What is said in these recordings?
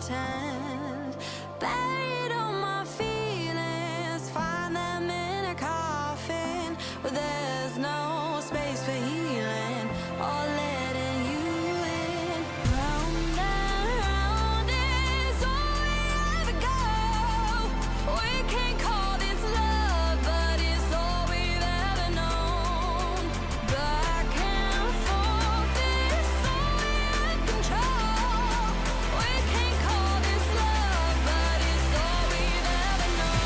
pretend. Buried all my feelings, find them in a coffin where there's no space for healing or letting you in. Round and round is all we ever go. We can't call this love, but it's all we've ever known. Back and forth is all we have control. We can't call this love, but it's all we've ever known.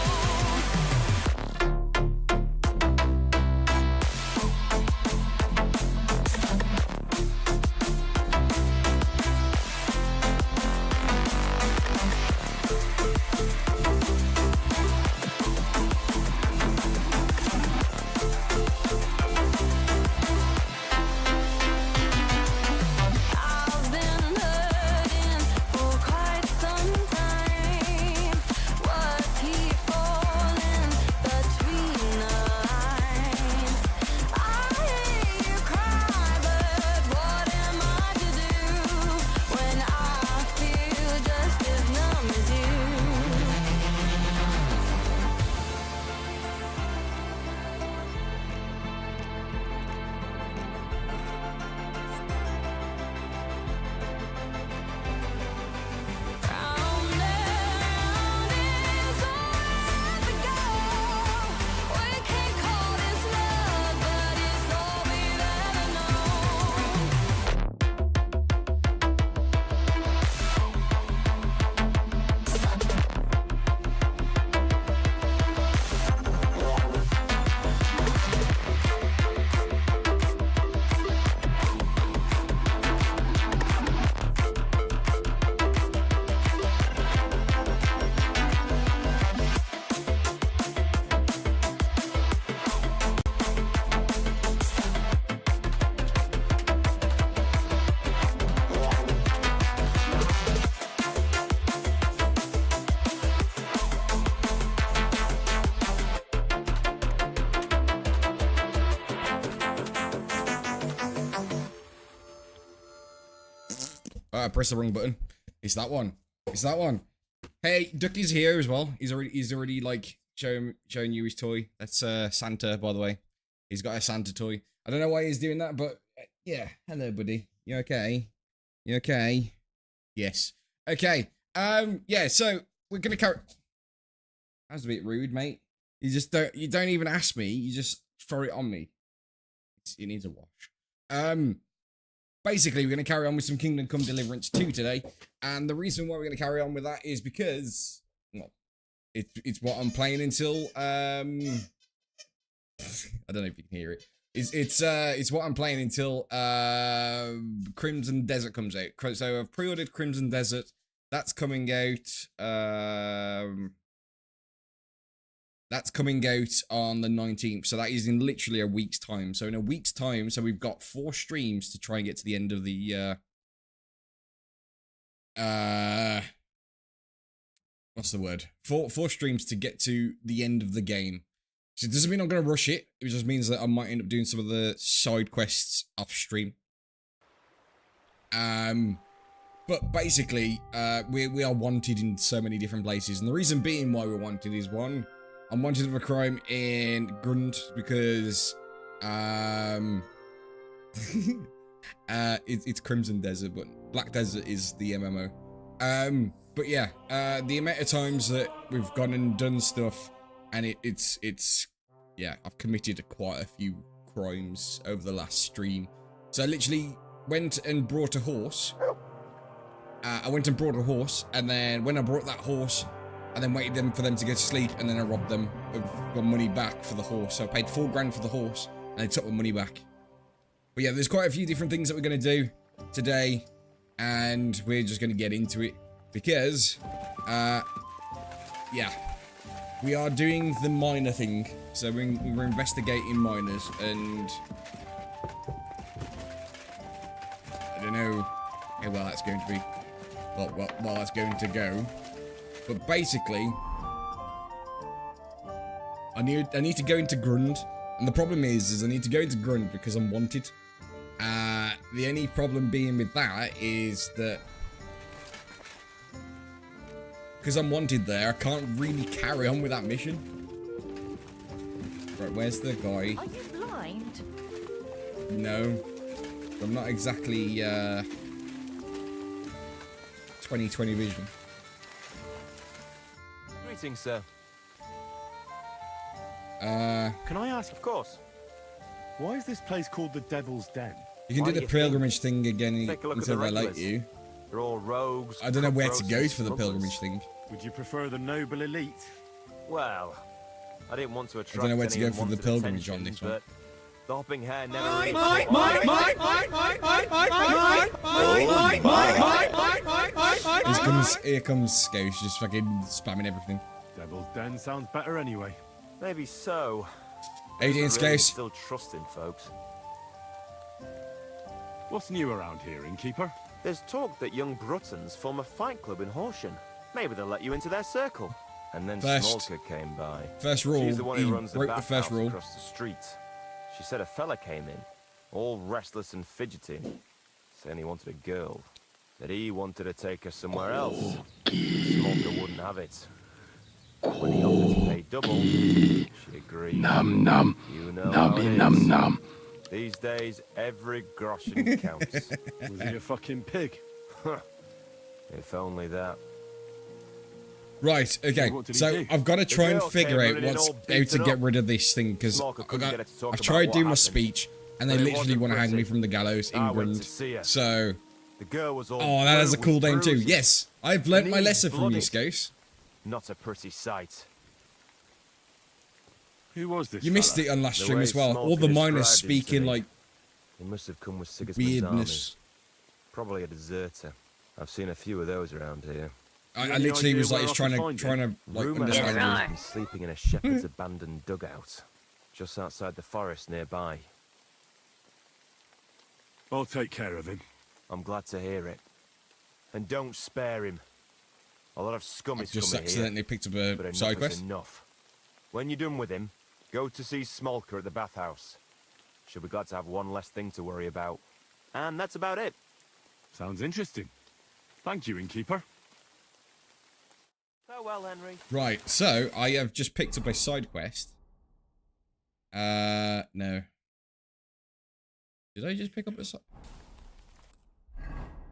I've been hurting for quite some time. Was he falling between the lines? I hear you cry, but what am I to do when I feel just as numb as you? Round and round is all we ever go. We can't call this love, but it's all we've ever known. I pressed the wrong button. It's that one. It's that one. Hey, Ducky's here as well. He's already like showing you his toy. That's Santa, by the way. He's got a Santa toy. I don't know why he's doing that, but yeah. Hello, buddy. You okay? You okay? Yes. Okay. Yeah. So we're gonna carry. That's a bit rude, mate. You don't even ask me. You just throw it on me. It needs a wash. Basically, we're going to carry on with some Kingdom Come Deliverance 2 today, and the reason why we're going to carry on with that is because, well, it's what I'm playing until, I don't know if you can hear it. It's what I'm playing until, Crimson Desert comes out. So I've pre-ordered Crimson Desert. That's coming out, that's coming out on the 19th, so that is in literally a week's time. So in a week's time, so we've got 4 streams to try and get to the end of the, what's the word? 4 streams to get to the end of the game. So it doesn't mean I'm going to rush it. It just means that I might end up doing some of the side quests off stream. But basically, we are wanted in so many different places. And the reason being why we're wanted is, one, I'm wanted for a crime in Grund because it's Crimson Desert, but Black Desert is the MMO. But yeah, the amount of times that we've gone and done stuff, and it's yeah, I've committed quite a few crimes over the last stream. So I literally went and brought a horse. And then when I brought that horse, I then waited for them to go to sleep, and then I robbed them of my money back for the horse. So I paid $4 grand for the horse, and they took my money back. But yeah, there's quite a few different things that we're going to do today, and we're just going to get into it, because, yeah, we are doing the miner thing. So we're investigating miners, and I don't know how well that's going to be, well that's going to go. But basically, I need to go into Grund, and the problem is I need to go into Grund because I'm wanted. The only problem being with that is that because I'm wanted there, I can't really carry on with that mission. Right, where's the guy? Are you blind? No. I'm not exactly, 20/20 vision. Greetings, sir. Can I ask, Of course. why is this place called the Devil's Den? You can Why do do the you pilgrimage thing again Take a look at until the they let regulars. you. They're all rogues. I don't know where to cutthroats, go and for the smugglers. pilgrimage thing. Would you prefer the noble elite? Well, I didn't want to attract don't know where to any go for the unwanted pilgrimage on attention, this one. but the hopping hare never really Here comes Scouse, just fucking spamming everything. Devil's Den sounds better anyway. Maybe so. How you doing, Really Scouse? still trusting folks. What's new around here, innkeeper? There's talk that young Bruttons form a fight club in Horsham. Maybe they'll let you into their circle. And then First- Smolka came by. First rule, She's the one he who runs the broke the bathhouse first rule. across the street. She said a fella came in, all restless and fidgety, saying he wanted a girl, that he wanted to take her somewhere else. Smolka wouldn't have it. When he offered to pay double, she agreed. Nom nom. You know Nom how it nom is. nom. These days, every groschen counts. Was he a fucking pig? If only that. Right, okay, What did he so do? I've got to try and girl figure came out running in what's all how to beaten get up. rid of this thing, because Smolka couldn't get her to talk I've about tried what doing my happened. speech, and they But it literally wasn't want to hang me pretty. from the gallows in I went Grund. to see her. So, The girl was all oh, that has a blue with cooldown too. bruises. Yes, I've learnt my Knees lesson from you, bloody. Scouse. Not a pretty sight. Who was this You missed fella? it on last The stream way as well. Smolka All the miners described him to speaking me. like He must have come with Sigismund's weirdness. army. Probably a deserter. I've seen a few of those around here. I any literally idea was like, where just I can trying find to like Rumour understand. has it. it he's sleeping in a shepherd's abandoned dugout, just outside the forest nearby. I'll take care of him. I'm glad to hear it. And don't spare him. A lot of scum I've is just coming accidentally picked up here, but a enough side is quest. enough. When you're done with him, go to see Smolka at the bathhouse. She'll be glad to have one less thing to worry about. And that's about it. Sounds interesting. Thank you, innkeeper. Farewell, Henry. Right, so I have just picked up a side quest. No. Did I just pick up a side?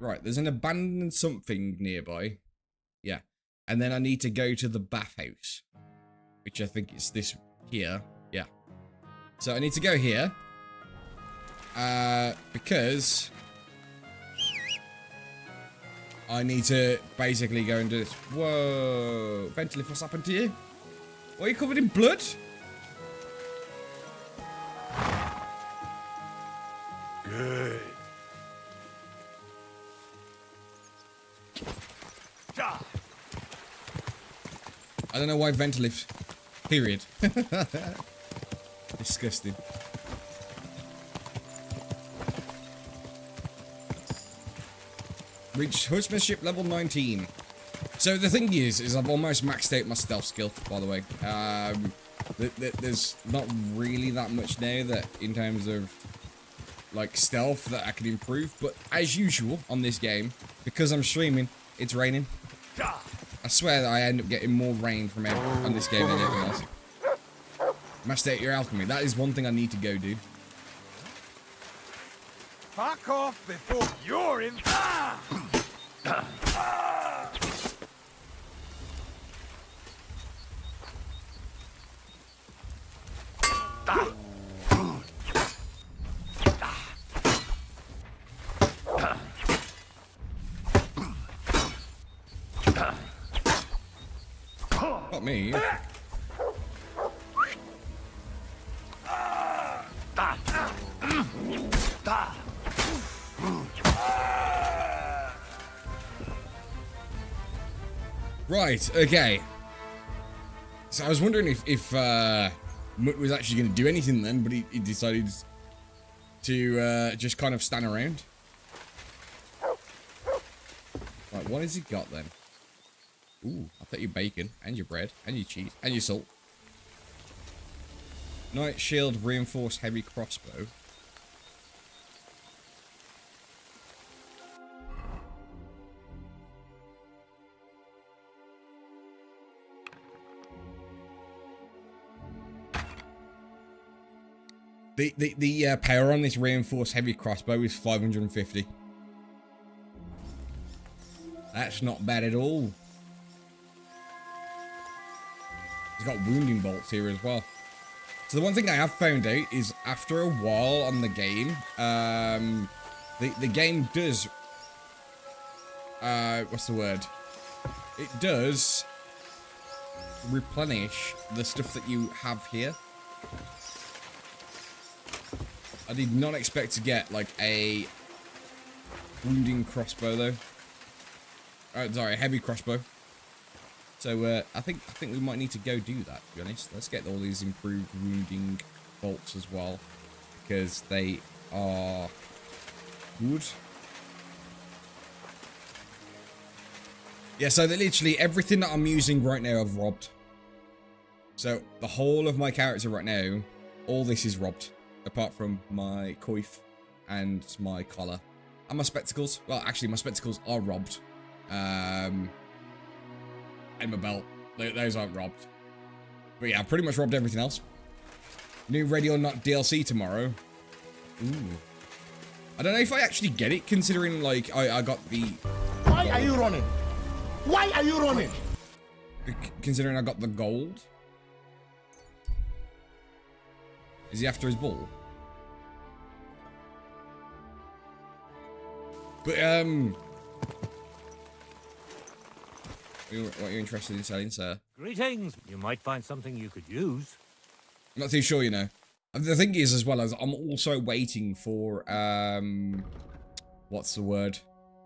Right, there's an abandoned something nearby. Yeah. And then I need to go to the bathhouse, which I think is this here. Yeah. So I need to go here. Because I need to basically go and do this. Whoa. Ventilif, what's happened to you? Why are you covered in blood? Good. I don't know why Ventilif. Period. Disgusting. Reached Horsemanship level 19. So the thing is I've almost maxed out my stealth skill, by the way. There's not really that much now that in terms of like stealth that I can improve, but as usual on this game, because I'm streaming, it's raining. I swear that I end up getting more rain from it on this game than anything else. Maxed out your alchemy. That is one thing I need to go do. Fuck off before you're in. Not me. Right, okay. So I was wondering if Mutt was actually going to do anything then, but he decided to just kind of stand around. Right, what has he got then? Ooh, I'll take your bacon, and your bread, and your cheese, and your salt. Knight shield, reinforced heavy crossbow. The power on this reinforced heavy crossbow is 550. That's not bad at all. It's got wounding bolts here as well. So the one thing I have found out is after a while on the game, the game does, what's the word? It does replenish the stuff that you have here. I did not expect to get like a wounding crossbow though. Sorry, a heavy crossbow. So I think we might need to go do that, to be honest. Let's get all these improved wounding bolts as well, because they are good. Yeah, so that literally everything that I'm using right now I've robbed. So the whole of my character right now, all this is robbed, apart from my coif and my collar and my spectacles. Well, actually, my spectacles are robbed. And my belt. Those aren't robbed. But yeah, I've pretty much robbed everything else. New Ready or Not DLC tomorrow. Ooh. I don't know if I actually get it, considering, like, I got the... Why are you running? Why are you running? Considering I got the gold. Is he after his ball? But, what are you interested in selling, sir? Greetings. You might find something you could use. I'm not too sure, you know. The thing is, as well, as I'm also waiting for, what's the word?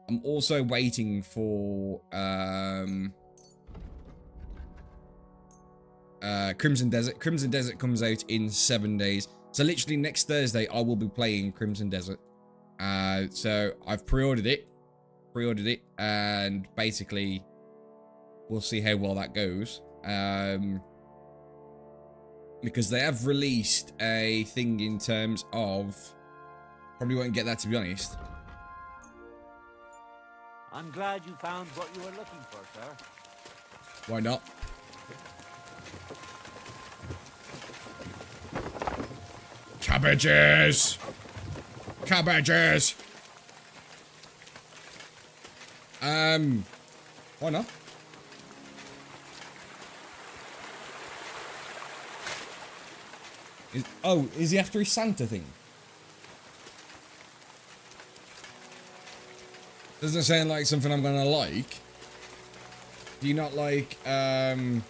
I'm also waiting for, Crimson Desert. Crimson Desert comes out in 7 days. So literally next Thursday, I will be playing Crimson Desert. So I've pre-ordered it. And basically... we'll see how well that goes. Because they have released a thing in terms of... probably won't get that, to be honest. I'm glad you found what you were looking for, sir. Why not? Cabbages! Cabbages! Why not? Is he after his Santa thing? Doesn't sound like something I'm gonna like. Do you not like, action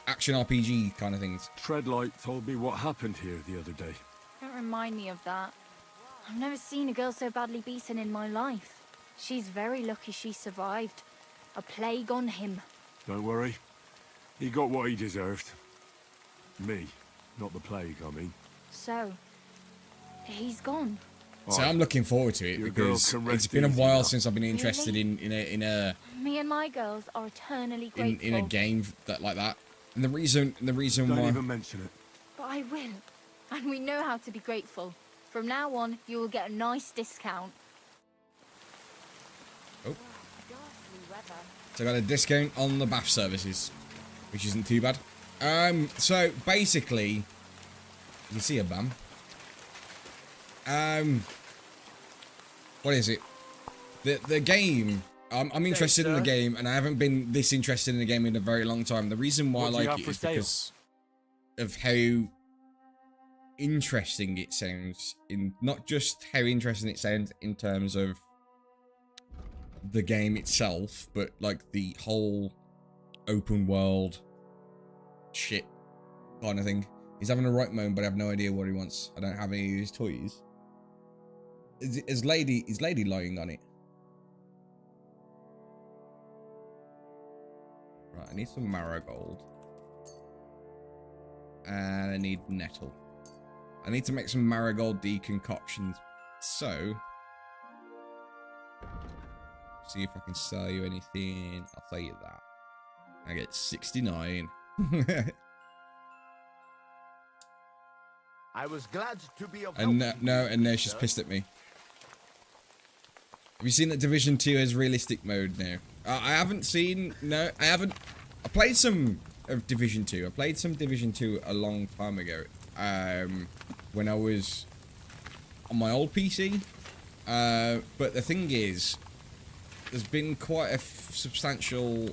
RPG kind of things? Treadlight told me what happened here the other day. Don't remind me of that. I've never seen a girl so badly beaten in my life. She's very lucky she survived. A plague on him. Don't worry. He got what he deserved. Me, not the plague, I mean. So, he's gone. So I'm looking forward to it Your girl because can it's rest been a easy while now. since I've been interested Really? in a Me and my girls are eternally grateful. in a game that like that. And the reason Don't why even mention it. But I will. And we know how to be grateful. From now on, you will get a nice discount. Oh. So I got a discount on the bath services, which isn't too bad. So basically, you can see a bam. What is it? The game. I'm interested in the game, and I haven't been this interested in the game in a very long time. The reason why I What do you like have it for is sale? because of how interesting it sounds. In not just how interesting it sounds in terms of the game itself, but like the whole open world shit kind of thing. He's having a right moment, but I have no idea what he wants. I don't have any of his toys. Is lady lying on it? Right, I need some marigold. And I need nettle. I need to make some marigold decoctions. So, see if I can sell you anything. I'll sell you that. I get 69. I was glad to be of And help. and now she's pissed at me. Have you seen that Division 2 has realistic mode now? I haven't seen. No, I haven't. I played some of Division 2. I played some Division 2 a long time ago. When I was on my old PC. But the thing is, there's been quite a substantial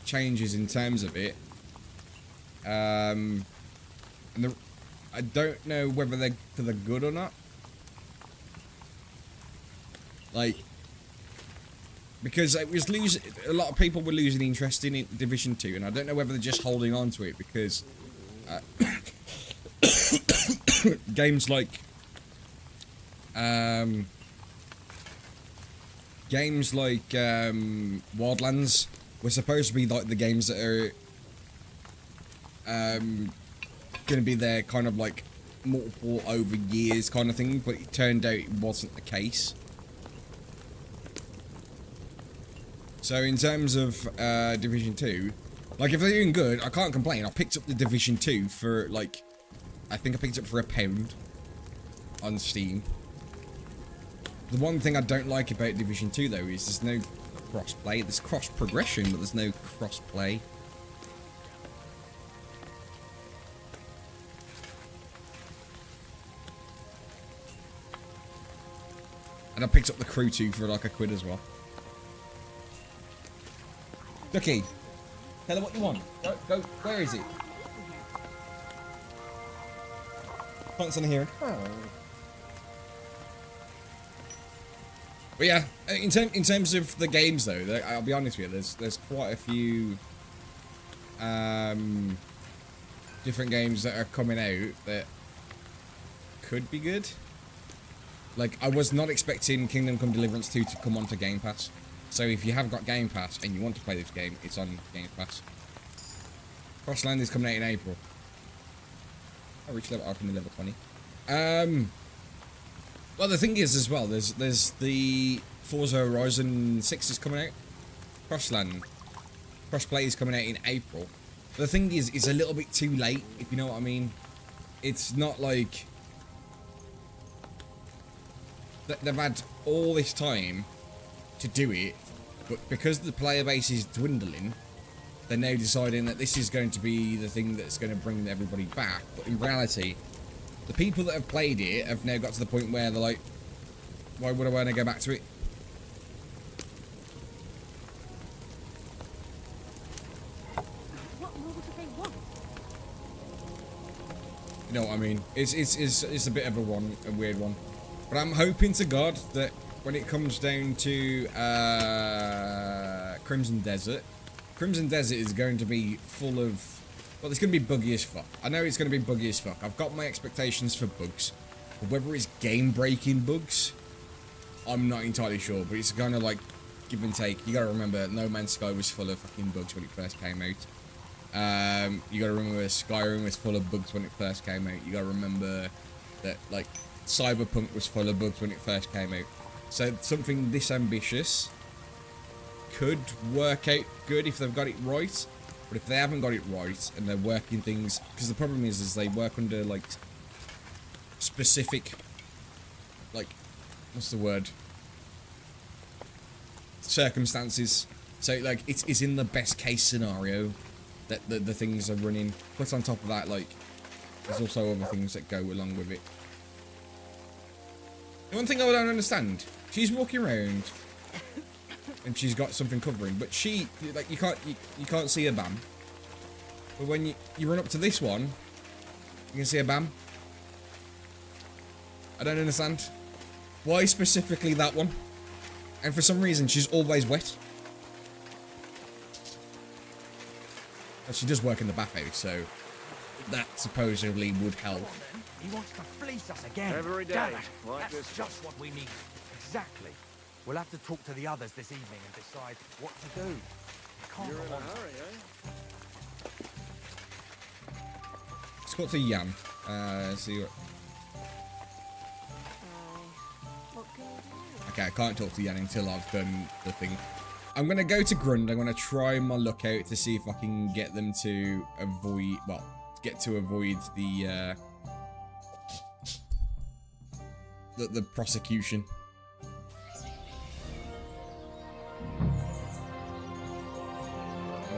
changes in terms of it. And I don't know whether they're for the good or not. Like, because it was a lot of people were losing interest in it, Division 2, and I don't know whether they're just holding on to it because games like Wildlands were supposed to be like the games that are going to be there kind of like multiple over years kind of thing, but it turned out it wasn't the case. So in terms of Division 2, like if they're doing good, I can't complain. I picked up the Division 2 for like, I think I picked it up for £1 on Steam. The one thing I don't like about Division 2 though is there's no cross-play. There's cross-progression, but there's no cross-play. And I picked up the Crew 2 for like £1 as well. Ducky, tell her what you want. Go, where is it? Points on here. But yeah, in terms of the games though, I'll be honest with you, there's quite a few different games that are coming out that could be good. Like, I was not expecting Kingdom Come Deliverance 2 to come onto Game Pass. So if you have got Game Pass and you want to play this game, it's on Game Pass. Crossland is coming out in April. I reached level, I'm in level 20. Well, the thing is as well, there's the Forza Horizon 6 is coming out. Crossland. Crossplay is coming out in April. The thing is, it's a little bit too late, if you know what I mean. It's not like they've had all this time to do it, but because the player base is dwindling, they're now deciding that this is going to be the thing that's going to bring everybody back. But in reality, the people that have played it have now got to the point where they're like, why would I want to go back to it? What more do they want? You know what I mean? It's a bit of a weird one. But I'm hoping to God that when it comes down to Crimson Desert is going to be full of, well, it's going to be buggy as fuck. I know it's going to be buggy as fuck. I've got my expectations for bugs. But whether it's game-breaking bugs, I'm not entirely sure. But it's kind of like give and take. You got to remember, No Man's Sky was full of fucking bugs when it first came out. You got to remember Skyrim was full of bugs when it first came out. You got to remember that, like, Cyberpunk was full of bugs when it first came out. So something this ambitious could work out good if they've got it right. But if they haven't got it right and they're working things, because the problem is they work under like specific, like, what's the word? Circumstances. So like it's in the best case scenario that the things are running. Plus on top of that, like, there's also other things that go along with it. The one thing I don't understand, she's walking around and she's got something covering, but she, like, you can't see a BAM. But when you run up to this one, you can see a BAM. I don't understand. Why specifically that one? And for some reason, she's always wet. Well, she does work in the bathhouse, so that supposedly would help. He wants to fleece us again. Every day, Damn it. like That's this just what we need. Exactly. We'll have to talk to the others this evening and decide what to do. Can't You're in go a on. hurry, eh? Let's go to Jan. See what... What can we do? Okay, I can't talk to Jan until I've done the thing. I'm gonna go to Grund. I'm gonna try my luck out to see if I can get them to avoid, well, avoid the prosecution.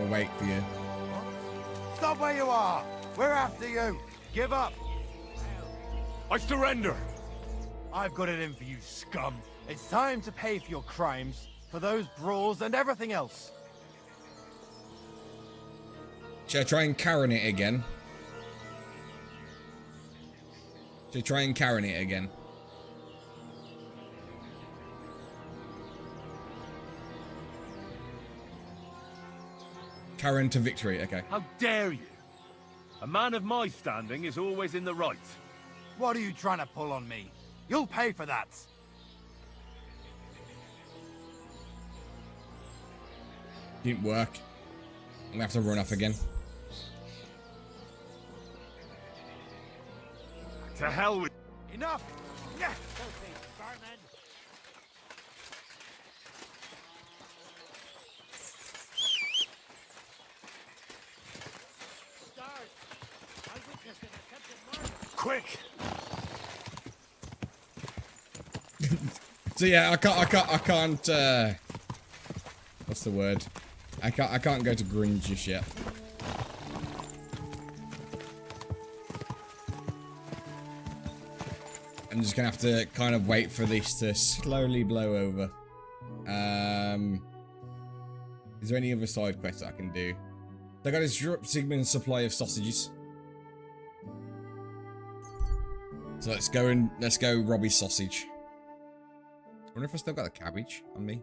I'll wait for you. Stop where you are! We're after you! Give up! I surrender! I've got it in for you, scum! It's time to pay for your crimes, for those brawls and everything else! Should I try and Karen it again? Should I try and Karen it again? Karen to victory, okay. How dare you? A man of my standing is always in the right. What are you trying to pull on me? You'll pay for that! Didn't work. I'm gonna have to run off again. To hell with... Enough! Yeah. Quick! So yeah, I can't, what's the word? I can't go to Grunge just yet. I'm just gonna have to kind of wait for this to slowly blow over. Is there any other side quests that I can do? I got a disrupt Sigmund's supply of sausages. So let's go Robbie's sausage. I wonder if I still got the cabbage on me.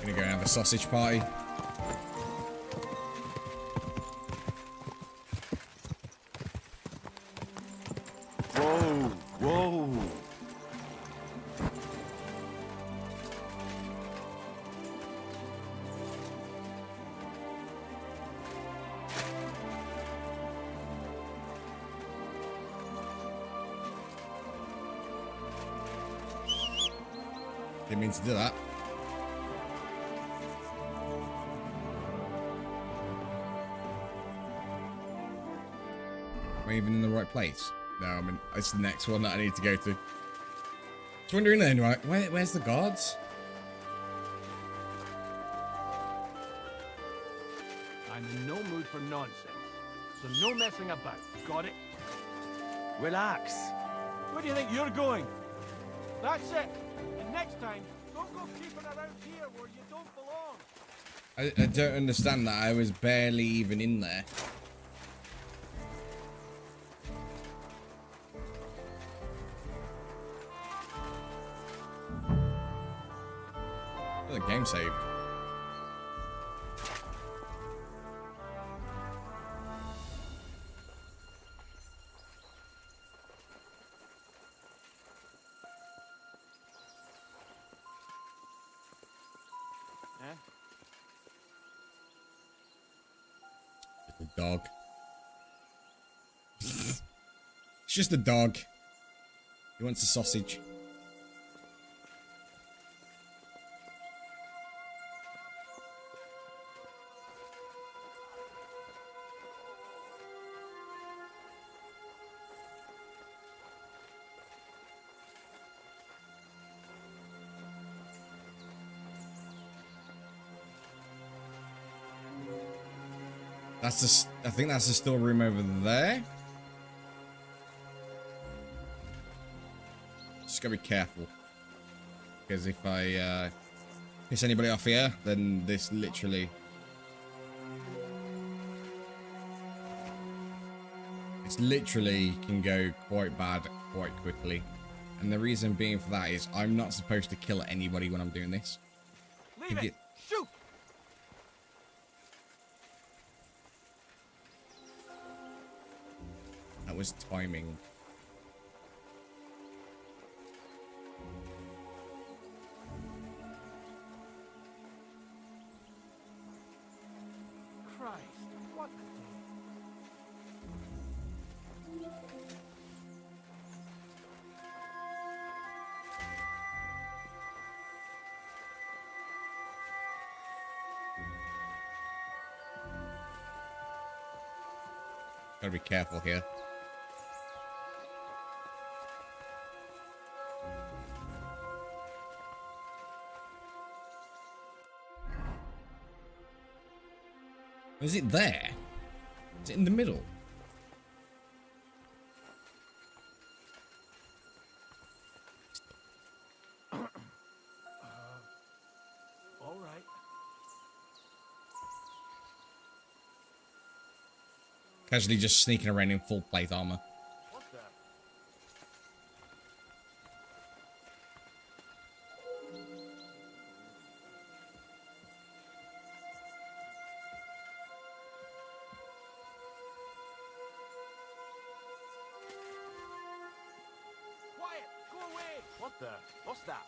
Gonna go and have a sausage party. Whoa! Whoa! Didn't mean to do that. Am I even in the right place? No, I mean, it's the next one that I need to go to. Just wondering then, right? Where's the guards? I'm in no mood for nonsense, so no messing about. Got it? Relax. Where do you think you're going? That's it. And next time, don't go creeping around here where you don't belong. I don't understand that. I was barely even in there. Oh, the game saved. Little dog. It's just a dog. He wants a sausage. That's the, I think that's the storeroom over there. Just gotta be careful. Because if I piss anybody off here, then this literally... It's literally can go quite bad quite quickly. And the reason being for that is I'm not supposed to kill anybody when I'm doing this. Leave it! Shoot! That was timing. Christ, what? Gotta be careful here. Is it there? Is it in the middle? All right. Casually just sneaking around in full plate armor. What the? Quiet! Go away! What the? What's that?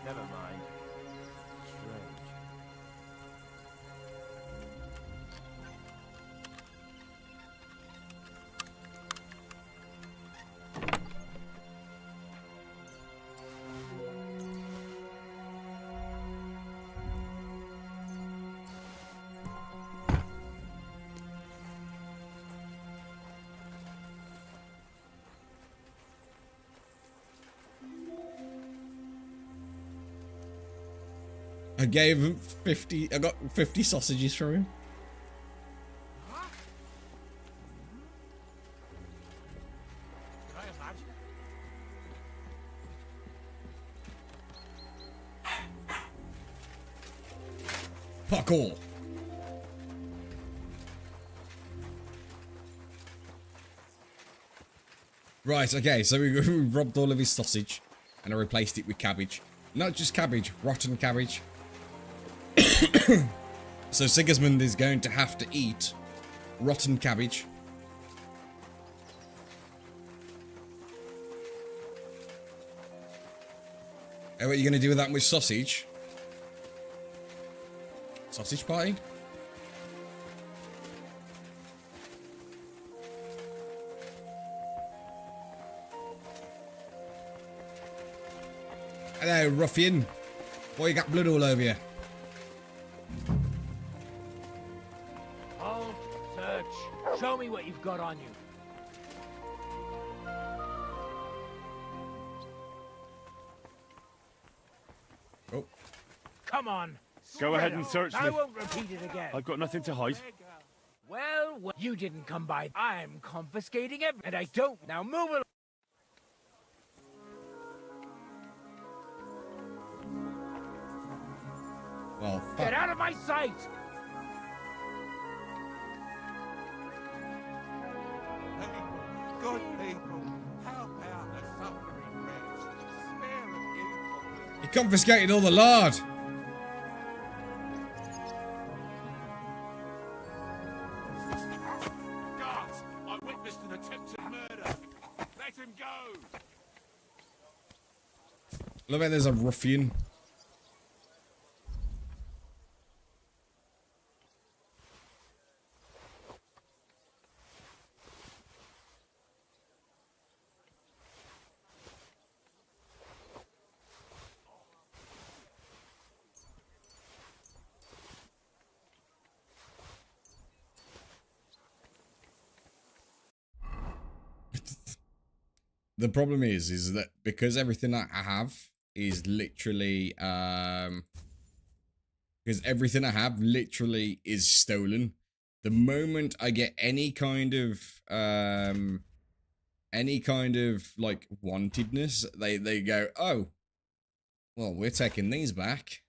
Never mind. Strange. I gave him 50. I got 50 sausages from him. Can I imagine? Parkour. Right, okay, so we robbed all of his sausage and I replaced it with cabbage. Not just cabbage, rotten cabbage. So Sigismund is going to have to eat rotten cabbage. Oh, what are you going to do with that much sausage? Sausage party? Hello, ruffian. Why you got blood all over you? Hold, search. Show me what you've got on you. Oh. Come on. Go ahead and search I me. won't repeat it again. I've got nothing to hide. Well, you didn't come by. I'm confiscating everything, and I don't. Now move it. Well, Get fuck. out of my sight! Good people, help out the suffering wretch. Spare a few. He confiscated all the lard. Guards, I witnessed an attempted murder. Let him go. Look, there's a ruffian. The problem is that because everything I have is literally, because everything I have literally is stolen. The moment I get any kind of like wantedness, they go, oh, well, we're taking these back.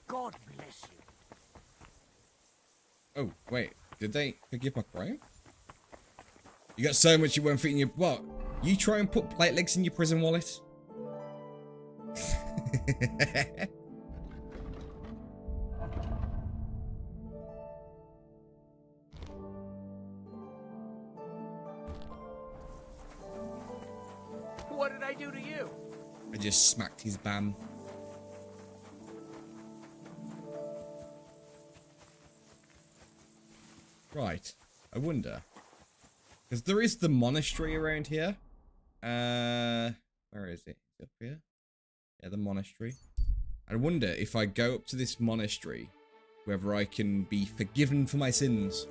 God bless you. Oh, wait, did they forgive my crime? You got so much you won't fit in your... What? You try and put plate legs in your prison wallet? What did I do to you? I just smacked his bam. Right. I wonder. Because there is the monastery around here. Where is it? Up here? Yeah, the monastery. I wonder if I go up to this monastery, whether I can be forgiven for my sins.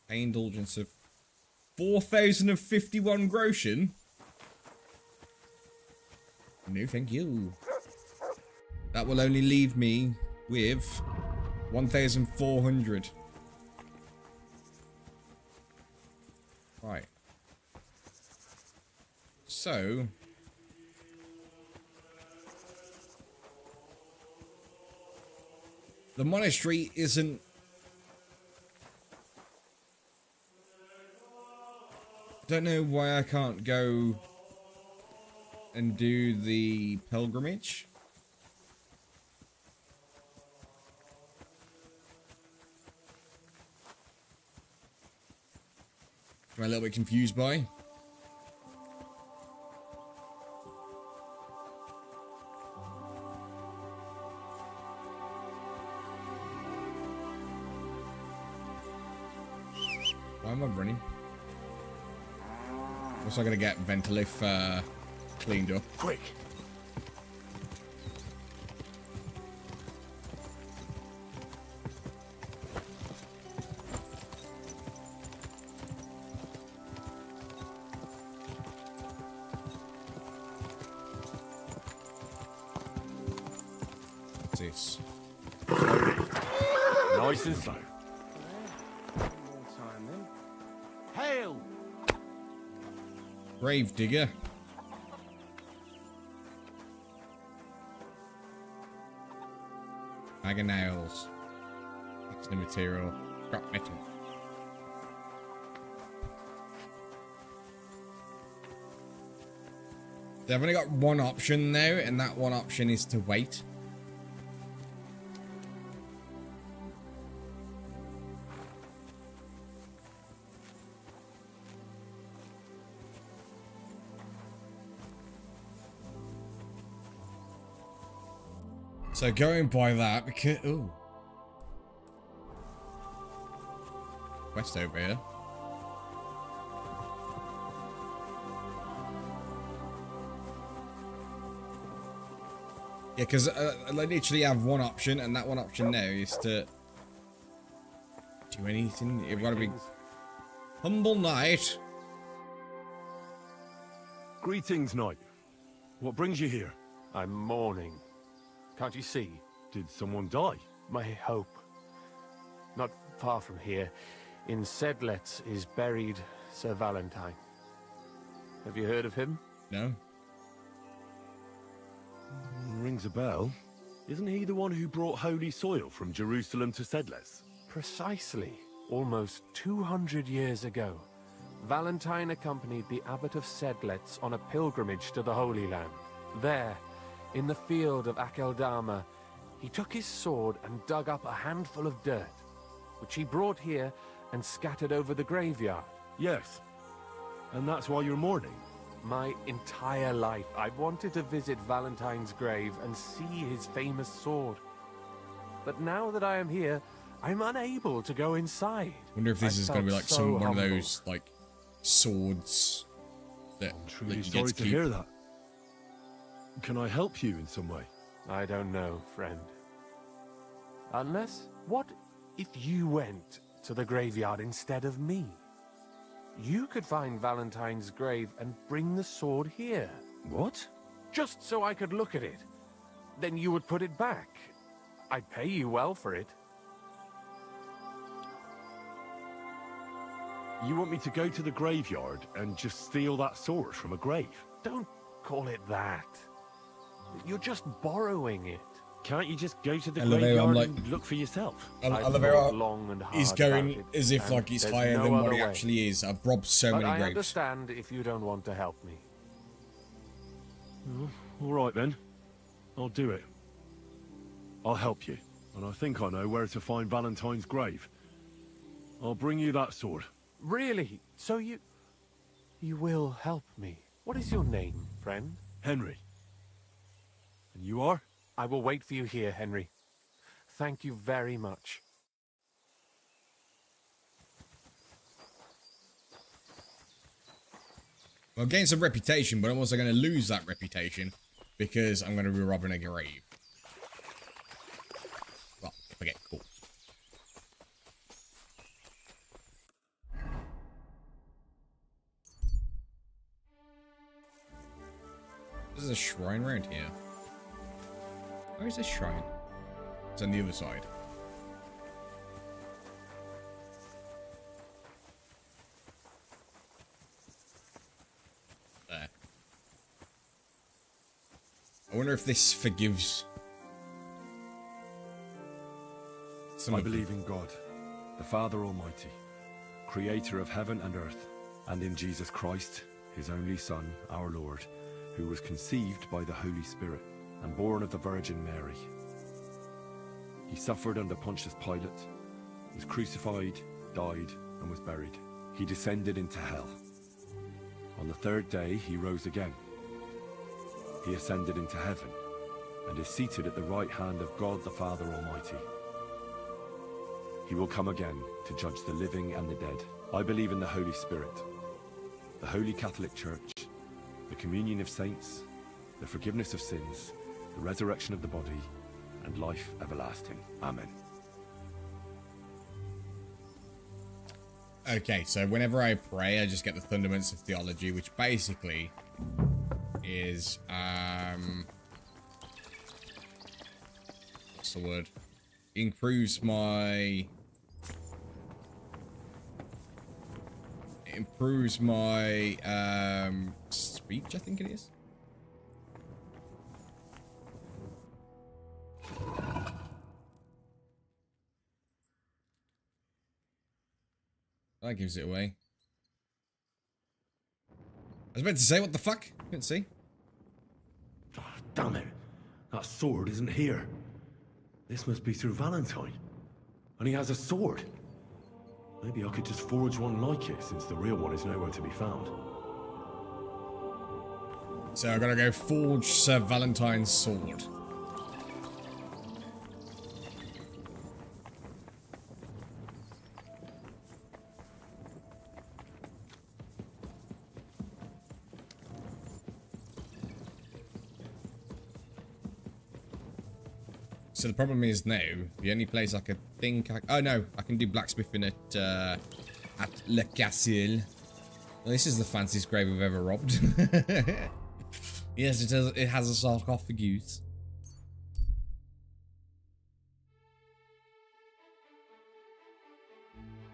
Pay indulgence of 4,051 groschen. No, thank you. That will only leave me with 1,400. Right. So the monastery isn't don't know why I can't go and do the pilgrimage. I'm a little bit confused by. Why am I running? Also gonna get Ventilif cleaned up. Quick! What's this? Nice and slow. One more time then. Hail! Grave digger. Bag of nails. Fixing the material. Scrap metal. They've only got one option now, and that one option is to wait. So going by that, because ooh, quest over here. Yeah, because I literally have one option, and that one option now is to do anything. You've got to be humble knight. Greetings, knight. What brings you here? I'm mourning. Can't you see? Did someone die? My hope. Not far from here, in Sedlets, is buried Sir Valentine. Have you heard of him? No. Rings a bell. Isn't he the one who brought holy soil from Jerusalem to Sedles? Precisely. Almost 200 years ago, Valentine accompanied the abbot of Sedlets on a pilgrimage to the Holy Land. There, in the field of Akeldama, he took his sword and dug up a handful of dirt, which he brought here and scattered over the graveyard. Yes. And that's why you're mourning? My entire life, I've wanted to visit Valentine's grave and see his famous sword. But now that I am here, I'm unable to go inside. Wonder if this is going to be like so one of humbled. those like swords that I'm truly you get sorry to to keep. hear that. Can I help you in some way? I don't know, friend. Unless, what if you went to the graveyard instead of me? You could find Valentine's grave and bring the sword here. What? Just so I could look at it. Then you would put it back. I'd pay you well for it. You want me to go to the graveyard and just steal that sword from a grave? Don't call it that. You're just borrowing it. Can't you just go to the I love how I'm graveyard like- and look for yourself? I I've love thought how long and hard he's about going it, as if and like he's there's higher no than what other he way. actually is. I've robbed so But many I graves. understand if you don't want to help me. All right then. I'll do it. I'll help you. And I think I know where to find Valentine's grave. I'll bring you that sword. Really? So you will help me? What is your name, friend? Henry. And you are? I will wait for you here, Henry. Thank you very much. Well, gain some reputation, but I'm also going to lose that reputation because I'm going to be robbing a grave. Well, forget cool. There's a shrine around here. Where is this shrine? It's on the other side. There. I wonder if this forgives. I believe in God, the Father Almighty, creator of heaven and earth, and in Jesus Christ, his only Son, our Lord, who was conceived by the Holy Spirit and born of the Virgin Mary. He suffered under Pontius Pilate, was crucified, died, and was buried. He descended into hell. On the third day, he rose again. He ascended into heaven and is seated at the right hand of God the Father Almighty. He will come again to judge the living and the dead. I believe in the Holy Spirit, the Holy Catholic Church, the communion of saints, the forgiveness of sins, the resurrection of the body, and life everlasting. Amen. Okay, so whenever I pray, I just get the Thunderments of Theology, which basically is, what's the word? Improves my speech, I think it is. That gives it away. I was meant to say, what the fuck? Couldn't see. Oh, damn it. That sword isn't here. This must be through Valentine. And he has a sword. Maybe I could just forge one like it, since the real one is nowhere to be found. So I gotta go forge Sir Valentine's sword. So the problem is now, the only place I could think oh no, I can do blacksmithing at Le Castle. Well, this is the fanciest grave I've ever robbed. Yes, it has a sarcophagus.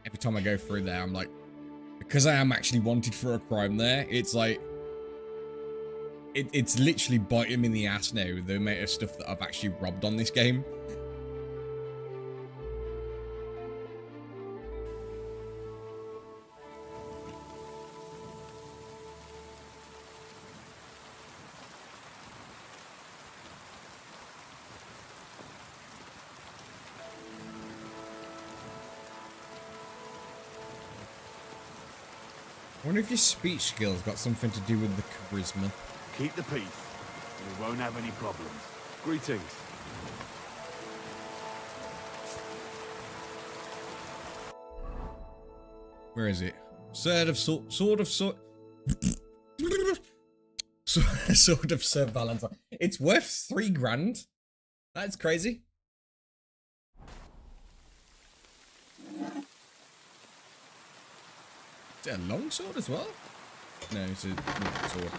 Every time I go through there, I'm like, because I am actually wanted for a crime there, it's like, it's literally biting me in the ass now, the amount of stuff that I've actually robbed on this game. I wonder if your speech skills got something to do with the charisma. Keep the peace, and we won't have any problems. Greetings. Where is it? Sword of Sword of Sir Valentine. It's worth 3 grand. That's crazy. Is it a long sword as well? No, it's a normal sword.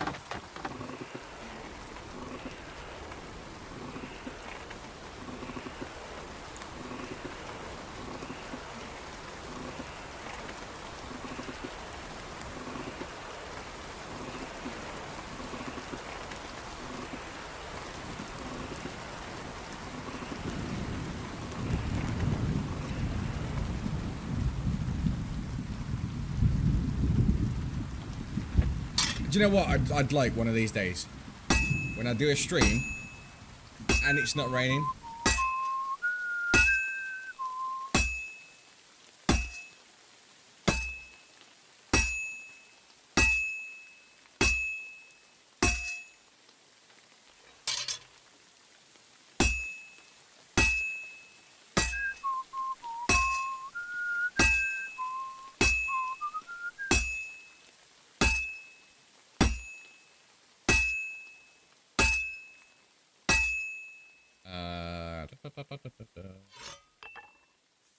Do you know what I'd like one of these days? When I do a stream and it's not raining.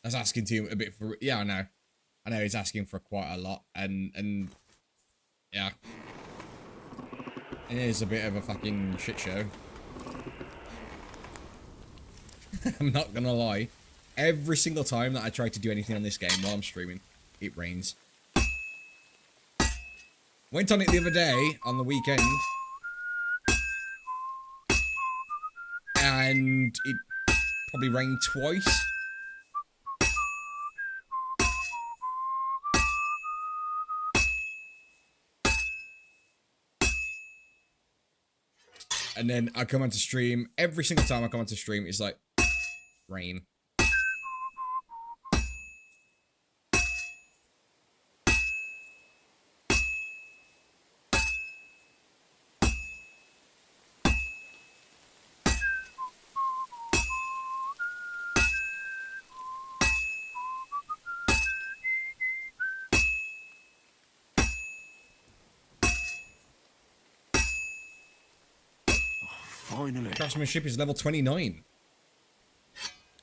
That's asking too a bit for. Yeah, I know. I know he's asking for quite a lot, and yeah, it is a bit of a fucking shit show. I'm not gonna lie. Every single time that I try to do anything on this game while I'm streaming, it rains. Went on it the other day on the weekend, and it probably rained twice. And then I come onto stream. Every single time I come onto stream, it's like rain. Finally. Craftsmanship is level 29.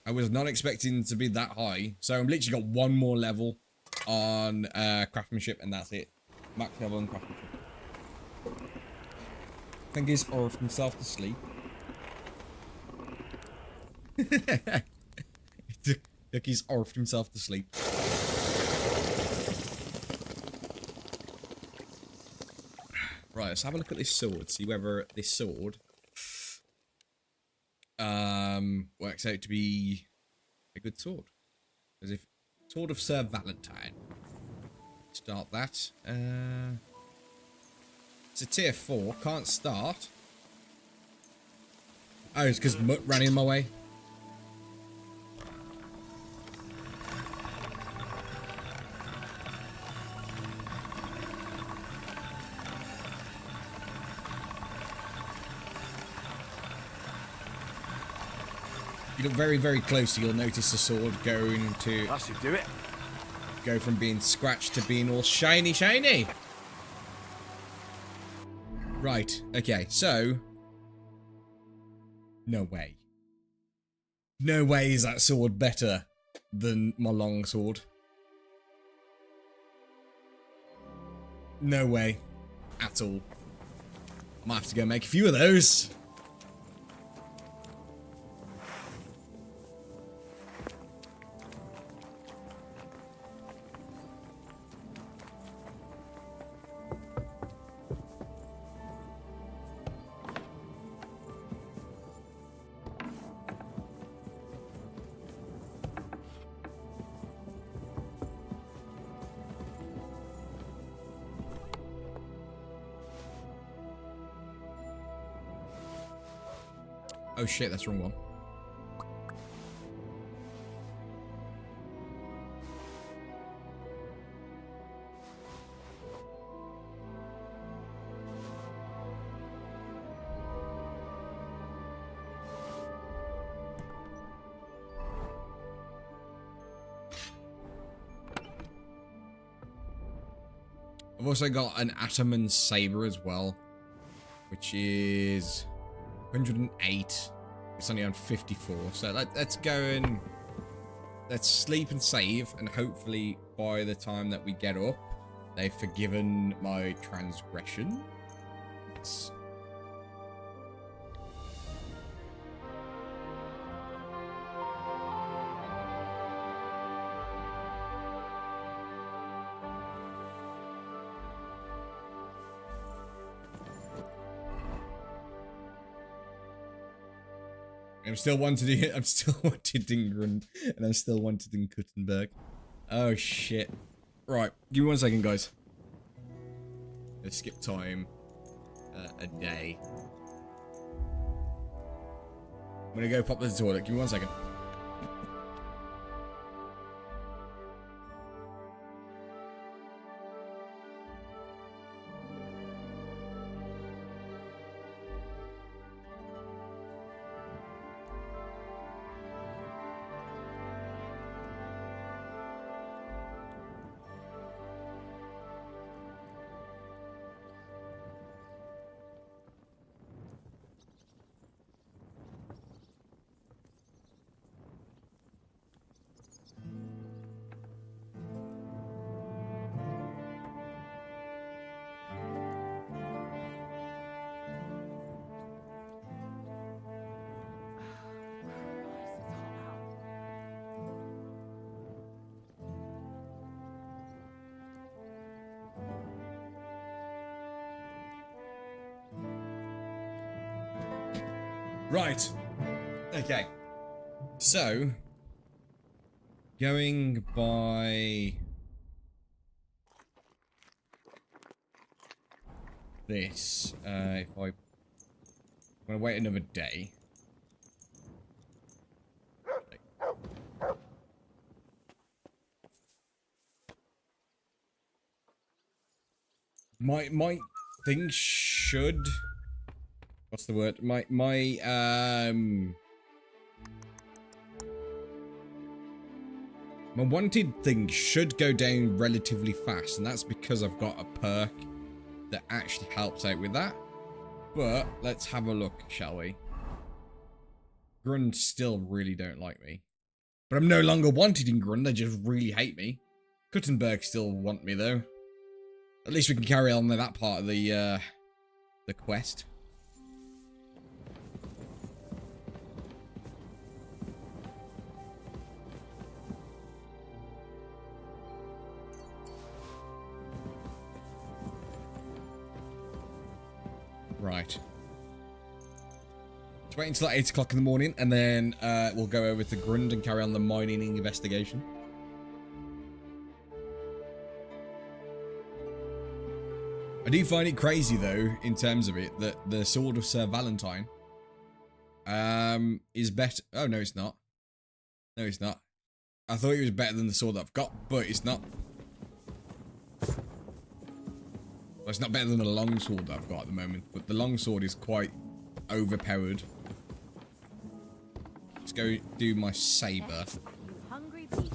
I was not expecting to be that high. So I've literally got one more level on craftsmanship and that's it. Max level on craftsmanship. I think he's orphed himself to sleep. Ducky's orphed himself to sleep. Right, let's have a look at this sword. See whether this sword works out to be a good sword. As if Sword of Sir Valentine. Start that. It's a tier 4. Can't start. Oh, it's because Mutt ran in my way. You look very, very close, you'll notice the sword going to... That should do it. Go from being scratched to being all shiny, shiny. Right, okay, so... No way. No way is that sword better than my long sword. No way. At all. I might have to go make a few of those. Oh shit, that's the wrong one. I've also got an Ataman Saber as well, which is 108. It's only on 54. So let's go and let's sleep and save, and hopefully by the time that we get up, they've forgiven my transgression. I'm still wanted in Grund, and I'm still wanted in Kuttenberg. Oh shit. Right, give me 1 second, guys. Let's skip time a day. I'm gonna go pop to the toilet. Give me 1 second. Right. Okay. So, going by this, if I'm gonna wait another day. My thing should, what's the word? My wanted thing should go down relatively fast, and that's because I've got a perk that actually helps out with that. But let's have a look, shall we? Grund still really don't like me. But I'm no longer wanted in Grund, they just really hate me. Kuttenberg still want me though. At least we can carry on with that part of the quest. Right. Let's wait until 8 o'clock in the morning, and then we'll go over to Grund and carry on the mining investigation. I do find it crazy, though, in terms of it, that the Sword of Sir Valentine is better. Oh, no, it's not. No, it's not. I thought it was better than the sword that I've got, but it's not. Well, it's not better than the longsword that I've got at the moment, but the longsword is quite overpowered. Let's go do my saber. You hungry beast.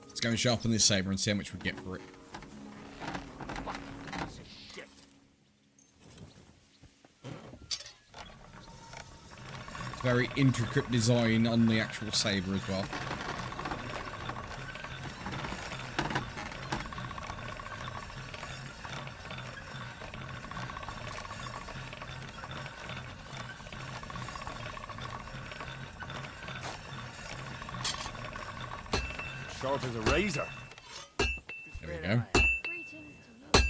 Let's go and sharpen this saber and see how much we get for it. It's very intricate design on the actual saber as well. Sharp as a razor. There we go. Greetings to you.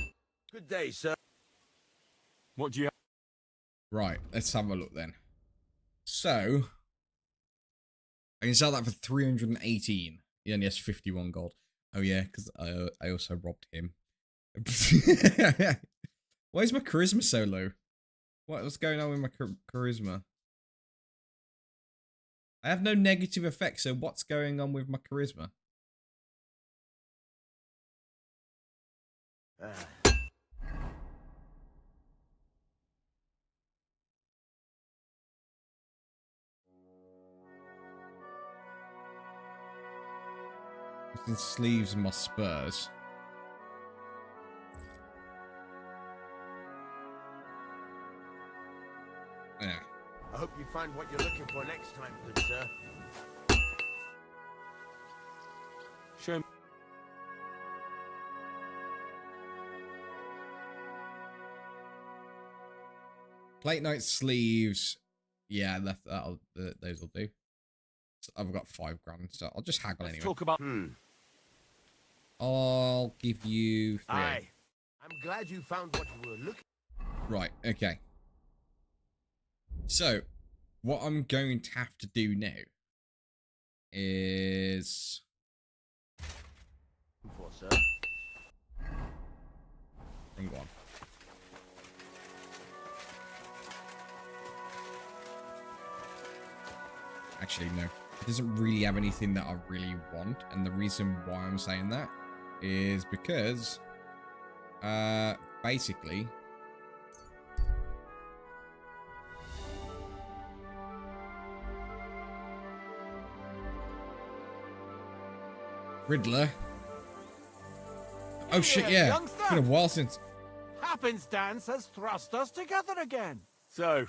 Good day, sir. What do you have? Right, let's have a look then. So, I can sell that for 318. He only has 51 gold. Oh yeah, because I also robbed him. Why is my charisma so low? What's going on with my charisma? I have no negative effects, so what's going on with my charisma? Missing sleeves and my spurs. Yeah. I hope you find what you're looking for next time, good sir. Show me. Plate knight sleeves. Yeah, those will do. So I've got 5 grand, so I'll just haggle anyway. Talk about. I'll give you 3. Aye. I'm glad you found what you were looking for. Right, okay. So, what I'm going to have to do now is... For, sir. Wrong one. Actually, no. It doesn't really have anything that I really want, and the reason why I'm saying that is because, basically, Riddler. Oh shit, Hey, yeah. youngster. It's been a while since. Happenstance has thrust us together again. So,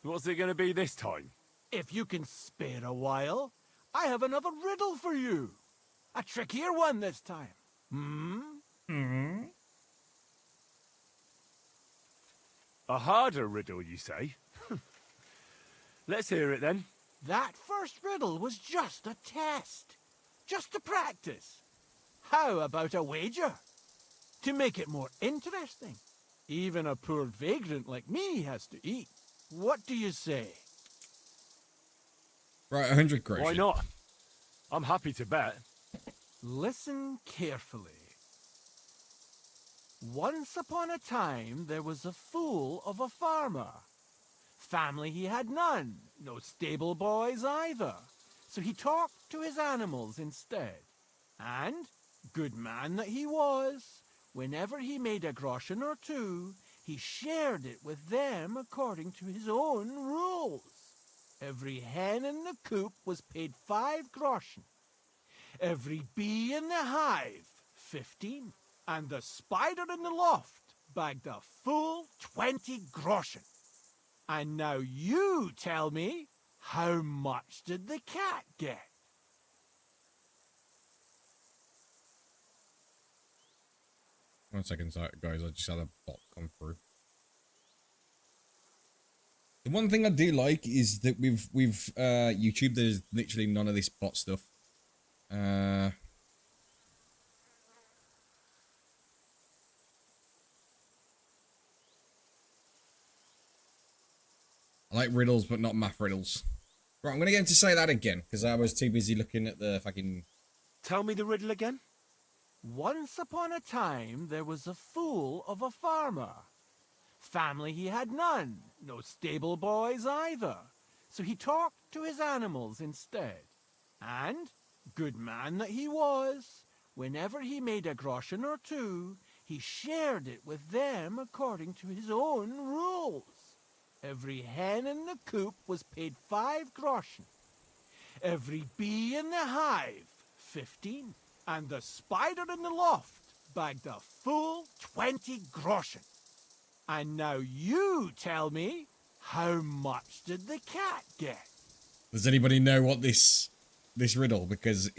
what's it going to be this time? If you can spare a while, I have another riddle for you. A trickier one this time. A harder riddle, you say? Let's hear it then. That first riddle was just a test. Just to practice. How about a wager? To make it more interesting. Even a poor vagrant like me has to eat. What do you say? Right, 100 groschen. Why not? I'm happy to bet. Listen carefully. Once upon a time, there was a fool of a farmer. Family he had none, no stable boys either. So he talked to his animals instead. And, good man that he was, whenever he made a groschen or two, he shared it with them according to his own rules. Every hen in the coop was paid 5 groschen. Every bee in the hive, 15. And the spider in the loft bagged a full 20 groschen. And now you tell me, how much did the cat get? One second, guys. I just had a bot come through. The one thing I do like is that with YouTube, there's literally none of this bot stuff. I like riddles, but not math riddles. Right, I'm gonna get him to say that again because I was too busy looking at the fucking. Tell me the riddle again. Once upon a time, there was a fool of a farmer. Family he had none, no stable boys either. So he talked to his animals instead. And, good man that he was, whenever he made a groschen or two, he shared it with them according to his own rules. Every hen in the coop was paid 5 groschen. Every bee in the hive, 15. And the spider in the loft bagged a full 20 groschen. And now you tell me, how much did the cat get? Does anybody know what this riddle? Because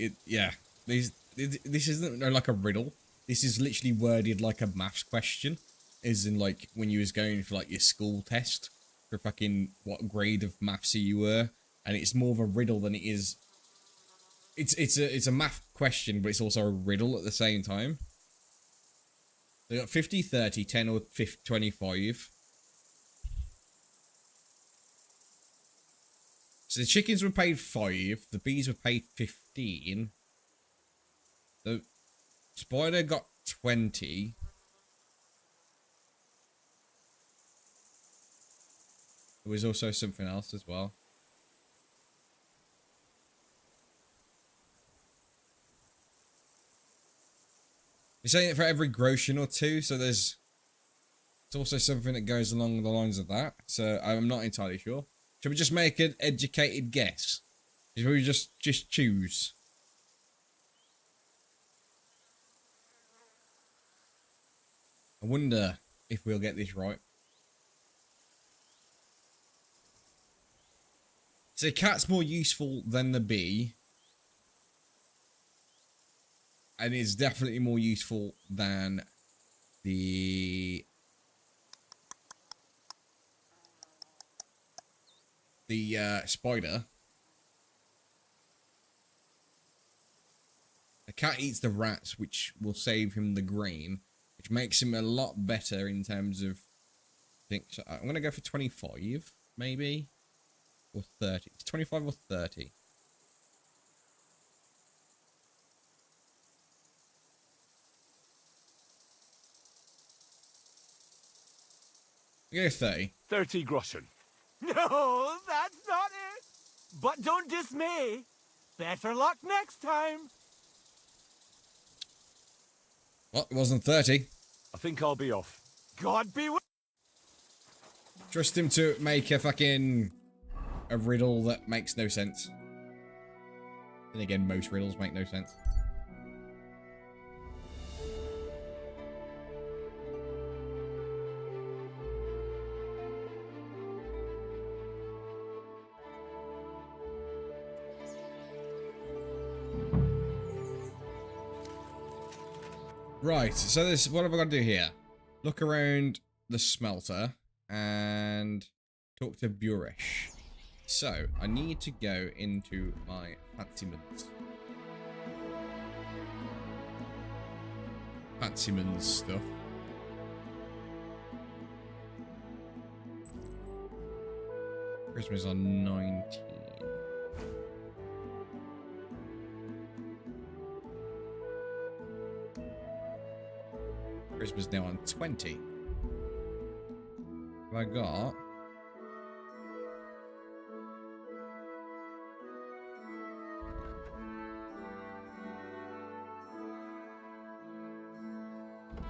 this isn't like a riddle. This is literally worded like a maths question, as in like when you was going for like your school test for fucking what grade of maths you were, and it's more of a riddle than it is. It's a math question, but it's also a riddle at the same time. They got 50, 30, 10, or 50, 25. So the chickens were paid 5, the bees were paid 15. The spider got 20. There was also something else as well. You're saying it for every groschen or two, so it's also something that goes along the lines of that. So I'm not entirely sure. Should we just make an educated guess? Should we just choose? I wonder if we'll get this right. So the cat's more useful than the bee. And it's definitely more useful than the spider. The cat eats the rats, which will save him the grain, which makes him a lot better in terms of. I think so. I'm gonna go for 25, maybe, or 30. It's 25 or 30. Go 30. 30 groschen. No, that's not it. But don't dismay. Better luck next time. Well, it wasn't 30. I think I'll be off. God be with. Trust him to make a riddle that makes no sense. And again, most riddles make no sense. Right, so what have I got to do here? Look around the smelter and talk to Buresh. So, I need to go into my fancy moods. Fancyman's stuff. Christmas on 19. Christmas now on 20. Have I got?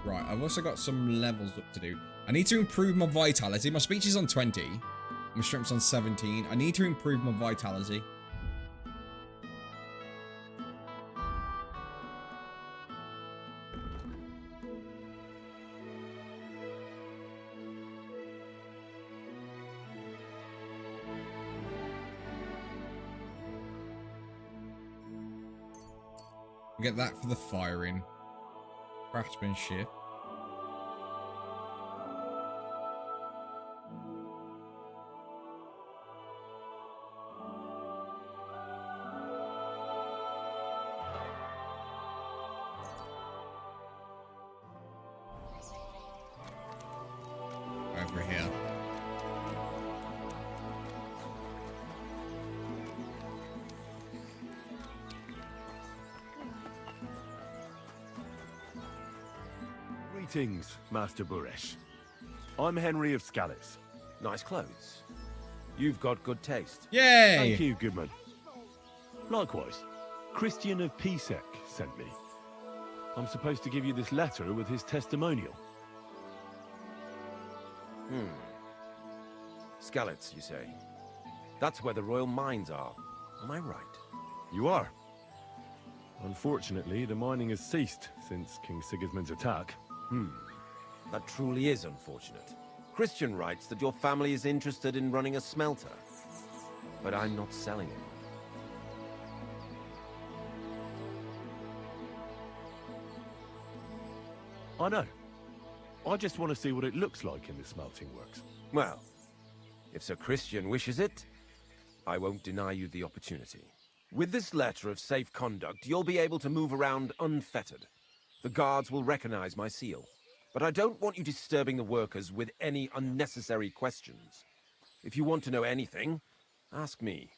Right, I've also got some levels up to do. I need to improve my vitality. My speech is on 20. My strength's on 17. I need to improve my vitality. Get that for the firing. Craftsmanship. Over here. Greetings, Master Buresh. I'm Henry of Scallis. Nice clothes. You've got good taste. Yay! Thank you, Goodman. Likewise, Christian of Pisek sent me. I'm supposed to give you this letter with his testimonial. Skalitz, you say? That's where the royal mines are. Am I right? You are. Unfortunately, the mining has ceased since King Sigismund's attack. That truly is unfortunate. Christian writes that your family is interested in running a smelter. But I'm not selling it. I know. I just want to see what it looks like in the smelting works. Well, if Sir Christian wishes it, I won't deny you the opportunity. With this letter of safe conduct, you'll be able to move around unfettered. The guards will recognize my seal. But I don't want you disturbing the workers with any unnecessary questions. If you want to know anything, ask me.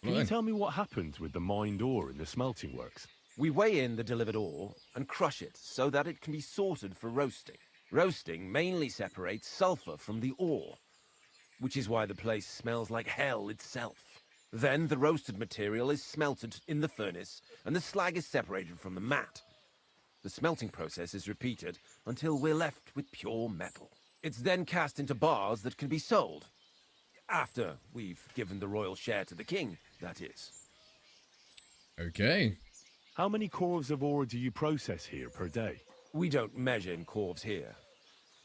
Can you tell me what happens with the mined ore in the smelting works? We weigh in the delivered ore and crush it so that it can be sorted for roasting. Roasting mainly separates sulfur from the ore, which is why the place smells like hell itself. Then the roasted material is smelted in the furnace and the slag is separated from the matte. The smelting process is repeated until we're left with pure metal. It's then cast into bars that can be sold. After we've given the royal share to the king, that is. Okay. How many corves of ore do you process here per day? We don't measure in corves here.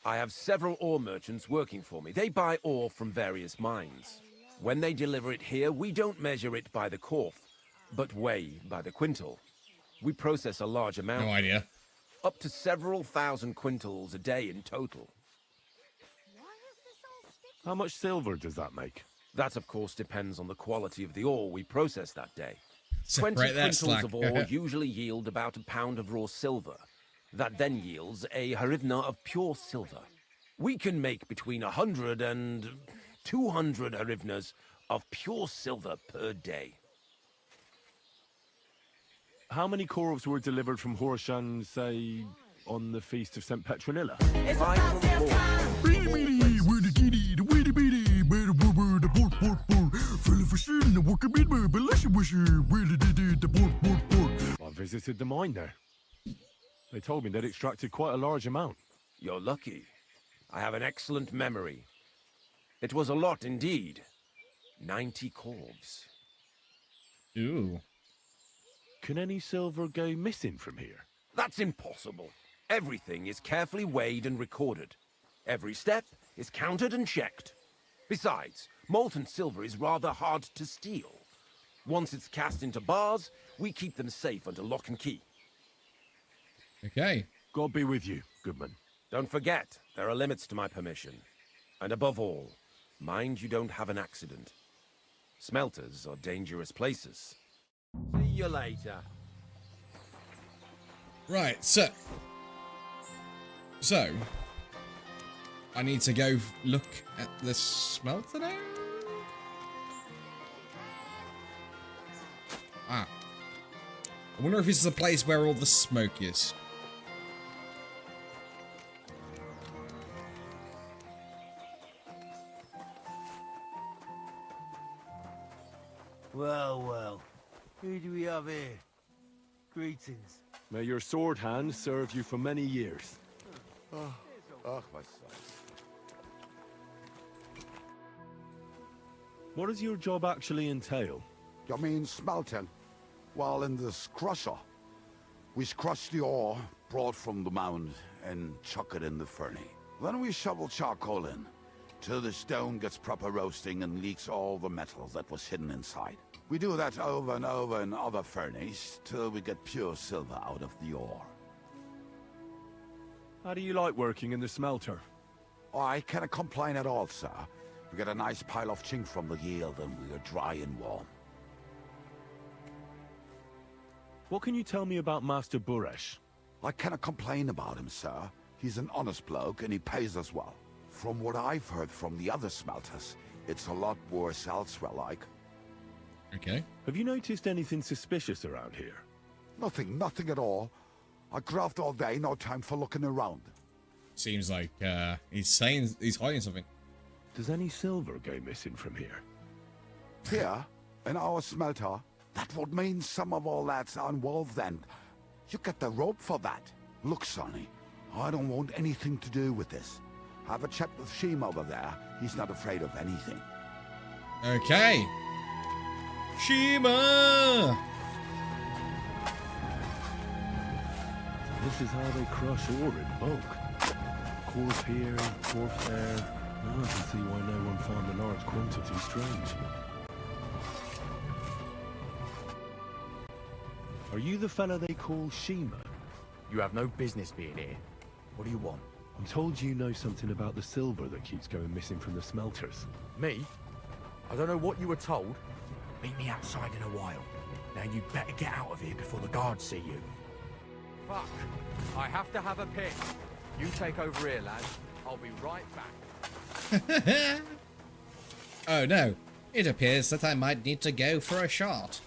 I have several ore merchants working for me. They buy ore from various mines. When they deliver it here, we don't measure it by the corf, but weigh by the quintal. We process a large amount. No idea. Up to several thousand quintals a day in total. How much silver does that make? That, of course, depends on the quality of the ore we process that day. Separate 20 that quintals slack. of ore usually yield about a pound of raw silver. That then yields a harivna of pure silver. We can make between 100 and 200 harivnas of pure silver per day. How many corves were delivered from Horshan, say, on the Feast of St. Petronilla? 5 from I visited the mine there. They told me they'd extracted quite a large amount. You're lucky. I have an excellent memory. It was a lot indeed. 90 corves. Ooh. Can any silver go missing from here? That's impossible. Everything is carefully weighed and recorded. Every step is counted and checked. Besides, molten silver is rather hard to steal. Once it's cast into bars, we keep them safe under lock and key. Okay. God be with you, Goodman. Don't forget, there are limits to my permission. And above all, mind you don't have an accident. Smelters are dangerous places. See you later. Right, so I need to go look at the smelter now. Ah. I wonder if this is the place where all the smoke is. Well, well. Who do we have here? Greetings. May your sword hand serve you for many years. Oh, my son. What does your job actually entail? You mean smelting? Well, in this crusher, we crush the ore brought from the mound and chuck it in the furnace. Then we shovel charcoal in, till the stone gets proper roasting and leaks all the metal that was hidden inside. We do that over and over in other furnaces, till we get pure silver out of the ore. How do you like working in the smelter? Oh, I cannot complain at all, sir. We get a nice pile of chink from the yield and we are dry and warm. What can you tell me about Master Buresh? I cannot complain about him, sir. He's an honest bloke and he pays us well. From what I've heard from the other smelters, it's a lot worse elsewhere, like. Okay. Have you noticed anything suspicious around here? Nothing at all. I graft all day, no time for looking around. Seems like he's hiding something. Does any silver go missing from here? Here, in our smelter, that would mean some of our lads are involved then. You get the rope for that. Look, Sonny, I don't want anything to do with this. Have a chat with Sheem over there. He's not afraid of anything. Okay. Shima! This is how they crush ore in bulk. Coarse here, coarse there. Now I can see why no one found a large quantity strange. Are you the fella they call Shima? You have no business being here. What do you want? I'm told you know something about the silver that keeps going missing from the smelters. Me? I don't know what you were told. Meet me outside in a while. Now you better get out of here before the guards see you. Fuck. I have to have a piss. You take over here, lad. I'll be right back. Oh no. It appears that I might need to go for a shot.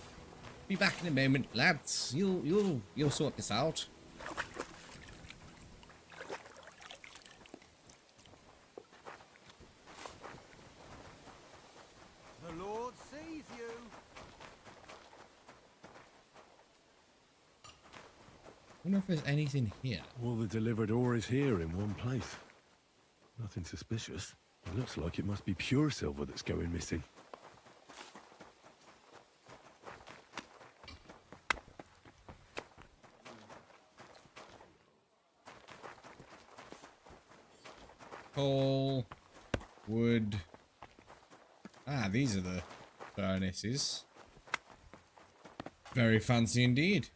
Be back in a moment, lads. You'll sort this out. The Lord sees you. Wonder if there's anything here. All the delivered ore is here in one place. Nothing suspicious. It looks like it must be pure silver that's going missing. Coal, wood. Ah, these are the furnaces. Very fancy indeed.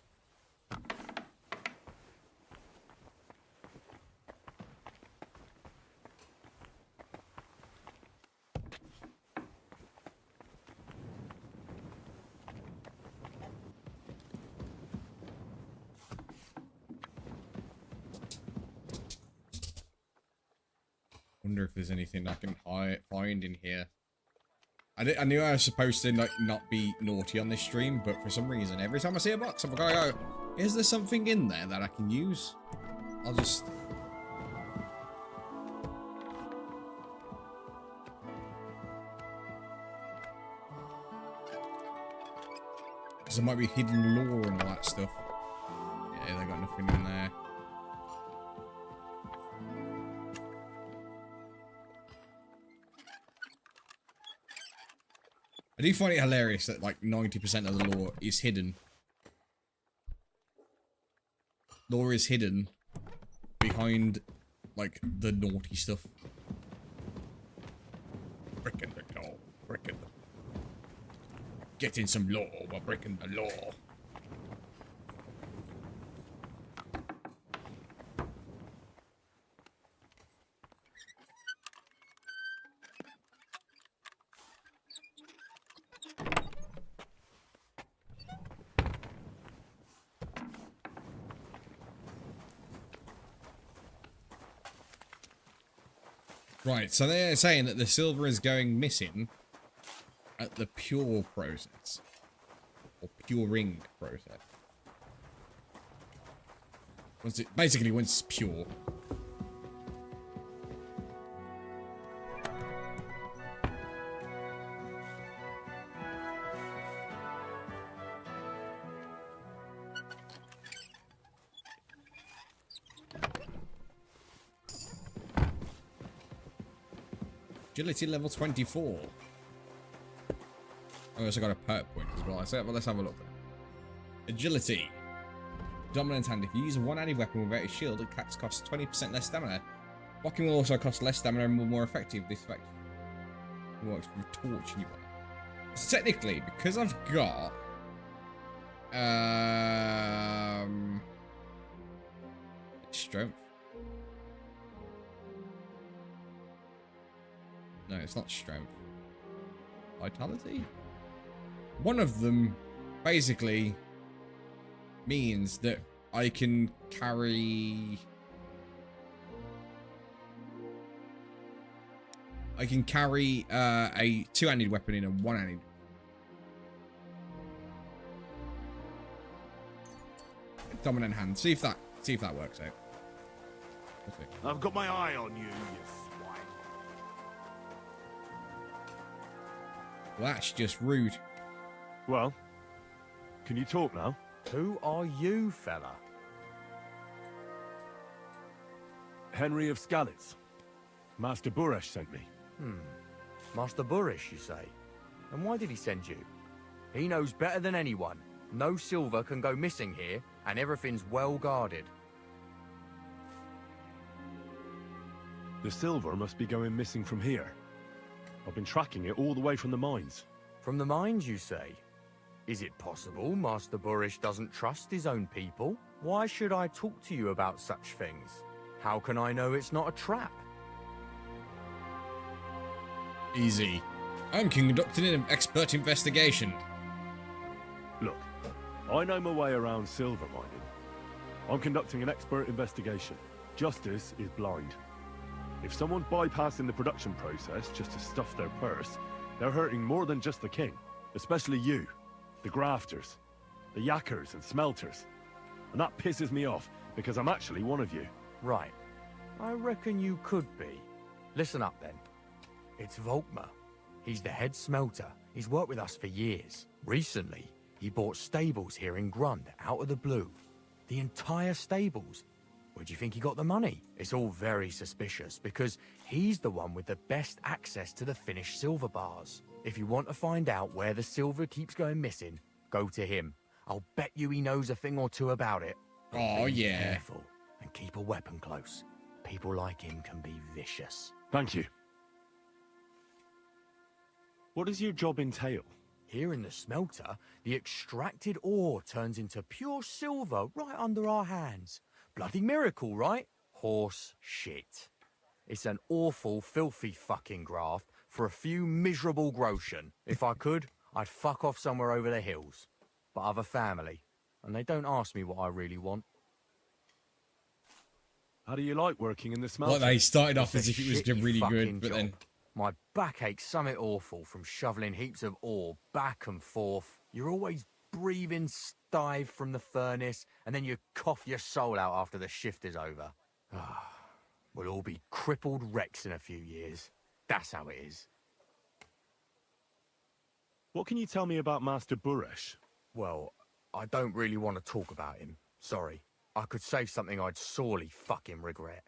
Wonder if there's anything I can find in here. I knew I was supposed to like not be naughty on this stream, but for some reason, every time I see a box, I'm gonna go, is there something in there that I can use? I'll just... Because there might be hidden lore and all that stuff. Yeah, they got nothing in there. I do find it hilarious that like 90% of the lore is hidden. Lore is hidden behind like the naughty stuff. Breaking the law, breaking the... Getting some law, we're breaking the law. Right, so they're saying that the silver is going missing at the pure process. Or puring process. Basically, once it's pure. Agility level 24. I also got a perk point as well. Well, let's have a look then. Agility. Dominant hand. If you use a one-handed weapon without a shield, attacks cost 20% less stamina. Blocking will also cost less stamina and will be more effective. This effect works with torch in your body. So technically, because I've got strength. No, it's not strength. Vitality? One of them basically means that I can carry a two-handed weapon in a one-handed. Dominant hand. See if that works out. I've got my eye on you, you swine. Well, that's just rude. Well, can you talk now? Who are you, fella? Henry of Skalitz. Master Buresh sent me. Master Burish, you say? And why did he send you? He knows better than anyone. No silver can go missing here, and everything's well guarded. The silver must be going missing from here. I've been tracking it all the way from the mines. From the mines, you say? Is it possible Master Burish doesn't trust his own people? Why should I talk to you about such things? How can I know it's not a trap? Easy. I'm conducting an expert investigation. Look, I know my way around silver mining. I'm conducting an expert investigation. Justice is blind. If someone's bypassing the production process just to stuff their purse, they're hurting more than just the king. Especially you, the grafters, the yackers and smelters. And that pisses me off, because I'm actually one of you. Right. I reckon you could be. Listen up then. It's Volkmar. He's the head smelter. He's worked with us for years. Recently, he bought stables here in Grund out of the blue. The entire stables. Where do you think he got the money? It's all very suspicious because he's the one with the best access to the finished silver bars. If you want to find out where the silver keeps going missing, go to him. I'll bet you he knows a thing or two about it. But Oh, be yeah. careful and keep a weapon close. People like him can be vicious. Thank you. What does your job entail? Here in the smelter, the extracted ore turns into pure silver right under our hands. Bloody miracle, right? Horse shit. It's an awful, filthy fucking graft for a few miserable groschen. If I could, I'd fuck off somewhere over the hills. But I've a family, and they don't ask me what I really want. How do you like working in the smelter? Well, they started off It's as a if it was shitty really fucking good, but job. then My back aches something awful from shoveling heaps of ore back and forth. You're always breathing stive from the furnace, and then you cough your soul out after the shift is over. We'll all be crippled wrecks in a few years. That's how it is. What can you tell me about Master Buresh? Well, I don't really want to talk about him. Sorry. I could say something I'd sorely fucking regret.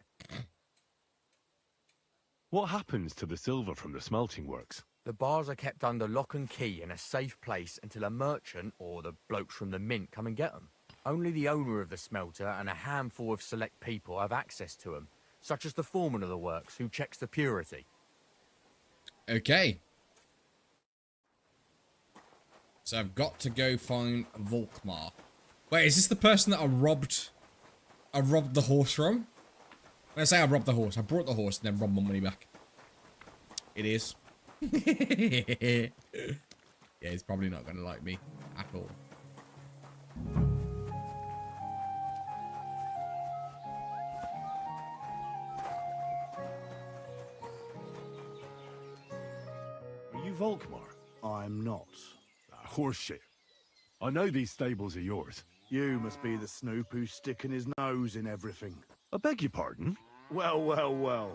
What happens to the silver from the smelting works? The bars are kept under lock and key in a safe place until a merchant or the blokes from the mint come and get them. Only the owner of the smelter and a handful of select people have access to them, such as the foreman of the works who checks the purity. okay. So I've got to go find Volkmar. Wait, is this the person that I robbed the horse from? When I say I robbed the horse, I brought the horse and then robbed my money back. It is. Yeah, he's probably not going to like me at all. Volkmar? I'm not. Horseshit. I know these stables are yours. You must be the snoop who's sticking his nose in everything. I beg your pardon? Well, well, well.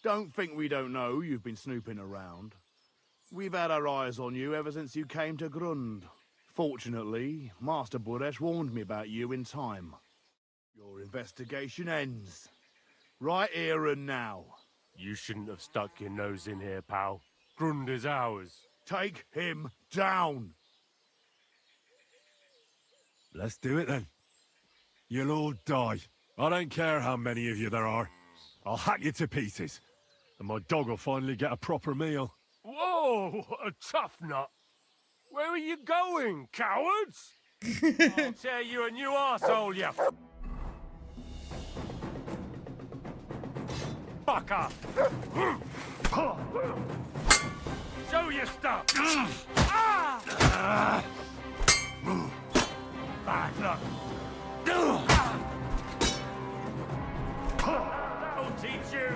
Don't think we don't know you've been snooping around. We've had our eyes on you ever since you came to Grund. Fortunately, Master Buresh warned me about you in time. Your investigation ends. Right here and now. You shouldn't have stuck your nose in here, pal. Grund is ours. Take him down! Let's do it then. You'll all die. I don't care how many of you there are. I'll hack you to pieces. And my dog will finally get a proper meal. Whoa, a tough nut. Where are you going, cowards? I'll tear you a new arsehole, you fucker! Show your stuff! Bad luck! I'll teach you!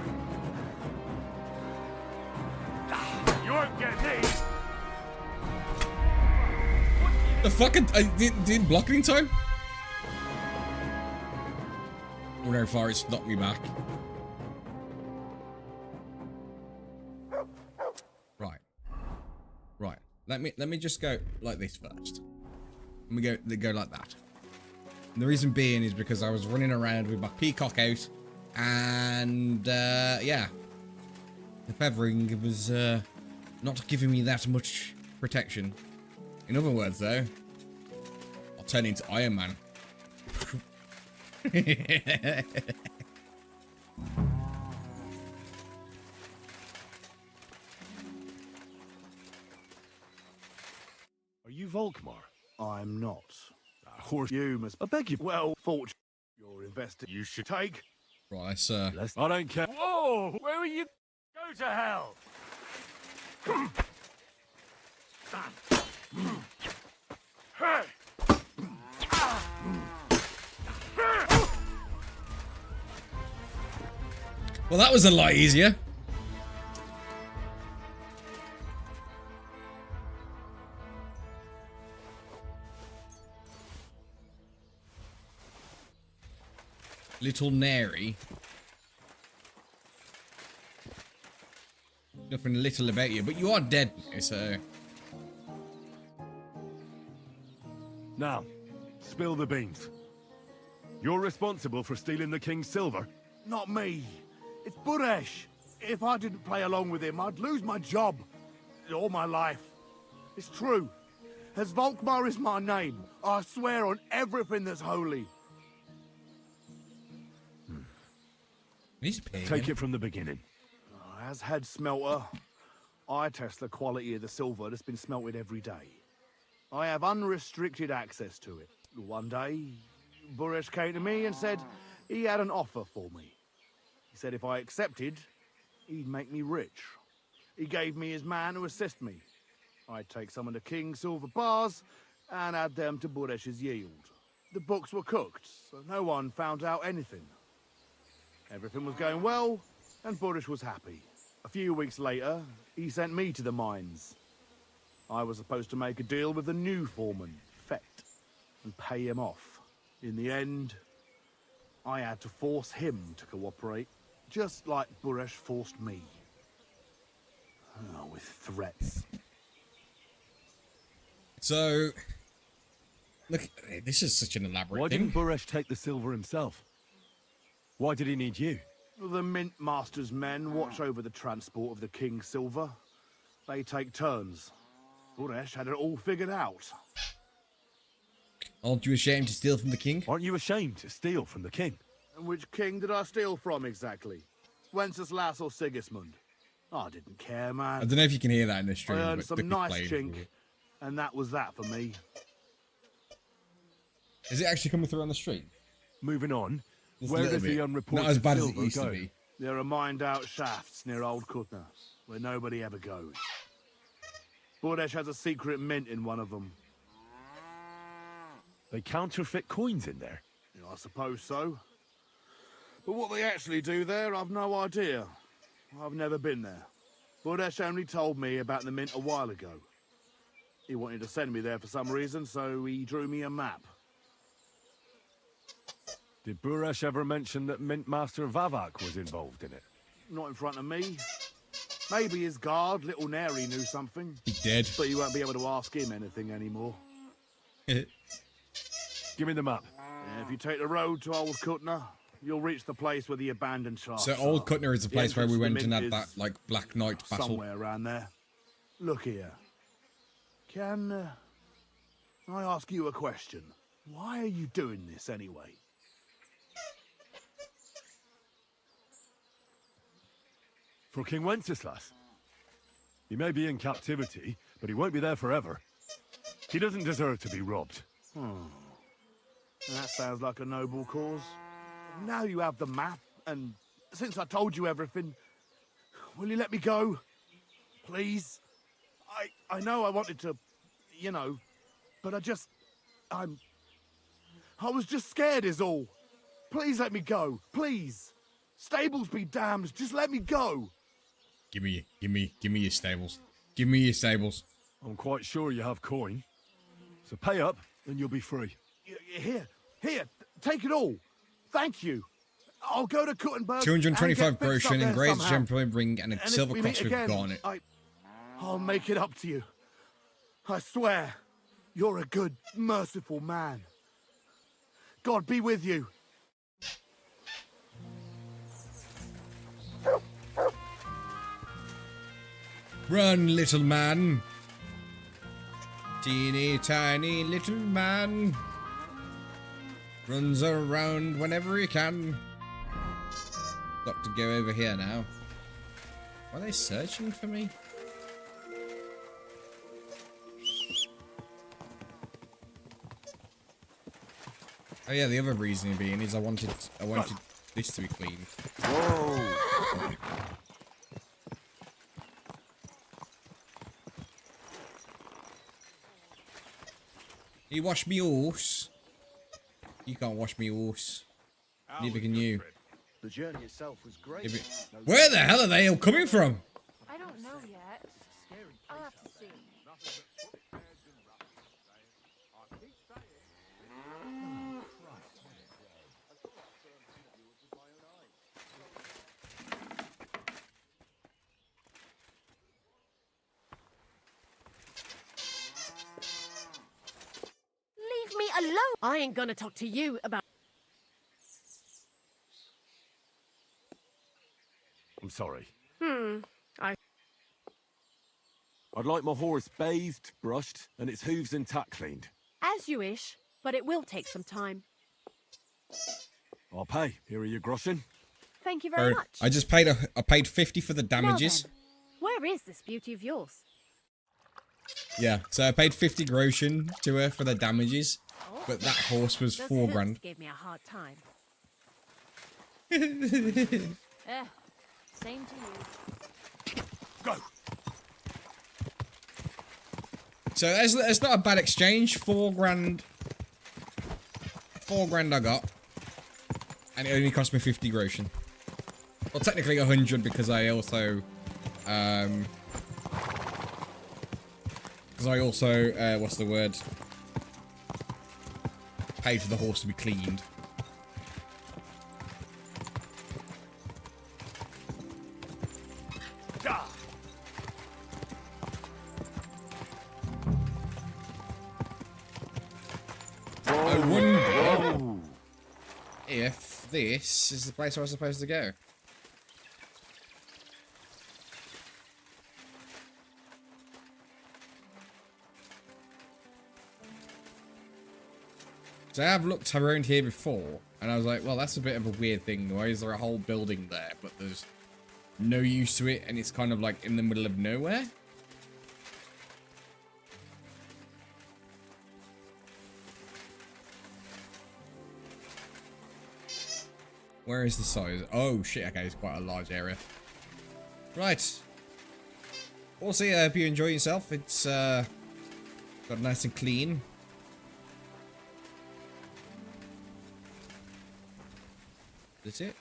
You won't get me! The fucking I didn't block it in time. I wonder how far it's knocked me back. Right. Let me just go like this first. Let me go like that. And the reason being is because I was running around with my peacock out, and yeah, the feathering was not giving me that much protection. In other words, though, I'll turn into Iron Man. Are you Volkmar? I'm not. Horse. You must. I beg you. Well, fortune. Your investigation. You should Take. Right, sir. I don't care. Whoa! Where are you? Go to hell! Well, that was a lot easier. Little Nary. Nothing little about you, but you are dead now, so... Now, spill the beans. You're responsible for stealing the king's silver. Not me. It's Buresh. If I didn't play along with him, I'd lose my job. All my life. It's true. As Volkmar is my name, I swear on everything that's holy. He's paying. Take it from the beginning. As head smelter, I test the quality of the silver that's been smelted every day. I have unrestricted access to it. One day, Buresh came to me and said he had an offer for me. He said if I accepted, he'd make me rich. He gave me his man to assist me. I'd take some of the king's silver bars and add them to Buresh's yield. The books were cooked, so no one found out anything. Everything was going well, and Buresh was happy. A few weeks later, he sent me to the mines. I was supposed to make a deal with the new foreman, Fett, and pay him off. In the end, I had to force him to cooperate, just like Buresh forced me. Oh, with threats. So... Look, this is such an elaborate Why thing. didn't Buresh take the silver himself? Why did he need you? The Mint Master's men watch over the transport of the king's silver. They take turns. Buresh had it all figured out. Aren't you ashamed to steal from the king? Aren't you ashamed to steal from the king? And which king did I steal from exactly? Wenceslas or Sigismund? I didn't care, man. I don't know if you can hear that in this I stream. earned but some Ducky's nice playing chink, for it. and that was that for me. Is it actually coming through on the stream? Moving on. Just a Where little does the bit. unreported Not as bad as it silver used to go? be. There are mined-out shafts near Old Kutna, where nobody ever goes. Buresh has a secret mint in one of them. They counterfeit coins in there. Yeah, I suppose so. But what they actually do there, I've no idea. I've never been there. Budesh only told me about the mint a while ago. He wanted to send me there for some reason, so he drew me a map. Did Buresh ever mention that Mint Master Vavak was involved in it? Not in front of me. Maybe his guard, Little Neri, knew something. He's dead. But you won't be able to ask him anything anymore. Give me the map. Yeah, if you take the road to Old Kutna, you'll reach the place where the abandoned shafts So Old are. Kutner is the The place where we entrance to went the and mint had that, is like, Black Knight battle. somewhere around there. Look here. Can I ask you a question? Why are you doing this anyway? For King Wenceslas. He may be in captivity, but he won't be there forever. He doesn't deserve to be robbed. That sounds like a noble cause. Now you have the map, and since I told you everything, will you let me go? Please? I know I wanted to, you know, but I was just scared is all. Please let me go, please. Stables be damned, just let me go. Give me your stables. Give me your stables. I'm quite sure you have coin. So pay up, and you'll be free. Here, take it all. Thank you. I'll go to Kuttenberg. 225 groschen, groschen, engraved gem ring, and a And silver if we cross meet with again, garnet. I'll make it up to you. I swear, you're a good, merciful man. God be with you. Run, little man. Teeny tiny little man. Runs around whenever he can. Got to go over here now. Are they searching for me? Oh yeah, the other reason being is I wanted this to be clean. Whoa! You wash me horse. You can't wash me horse. Neither can you. The journey itself was great. Where the hell are they all coming from? I don't know yet. I'll have to see. Leave me alone! I ain't gonna talk to you about... I'm sorry. I I'd like my horse bathed, brushed, and its hooves and tack cleaned. As you wish, but it will take some time. I'll pay. Here are your groschen. Thank you very much. I just paid I paid 50 for the damages. Now then, where is this beauty of yours? Yeah, so I paid 50 groschen to her for the damages, but that horse was Those 4 hooves grand. gave me a hard time. Same to you. Go. So it's not a bad exchange. 4 grand. 4 grand I got, and it only cost me 50 groschen. Well, technically 100 because I also, what's the word? Paid for the horse to be cleaned. I wonder if this is the place I was supposed to go. So I have looked around here before, and I was like, well, that's a bit of a weird thing. Why is there a whole building there, but there's no use to it, and it's kind of like in the middle of nowhere? Where is the size? Oh shit, okay, it's quite a large area. Right. Also, I hope you enjoy yourself. It's got nice and clean. That's it.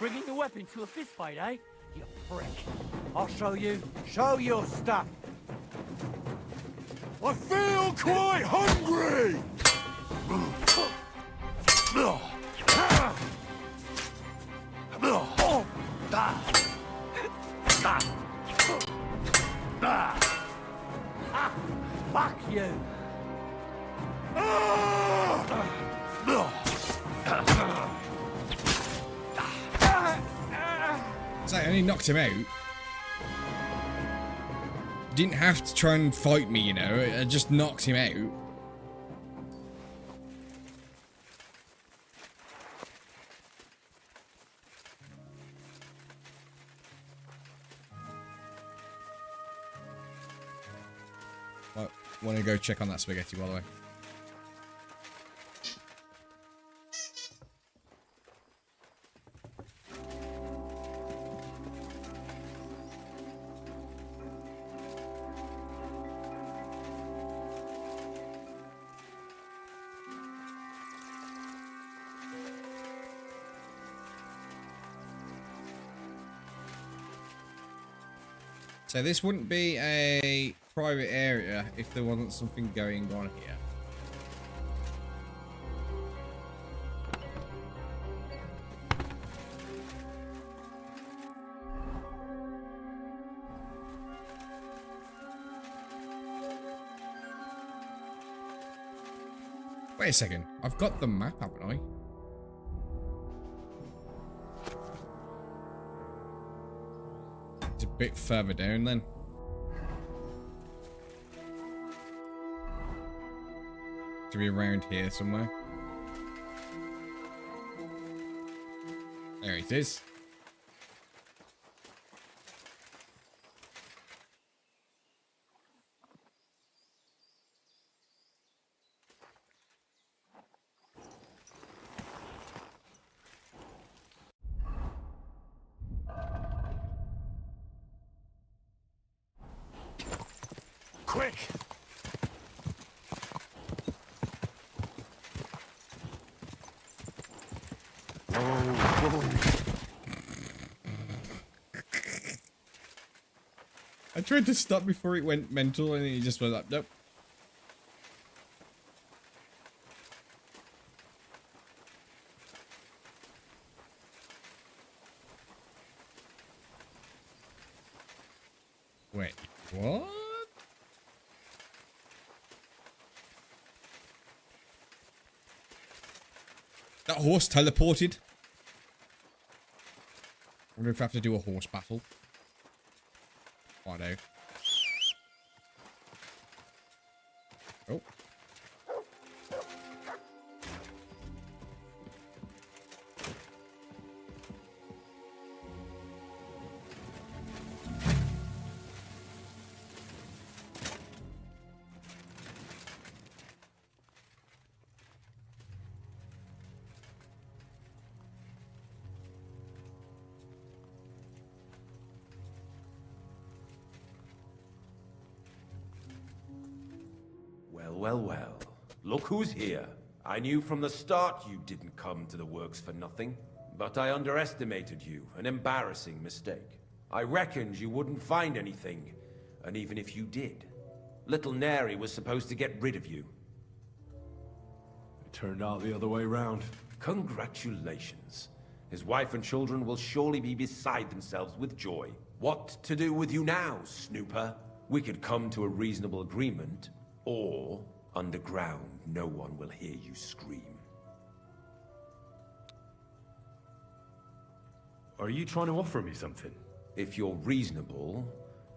Bringing the weapon to a fist fight, eh? You prick. I'll show you. Show your stuff. I feel quite hungry! Fuck you. So I only knocked him out. Didn't have to try and fight me, you know. I just knocked him out. I want to go check on that spaghetti, by the way. So this wouldn't be a private area if there wasn't something going on here. Wait a second. I've got the map, haven't I? It's a bit further down then. To be around here somewhere. There it is. Quick! I tried to stop before it went mental and he just was like, nope. Wait, what? That horse teleported. I wonder if I have to do a horse battle. Find out. Oh. Well. Look who's here. I knew from the start you didn't come to the works for nothing. But I underestimated you. An embarrassing mistake. I reckoned you wouldn't find anything. And even if you did, little Neri was supposed to get rid of you. It turned out the other way round. Congratulations. His wife and children will surely be beside themselves with joy. What to do with you now, Snooper? We could come to a reasonable agreement, or underground, no one will hear you scream. Are you trying to offer me something? If you're reasonable,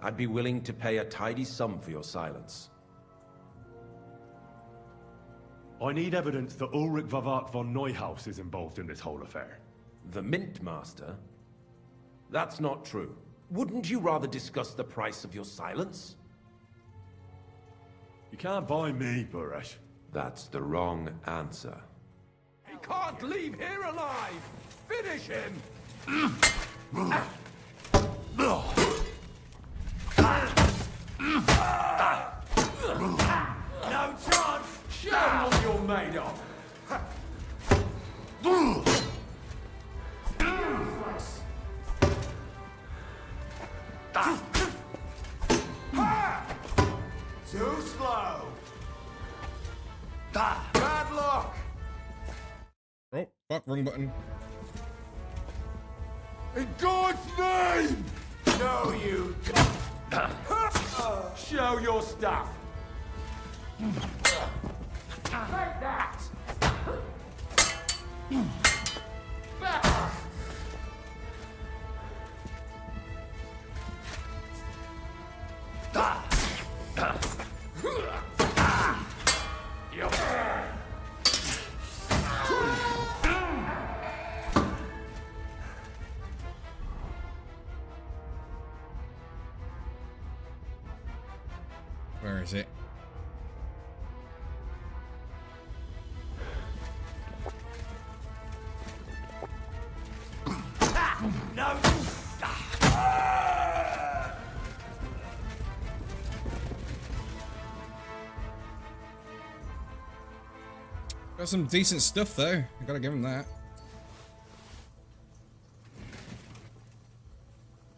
I'd be willing to pay a tidy sum for your silence. I need evidence that Ulrich Vavart von Neuhaus is involved in this whole affair. The Mint Master? That's not true. Wouldn't you rather discuss the price of your silence? You can't buy me, Buresh. That's the wrong answer. He can't leave here alive! Finish him! No chance! Show him what you're made of! Fuck, wrong button. In God's name! No, you. Show your stuff. Take that. Where is it? No. Got some decent stuff though. I gotta give him that.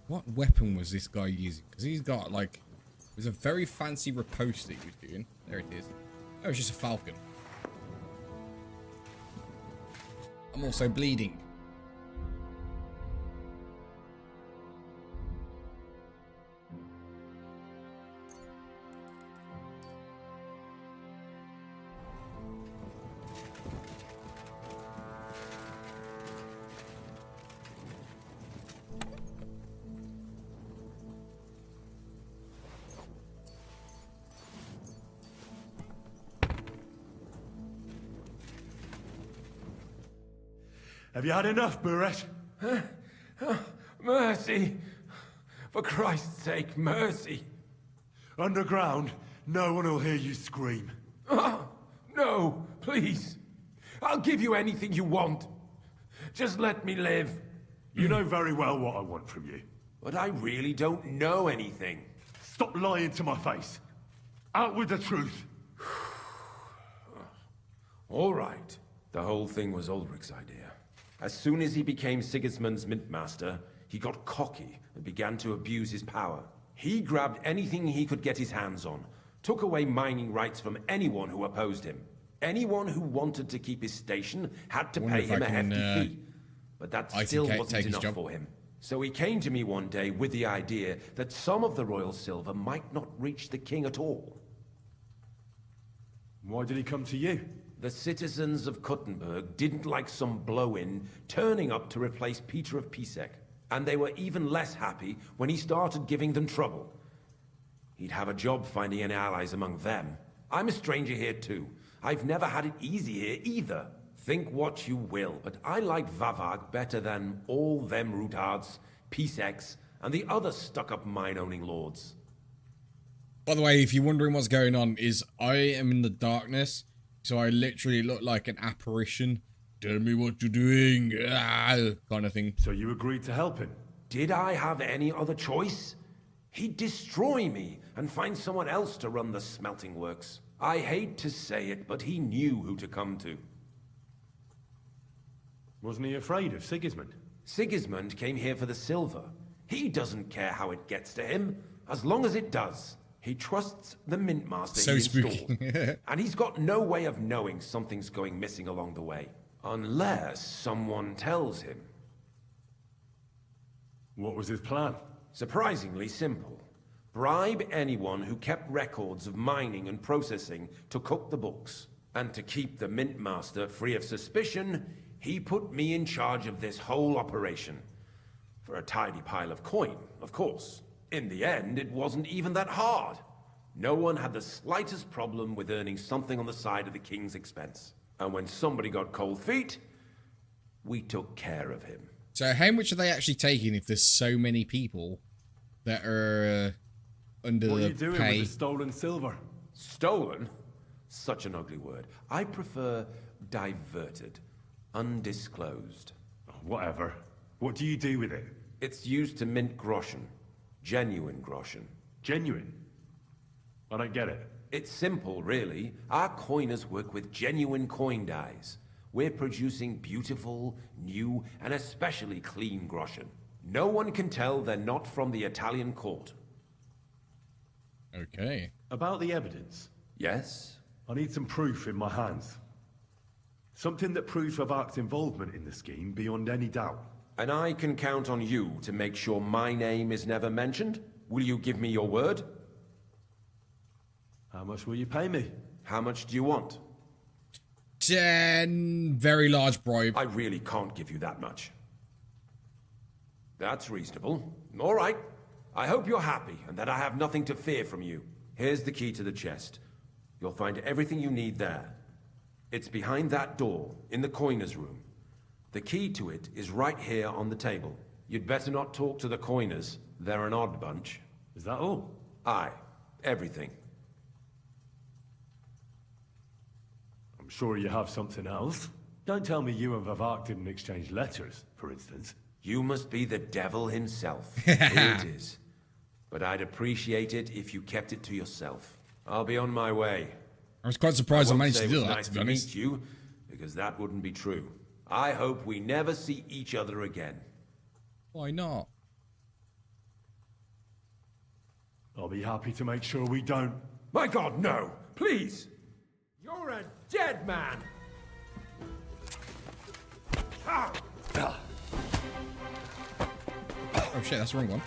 What weapon was this guy using? Because he's got like, it was a very fancy riposte that he was doing. There it is. Oh, it's just a falcon. I'm also bleeding. Have you had enough, Buret? Mercy! For Christ's sake, mercy! Underground, no one will hear you scream. No, please. I'll give you anything you want. Just let me live. You know very well what I want from you. But I really don't know anything. Stop lying to my face. Out with the truth. All right. The whole thing was Ulrich's idea. As soon as he became Sigismund's Mintmaster, he got cocky and began to abuse his power. He grabbed anything he could get his hands on, took away mining rights from anyone who opposed him. Anyone who wanted to keep his station had to pay him a hefty fee. But that still wasn't enough for him. So he came to me one day with the idea that some of the royal silver might not reach the king at all. Why did he come to you? The citizens of Kuttenberg didn't like some blow-in turning up to replace Peter of Pisek, and they were even less happy when he started giving them trouble. He'd have a job finding any allies among them. I'm a stranger here too. I've never had it easy here either. Think what you will, but I like Vavag better than all them Rutards, Piseks, and the other stuck-up mine-owning lords. By the way, if you're wondering what's going on, is I am in the darkness. So I literally look like an apparition. Tell me what you're doing, kind of thing. So you agreed to help him? Did I have any other choice? He'd destroy me and find someone else to run the smelting works. I hate to say it, but he knew who to come to. Wasn't he afraid of Sigismund? Sigismund came here for the silver. He doesn't care how it gets to him, as long as it does. He trusts the Mintmaster he installed, and he's got no way of knowing something's going missing along the way. Unless someone tells him. What was his plan? Surprisingly simple. Bribe anyone who kept records of mining and processing to cook the books. And to keep the Mintmaster free of suspicion, he put me in charge of this whole operation. For a tidy pile of coin, of course. In the end, it wasn't even that hard. No one had the slightest problem with earning something on the side of the king's expense. And when somebody got cold feet, we took care of him. So how much are they actually taking if there's so many people that are under the pay? What are you doing with the stolen silver? Stolen? Such an ugly word. I prefer diverted. Undisclosed. Whatever. What do you do with it? It's used to mint groschen. Genuine groschen. Genuine? I don't get it. It's simple, really. Our coiners work with genuine coin dies. We're producing beautiful, new, and especially clean groschen. No one can tell they're not from the Italian court. Okay. About the evidence? Yes? I need some proof in my hands. Something that proves Vavak's involvement in the scheme beyond any doubt. And I can count on you to make sure my name is never mentioned? Will you give me your word? How much will you pay me? How much do you want? 10 very large bribe. I really can't give you that much. That's reasonable. All right. I hope you're happy and that I have nothing to fear from you. Here's the key to the chest. You'll find everything you need there. It's behind that door, in the coiner's room. The key to it is right here on the table. You'd better not talk to the coiners. They're an odd bunch. Is that all? Aye. Everything. I'm sure you have something else. Don't tell me you and Vavak didn't exchange letters, for instance. You must be the devil himself. Here it is. But I'd appreciate it if you kept it to yourself. I'll be on my way. I was quite surprised I managed to do that, Nice to be honest. meet you, because that wouldn't be true. I hope we never see each other again. Why not? I'll be happy to make sure we don't. My God, no! Please! You're a dead man! Ah! Oh shit, that's the wrong one.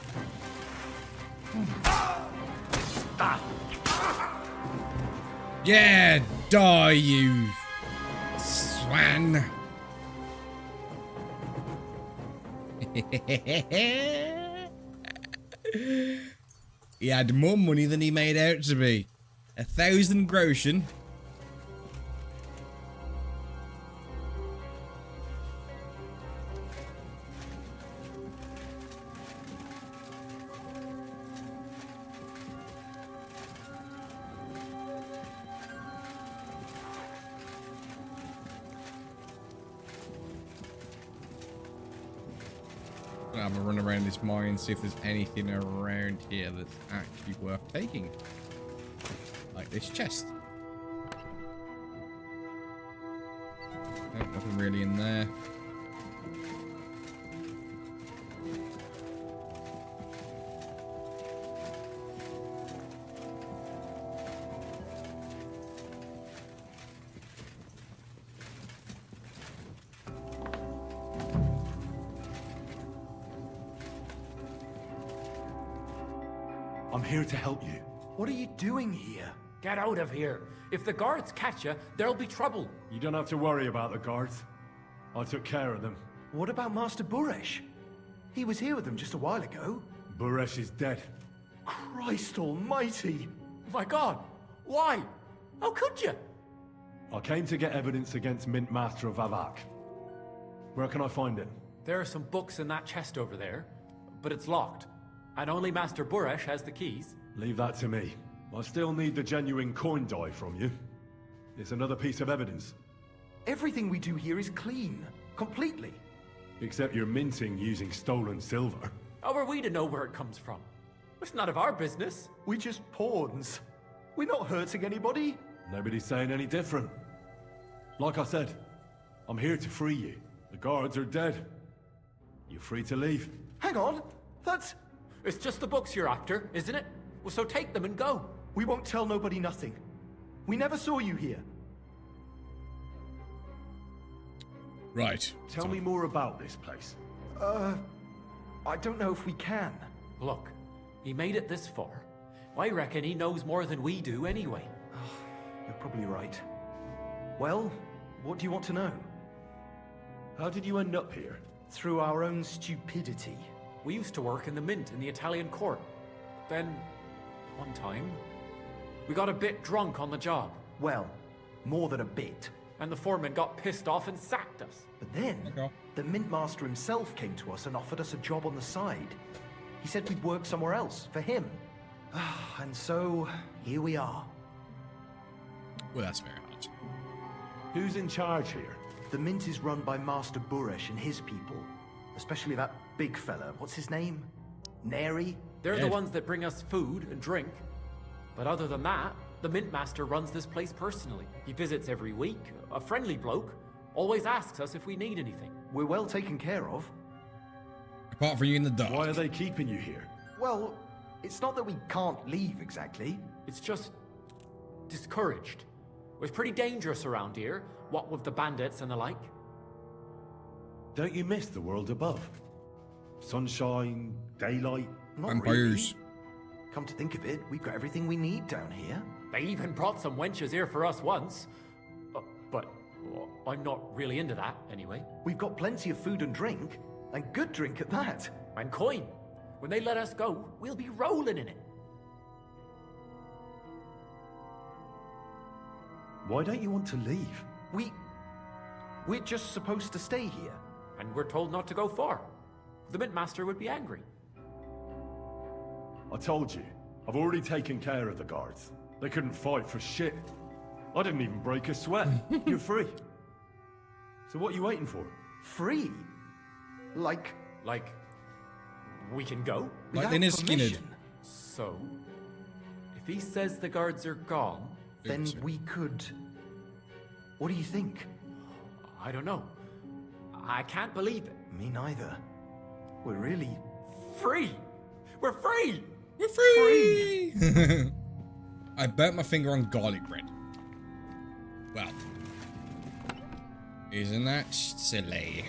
Yeah, die, you swan. He had more money than he made out to be. 1,000 groschen. I'll have a run around this mine, see if there's anything around here that's actually worth taking. Like this chest. Nope, nothing really in there. I'm here to help you. What are you doing here? Get out of here. If the guards catch you, there'll be trouble. You don't have to worry about the guards. I took care of them. What about Master Buresh? He was here with them just a while ago. Buresh is dead. Christ almighty! My God, why? How could you? I came to get evidence against Mint Master of Vavak. Where can I find it? There are some books in that chest over there, but it's locked. And only Master Buresh has the keys. Leave that to me. I still need the genuine coin die from you. It's another piece of evidence. Everything we do here is clean. Completely. Except you're minting using stolen silver. How are we to know where it comes from? It's none of our business. We're just pawns. We're not hurting anybody. Nobody's saying any different. Like I said, I'm here to free you. The guards are dead. You're free to leave. Hang on. That's... It's just the books you're after, isn't it? Well, so take them and go. We won't tell nobody nothing. We never saw you here. Right. Tell me more about this place. I don't know if we can. Look, he made it this far. I reckon he knows more than we do anyway. You're probably right. Well, what do you want to know? How did you end up here? Through our own stupidity. We used to work in the mint in the Italian court. Then, one time, we got a bit drunk on the job. Well, more than a bit. And the foreman got pissed off and sacked us. But then, the mint master himself came to us and offered us a job on the side. He said we'd work somewhere else, for him. And so, here we are. Well, that's very hard. Who's in charge here? The mint is run by Master Buresh and his people. Especially that big fella. What's his name? Neri? They're the ones that bring us food and drink. But other than that, the mint master runs this place personally. He visits every week, a friendly bloke. Always asks us if we need anything. We're well taken care of. Apart from you in the dark. Why are they keeping you here? Well, it's not that we can't leave exactly. It's just discouraged. was pretty dangerous around here, what with the bandits and the like. Don't you miss the world above? Sunshine, daylight. Not Vampires. really. Come to think of it, we've got everything we need down here. They even brought some wenches here for us once. But I'm not really into that, anyway. We've got plenty of food and drink, and good drink at that. And coin. When they let us go, we'll be rolling in it. Why don't you want to leave? We're just supposed to stay here. And we're told not to go far. The Mint Master would be angry. I told you, I've already taken care of the guards. They couldn't fight for shit. I didn't even break a sweat. You're free. So what are you waiting for? Free? Like, we can go? Like Lynyrd Skynyrd. So, if he says the guards are gone, then we could... What do you think? I don't know. I can't believe it. Me neither. We're really... Free! We're free! We're free! I burnt my finger on garlic bread. Well, isn't that silly?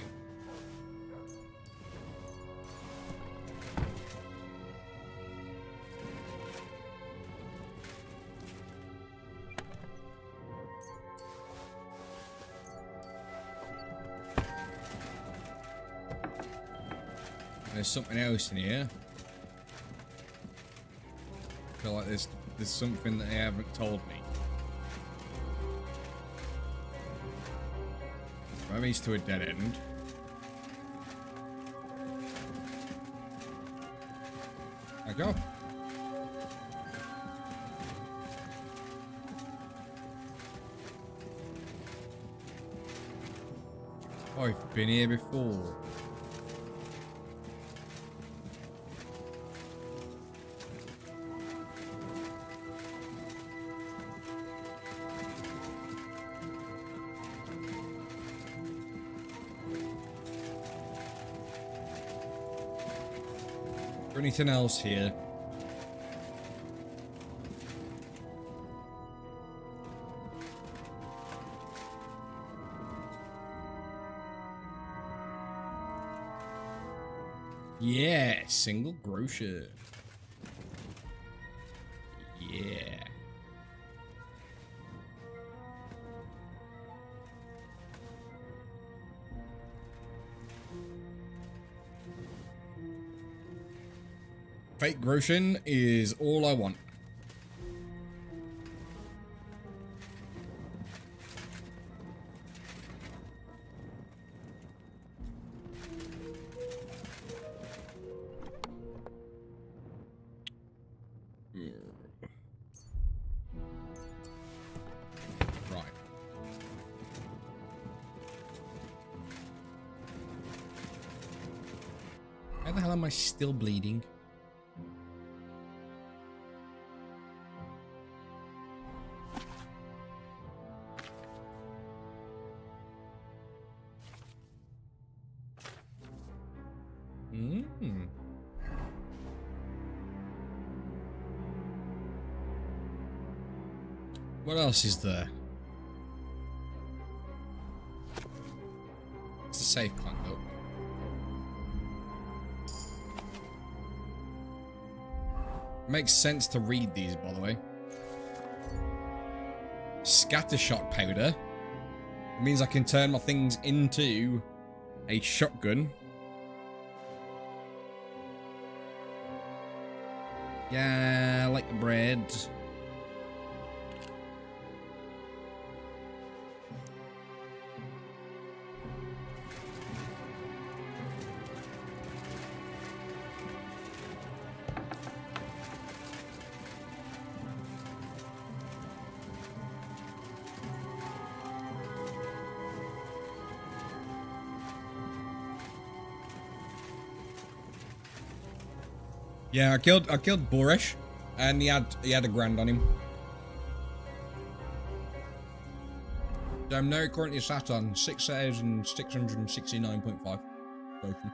There's something else in here. I feel like there's something that they haven't told me. That leads to a dead end. There we go. Oh, I've been here before. Anything else here? Yeah, single grocer. Yeah. Fake grocean is all I want. Right. How the hell am I still bleeding? What else is there? It's a safe conduct. Makes sense to read these, by the way. Scattershot powder. It means I can turn my things into a shotgun. Yeah, I like the bread. Yeah, I killed Boresh, and he had a grand on him. So I'm now currently sat on 6,669.5 potion.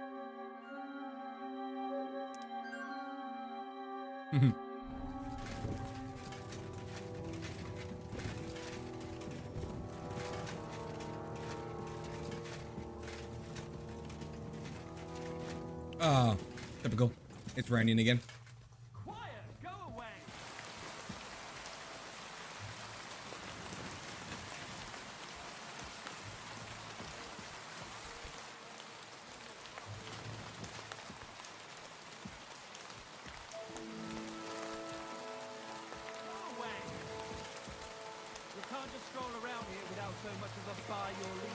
Ah, typical. It's raining again. You can't just stroll around here without so much as a by your leave.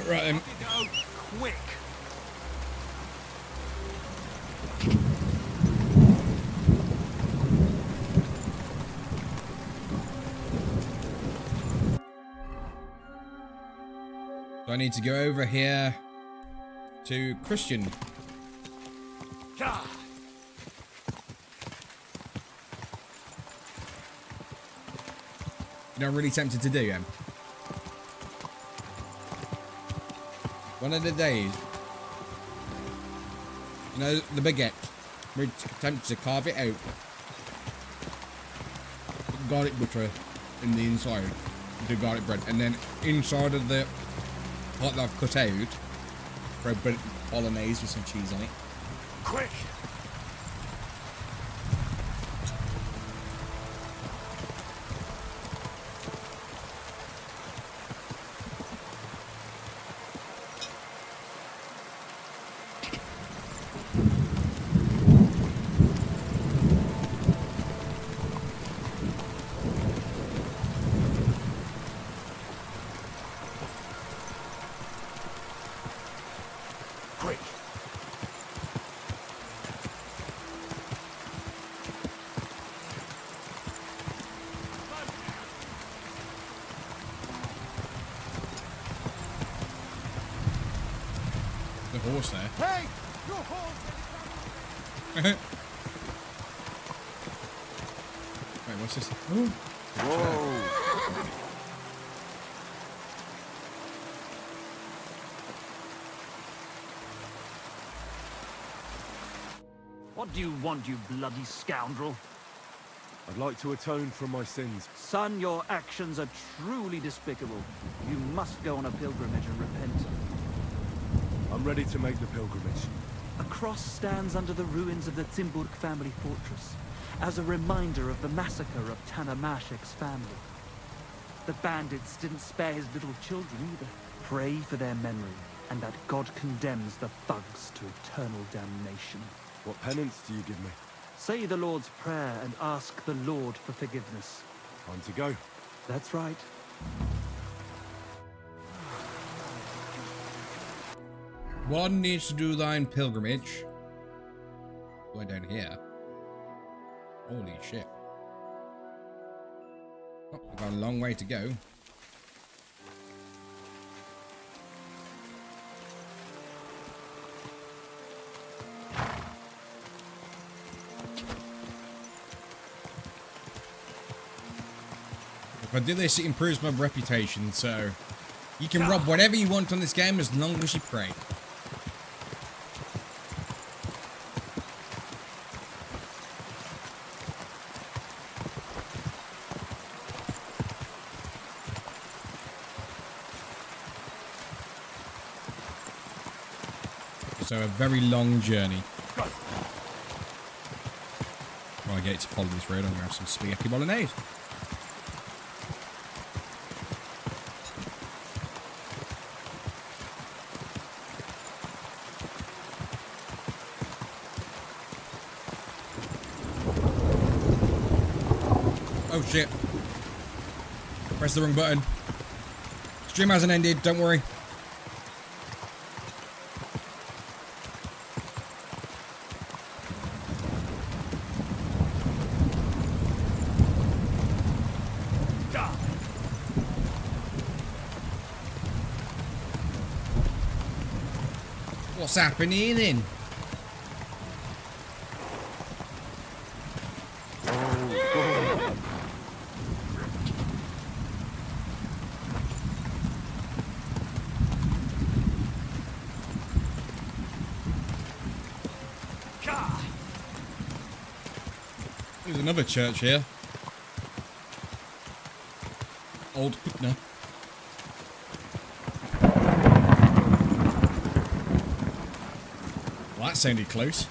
Right then. Go quick. So I need to go over here to Christian. You know, I'm really tempted to do, one of the days, you know, the baguette, we're tempted to carve it out, garlic butter in the inside, do garlic bread, and then inside of the part that I've cut out, throw a bit of bolognese with some cheese on it. Quick! Quick! The horse there. Hey! Your horse! Wait, what's this? Whoa! What do you want, you bloody scoundrel? I'd like to atone for my sins. Son, your actions are truly despicable. You must go on a pilgrimage and repent. I'm ready to make the pilgrimage. A cross stands under the ruins of the Zimburg family fortress, as a reminder of the massacre of Tanamashek's family. The bandits didn't spare his little children either. Pray for their memory, and that God condemns the thugs to eternal damnation. What penance do you give me? Say the Lord's Prayer and ask the Lord for forgiveness. Time to go. That's right. One needs to do thine pilgrimage. Going down here. Holy shit. Oh, we've got a long way to go. If I do this, it improves my reputation, so you can rob whatever you want on this game as long as you pray. So a very long journey. Well, I get to follow this road. I'm going to have some spaghetti bolognese. Oh shit. Press the wrong button. Stream hasn't ended, don't worry. What's happening then? There's another church here. Old Putner. Well, that sounded close.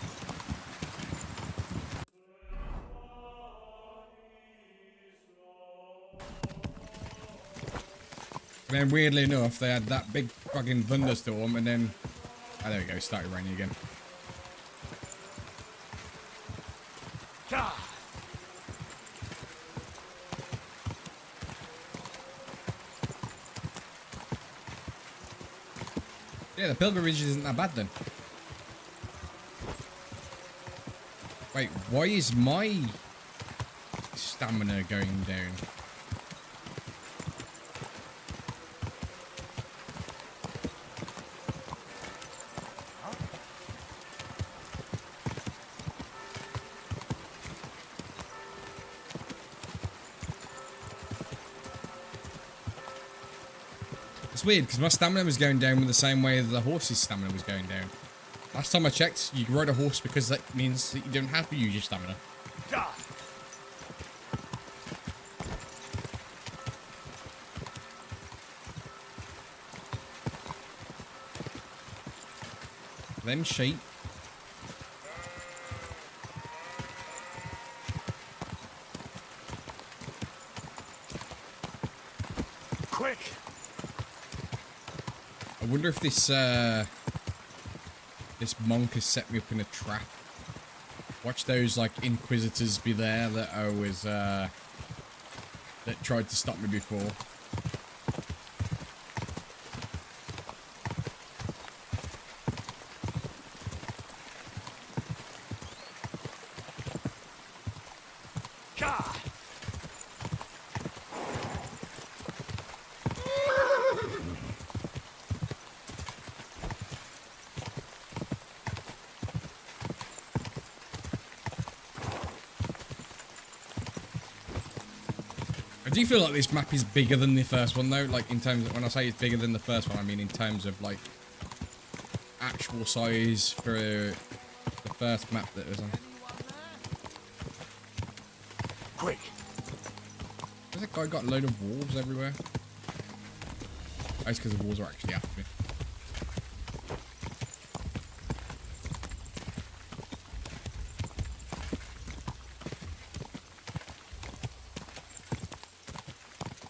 And then weirdly enough, they had that big fucking thunderstorm and then... Oh, there we go, started raining again. Yeah, the pilgrimage isn't that bad then. Wait, why is my stamina going down? It's weird because my stamina was going down with the same way the horse's stamina was going down. Last time I checked, you can ride a horse because that means that you don't have to use your stamina. Them sheep. Quick! I wonder if this this monk has set me up in a trap. Watch those like inquisitors be there that I was that tried to stop me before. I do feel like this map is bigger than the first one though, like in terms of, when I say it's bigger than the first one, I mean in terms of like actual size for the first map that was on. Quick! Has that guy got a load of wolves everywhere? Oh, it's because the wolves are actually after me.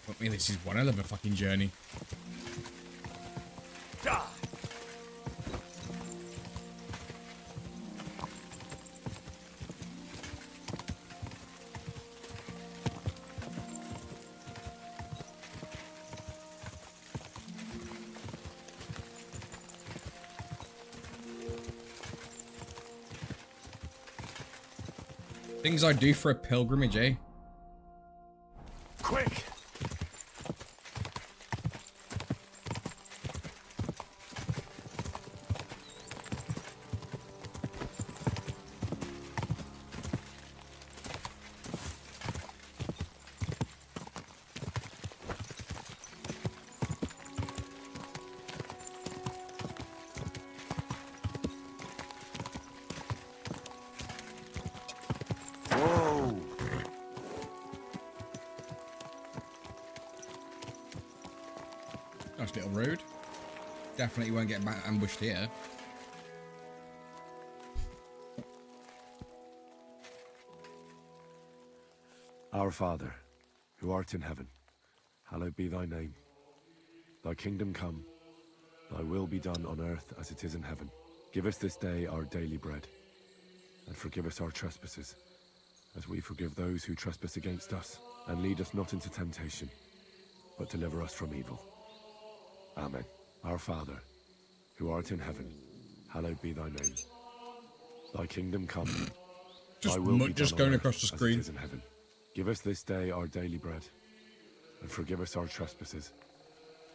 I mean, this is one hell of a fucking journey. Things I do for a pilgrimage, eh? Quick! Whoa! Nice little road. Definitely won't get ambushed here. Our Father, who art in heaven, hallowed be thy name. Thy kingdom come, thy will be done on earth as it is in heaven. Give us this day our daily bread, and forgive us our trespasses, as we forgive those who trespass against us. And lead us not into temptation, but deliver us from evil. Amen. Our Father, who art in heaven, hallowed be thy name. Thy kingdom come, thy will be done going on across the earth screen. as it is in heaven. Give us this day our daily bread, and forgive us our trespasses,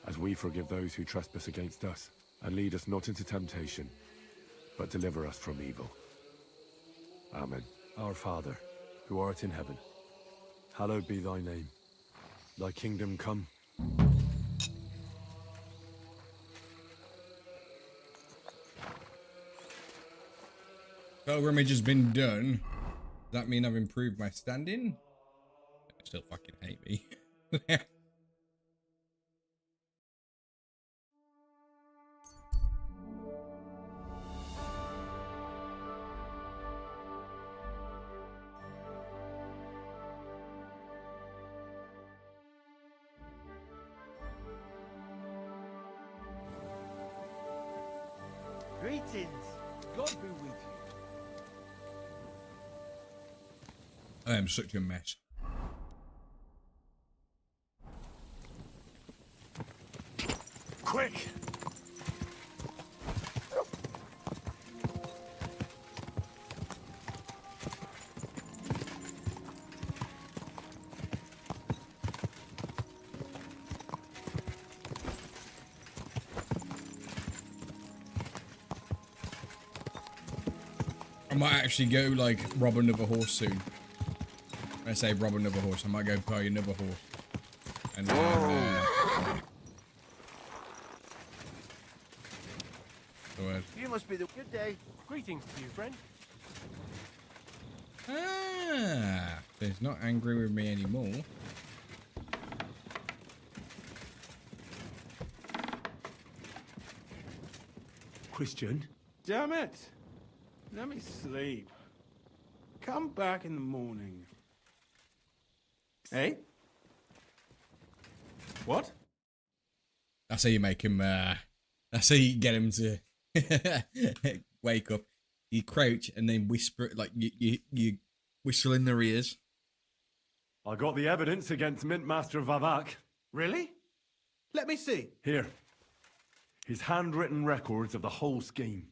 as we forgive those who trespass against us. And lead us not into temptation, but deliver us from evil. Amen. Our Father, who art in heaven, hallowed be thy name. Thy kingdom come. Pilgrimage has been done. Does that mean I've improved my standing? They still fucking hate me. Greetings. God be with you. I am such a mess. Quick! I might actually go like rob another horse soon. When I say rob another horse, I might go buy another horse. And then, the word. You must be the good day. Greetings to you, friend. Ah, he's not angry with me anymore. Christian? Damn it. Let me sleep. Come back in the morning. Hey? What? That's how you make him, that's how you get him to wake up. You crouch and then whisper, like, you whistle in their ears. I got the evidence against Mint Master Vavak. Really? Let me see. Here. His handwritten records of the whole scheme.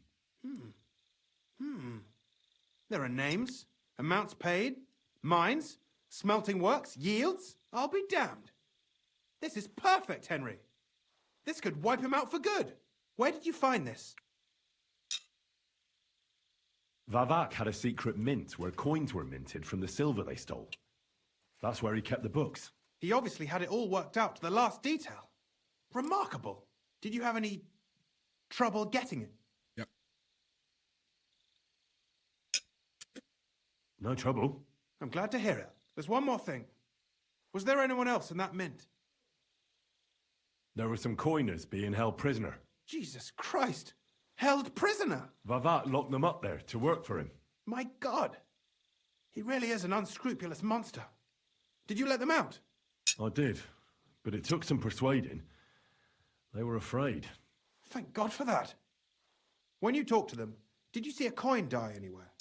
There are names, amounts paid, mines, smelting works, yields. I'll be damned. This is perfect, Henry. This could wipe him out for good. Where did you find this? Vavak had a secret mint where coins were minted from the silver they stole. That's where he kept the books. He obviously had it all worked out to the last detail. Remarkable. Did you have any trouble getting it? Yep. No trouble. I'm glad to hear it. There's one more thing. Was there anyone else in that mint? There were some coiners being held prisoner. Jesus Christ! Held prisoner! Vavak locked them up there to work for him. My God! He really is an unscrupulous monster. Did you let them out? I did, but it took some persuading. They were afraid. Thank God for that. When you talked to them, did you see a coin die anywhere?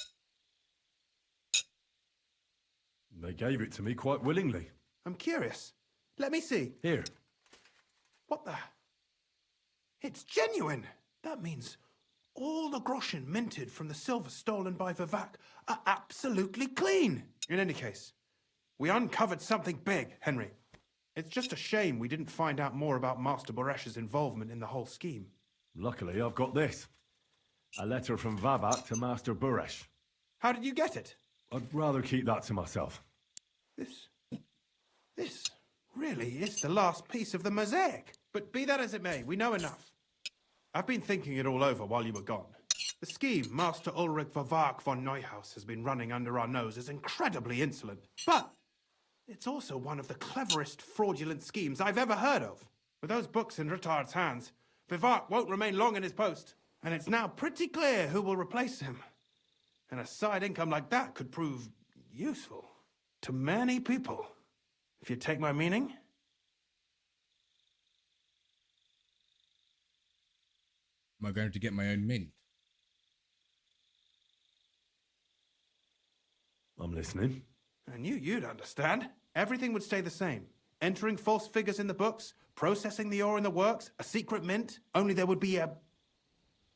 They gave it to me quite willingly. I'm curious. Let me see. Here. What the? It's genuine! That means all the groschen minted from the silver stolen by Vivak are absolutely clean. In any case, we uncovered something big, Henry. It's just a shame we didn't find out more about Master Boresh's involvement in the whole scheme. Luckily, I've got this. A letter from Vavak to Master Boresh. How did you get it? I'd rather keep that to myself. This really is the last piece of the mosaic. But be that as it may, we know enough. I've been thinking it all over while you were gone. The scheme Master Ulrich Vavak von Neuhaus has been running under our nose is incredibly insolent. But it's also one of the cleverest fraudulent schemes I've ever heard of. With those books in Rittard's hands, Vivak won't remain long in his post. And it's now pretty clear who will replace him. And a side income like that could prove useful to many people. If you take my meaning. Am I going to get my own mint? I'm listening. I knew you'd understand. Everything would stay the same. Entering false figures in the books, processing the ore in the works, a secret mint. Only there would be a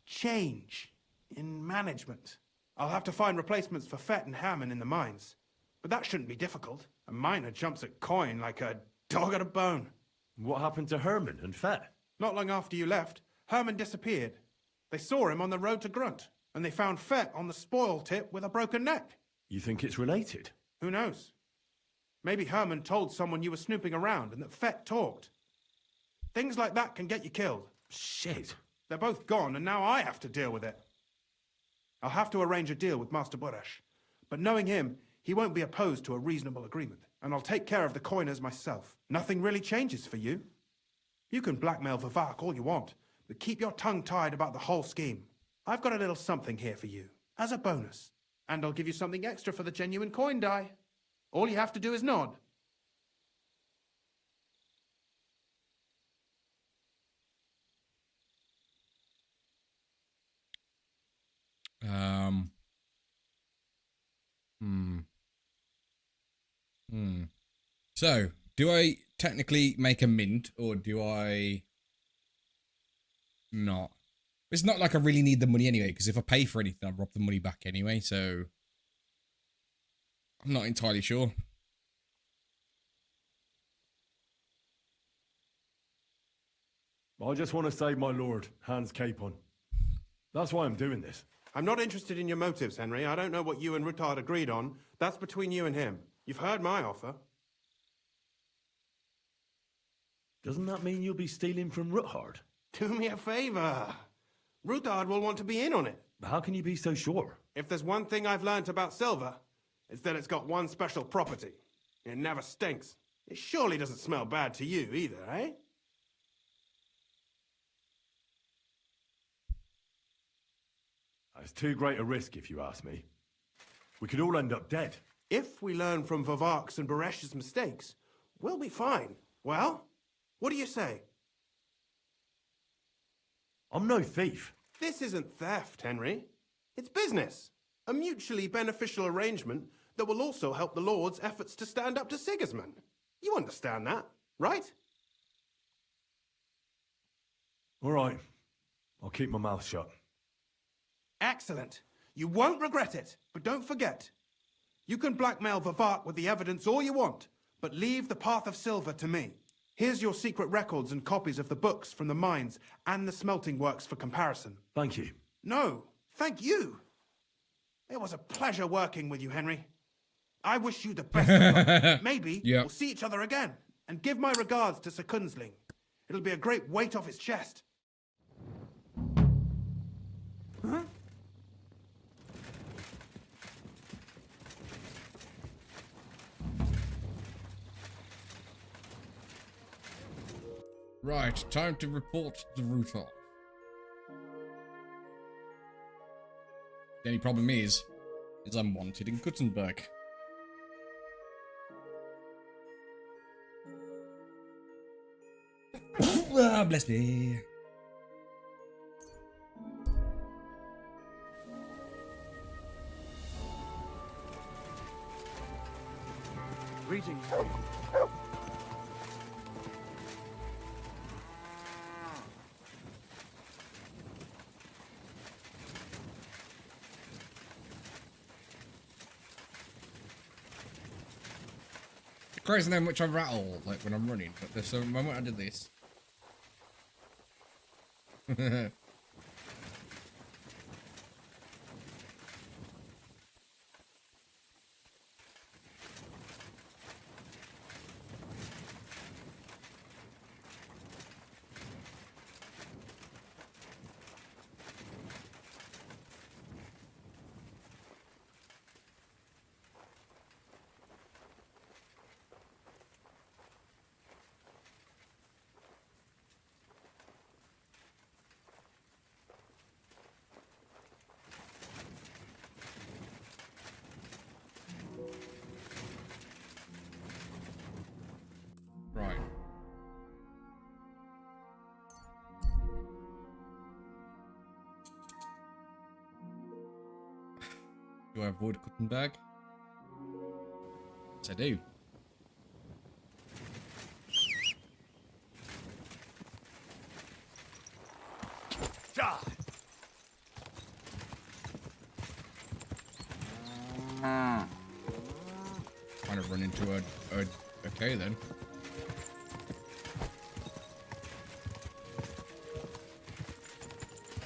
change in management. I'll have to find replacements for Fett and Hammond in the mines. But that shouldn't be difficult. A miner jumps at coin like a dog at a bone. What happened to Herman and Fett? Not long after you left, Herman disappeared. They saw him on the road to Grunt, and they found Fett on the spoil tip with a broken neck. You think it's related? Who knows? Maybe Herman told someone you were snooping around and that Fett talked. Things like that can get you killed. Shit. They're both gone, and now I have to deal with it. I'll have to arrange a deal with Master Boresh. But knowing him, he won't be opposed to a reasonable agreement. And I'll take care of the coiners myself. Nothing really changes for you. You can blackmail Vivak all you want, but keep your tongue tied about the whole scheme. I've got a little something here for you, as a bonus. And I'll give you something extra for the genuine coin die. All you have to do is nod. So, do I technically make a mint, or do I not? It's not like I really need the money anyway, because if I pay for anything, I'll rob the money back anyway, so I'm not entirely sure. I just want to save my lord, Hans Capon. That's why I'm doing this. I'm not interested in your motives, Henry. I don't know what you and Ruttard agreed on. That's between you and him. You've heard my offer. Doesn't that mean you'll be stealing from Ruttard? Do me a favor. Ruttard will want to be in on it. How can you be so sure? If there's one thing I've learnt about silver, it's that it's got one special property. It never stinks. It surely doesn't smell bad to you either, eh? It's too great a risk, if you ask me. We could all end up dead. If we learn from Vavark's and Baresh's mistakes, we'll be fine. Well, what do you say? I'm no thief. This isn't theft, Henry. It's business. A mutually beneficial arrangement that will also help the Lord's efforts to stand up to Sigismund. You understand that, right? All right. I'll keep my mouth shut. Excellent. You won't regret it, but don't forget. You can blackmail Vavark with the evidence all you want, but leave the Path of Silver to me. Here's your secret records and copies of the books from the mines and the smelting works for comparison. Thank you. No, thank you. It was a pleasure working with you, Henry. I wish you the best of luck. Maybe we'll see each other again. And give my regards to Sir Kunsling. It'll be a great weight off his chest. Huh? Right, time to report the route off. The only problem is I'm wanted in Gutenberg. Ah, bless me. Greetings. Crazy how much I rattle like when I'm running, but there's a moment I did this. Right. Do I avoid Gutenberg? Yes, I do. Kind of run into a okay then.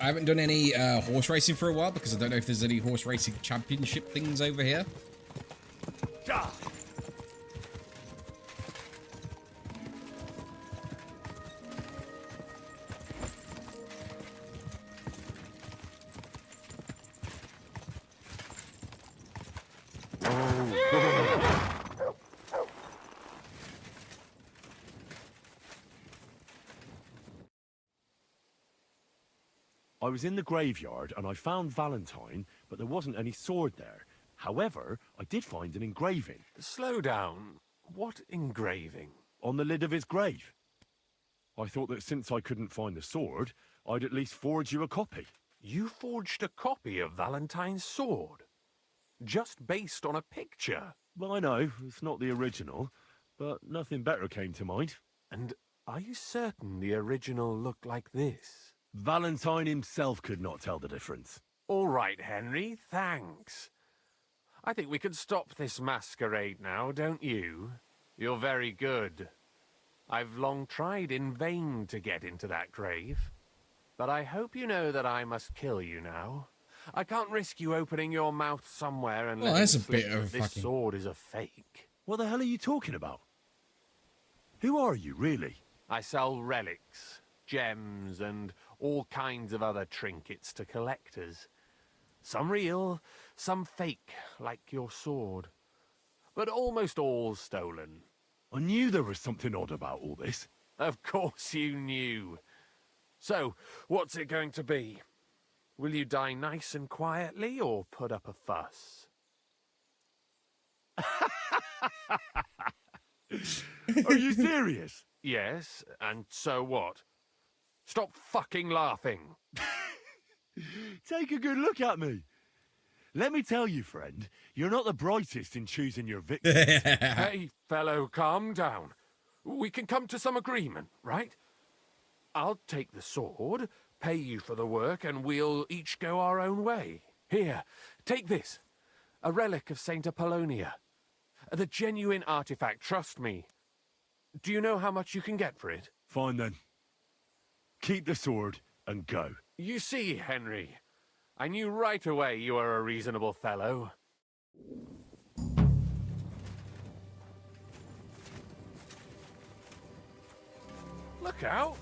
I haven't done any horse racing for a while because I don't know if there's any horse racing championship things over here. I was in the graveyard and I found Valentine, but there wasn't any sword there. However, I did find an engraving. Slow down. What engraving? On the lid of his grave. I thought that since I couldn't find the sword, I'd at least forge you a copy. You forged a copy of Valentine's sword? Just based on a picture? Well, I know, it's not the original, but nothing better came to mind. And are you certain the original looked like this? Valentine himself could not tell the difference. All right, Henry, thanks. I think we could stop this masquerade now, don't you? You're very good. I've long tried in vain to get into that grave. But I hope you know that I must kill you now. I can't risk you opening your mouth somewhere and Well, that's a bit of this fucking... sword is a fake. What the hell are you talking about? Who are you, really? I sell relics, gems, and all kinds of other trinkets to collectors. Some real, some fake, like your sword. But almost all stolen. I knew there was something odd about all this. Of course you knew. So, what's it going to be? Will you die nice and quietly, or put up a fuss? Are you serious? Yes, and so what? Stop fucking laughing. Take a good look at me. Let me tell you, friend, you're not the brightest in choosing your victim. Hey, fellow, calm down. We can come to some agreement, right? I'll take the sword, pay you for the work, and we'll each go our own way. Here, take this. A relic of Saint Apollonia. The genuine artifact, trust me. Do you know how much you can get for it? Fine then. Keep the sword and go. You see, Henry, I knew right away you were a reasonable fellow. Look out!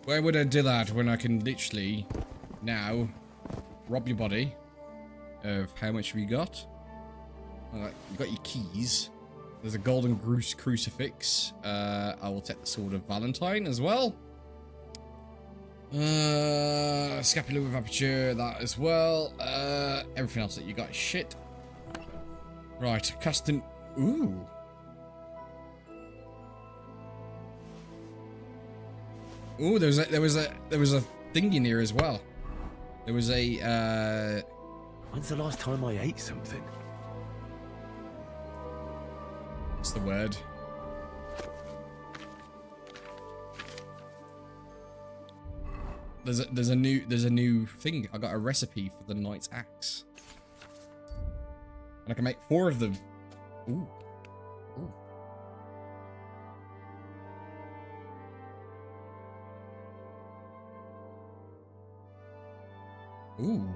Why would I do that when I can literally now rob your body of how much we got? Alright, you got your keys. There's a golden crucifix. I will take the sword of Valentine as well. Scapular with aperture, that as well. Everything else that you got is shit. Right, casting. Ooh. Ooh, there was a thing in here as well. There was a When's the last time I ate something? What's the word? There's a new thing. I got a recipe for the knight's axe. And I can make 4 of them. Ooh. Ooh. Ooh.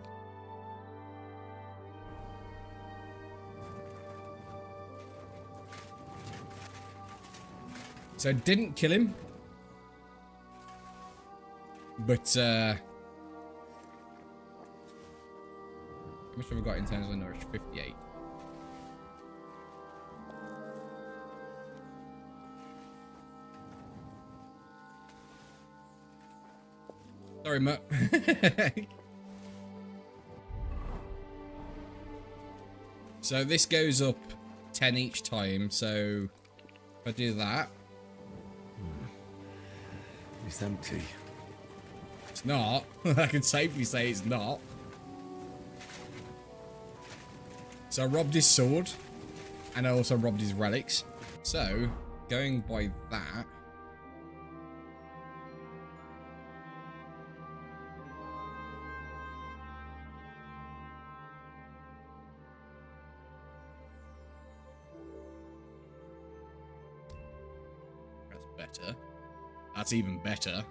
So I didn't kill him. But how much have we got in terms of nourish? 58. Sorry, Matt. So this goes up 10 each time, so if I do that. It's empty. It's not. I can safely say it's not. So I robbed his sword, and I also robbed his relics. So, going by that. That's better. That's even better.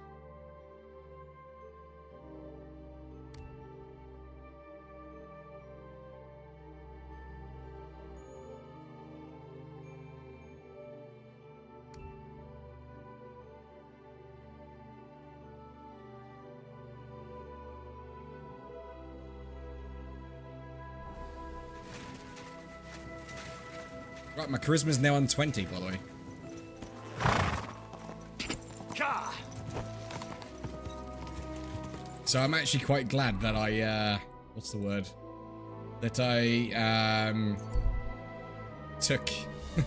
Right, my charisma's now on 20, by the way. So I'm actually quite glad that I, what's the word? That I, took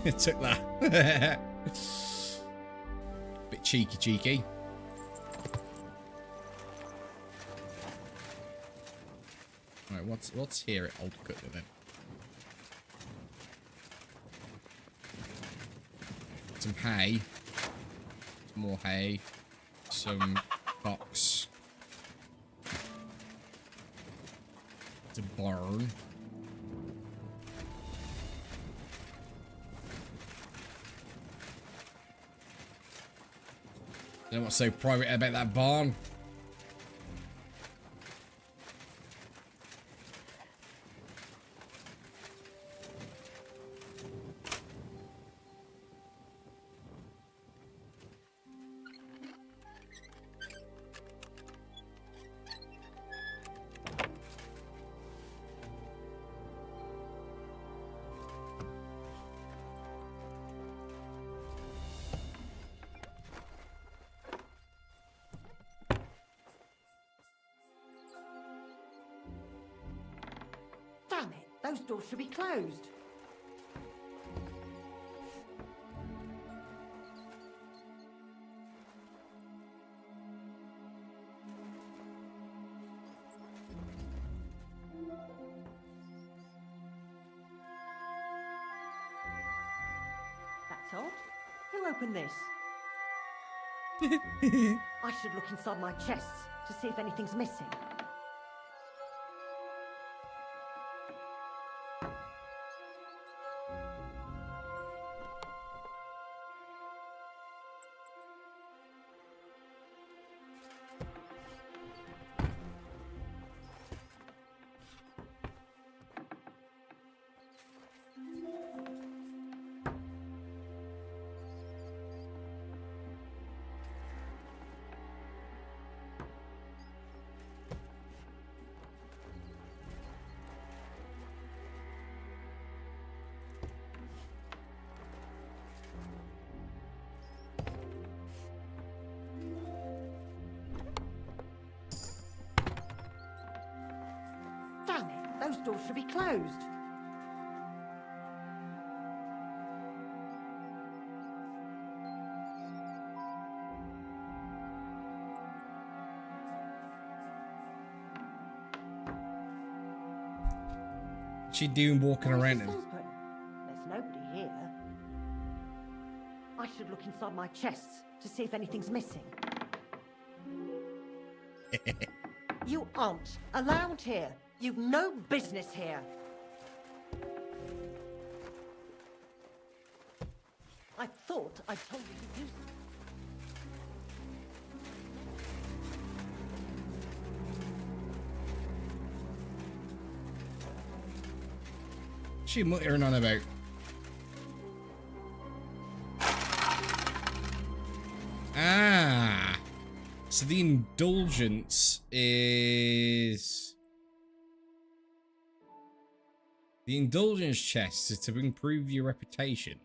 it took that. Bit cheeky. Alright, what's here at Old Cutler then? Some hay. Some more hay. Some box. It's a barn. I don't know what's so private about that barn. Damn it, those doors should be closed. That's odd. Who opened this? I should look inside my chests to see if anything's missing. Damn it, those doors should be closed. What's she doing walking around? There's nobody here. I should look inside my chests to see if anything's missing. You aren't allowed here. You've no business here. I thought I told you to do something. She muttering on about? Ah, so the indulgence is the indulgence chest is to improve your reputation.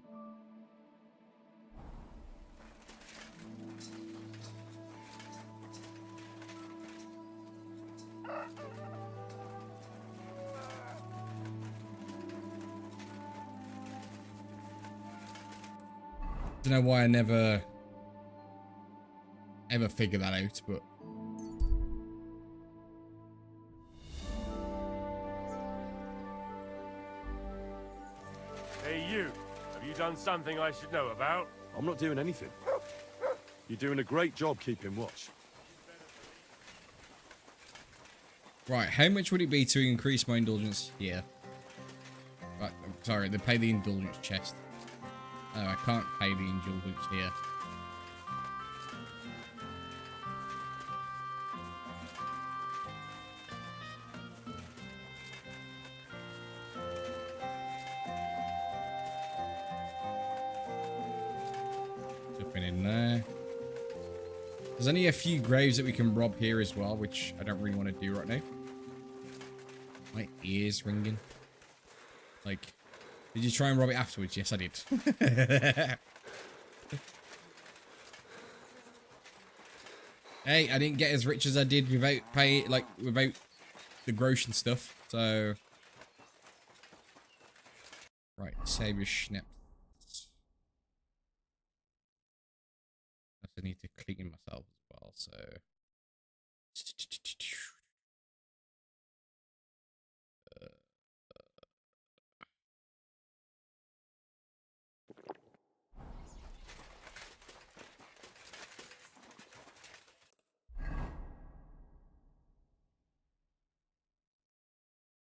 Don't know why I never ever figured that out, but Hey you, have you done something I should know about? I'm not doing anything. You're doing a great job keeping watch. right, how much would it be to increase my indulgence here? Right, sorry, they pay the indulgence chest. Oh, I can't pay the indulgence here. Jumping in there. There's only a few graves that we can rob here as well, which I don't really want to do right now. My ears ringing. Like, did you try and rob it afterwards? Yes, I did. Hey, I didn't get as rich as I did without without the grosh and stuff. So, Right, save your schnaps. I need to clean myself as well, so.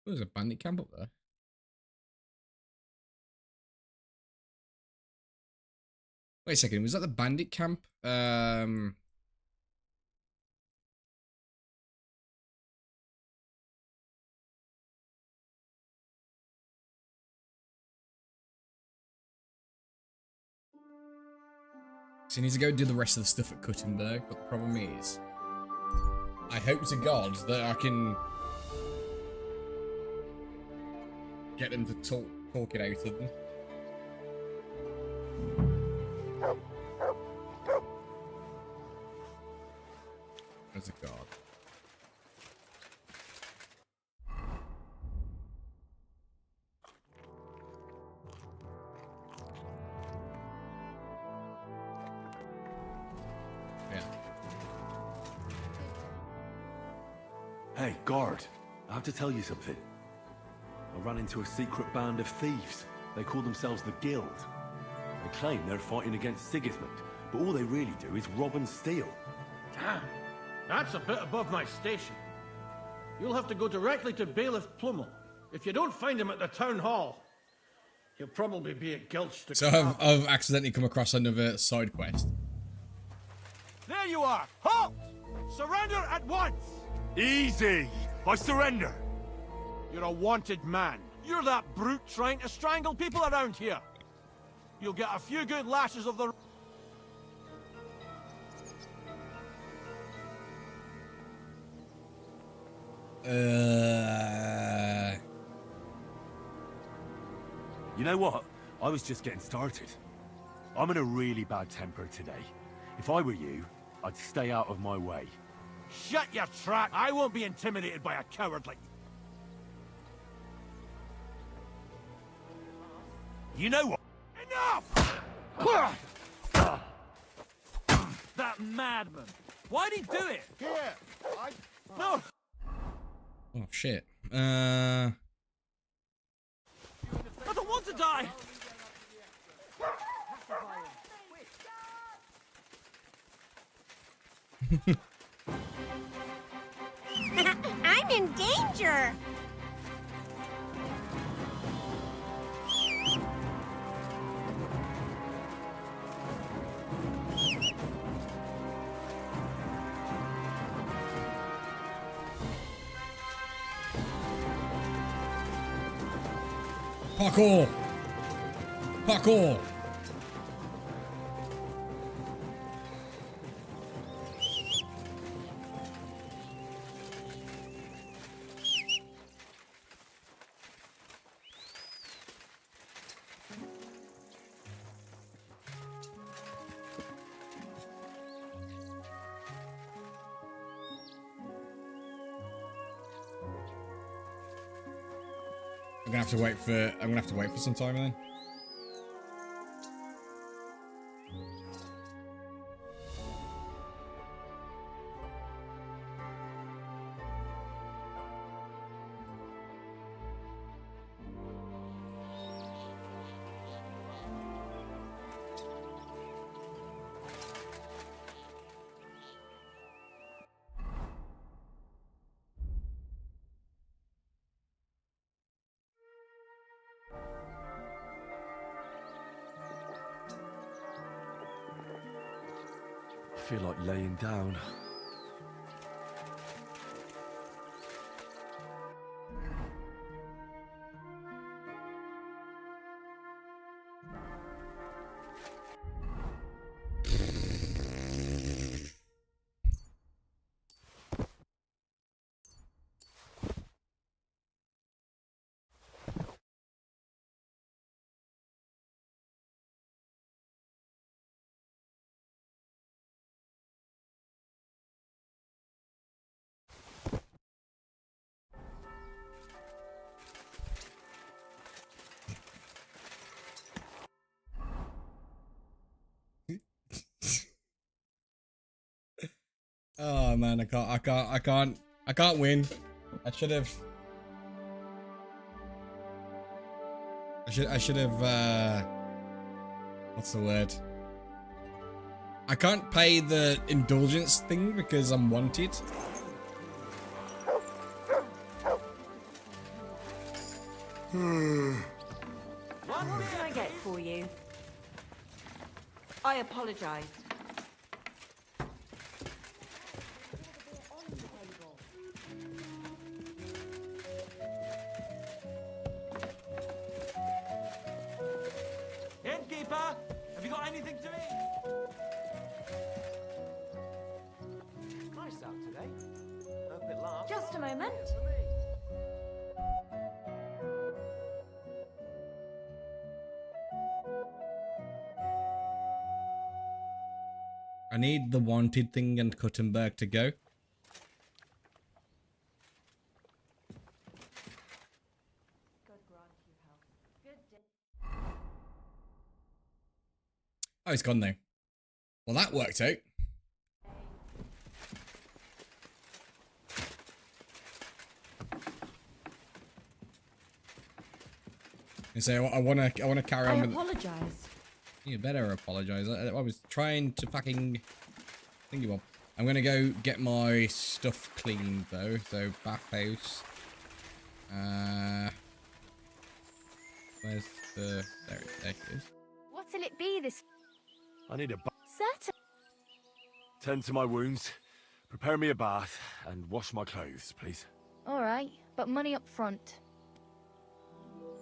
There's a bandit camp up there. Wait a second, was that the bandit camp? So he needs to go do the rest of the stuff at Kuttenberg, but the problem is, I hope to God that I can get them to talk it out of them. There's a guard. Hey, guard. I have to tell you something. I ran into a secret band of thieves. They call themselves the Guild. They claim they're fighting against Sigismund, but all they really do is rob and steal. Damn, that's a bit above my station. You'll have to go directly to Bailiff Plummel. If you don't find him at the town hall, he'll probably be at Gilch. So I've accidentally come across another side quest. There you are! Halt! Surrender at once! Easy! I surrender! You're a wanted man. You're that brute trying to strangle people around here. You'll get a few good lashes of the... You know what? I was just getting started. I'm in a really bad temper today. If I were you, I'd stay out of my way. Shut your trap! I won't be intimidated by a coward like you. You know what? Enough! That madman! Why'd he do it? Here, No! Oh shit. I don't want to die! I'm in danger! Parkour! Parkour! I'm gonna have to wait for some time then. I feel like laying down. Oh man, I can't win. I should have. What's the word? I can't pay the indulgence thing because I'm wanted. What can I get for you? I apologize. Innkeeper, have you got anything to eat? Nice out today. Hope it lasts. Just a moment. I need the wanted thing and Kuttenberg to go. Oh, it's gone now. Well, that worked out. And so I wanna carry on with. I apologize. You better apologize. I was trying to fucking thingy bob. I'm gonna go get my stuff cleaned though. So bathhouse. Where's the there it is. What'll it be this? I need a bath. Certain. Tend to my wounds, prepare me a bath, and wash my clothes, please. All right, but money up front.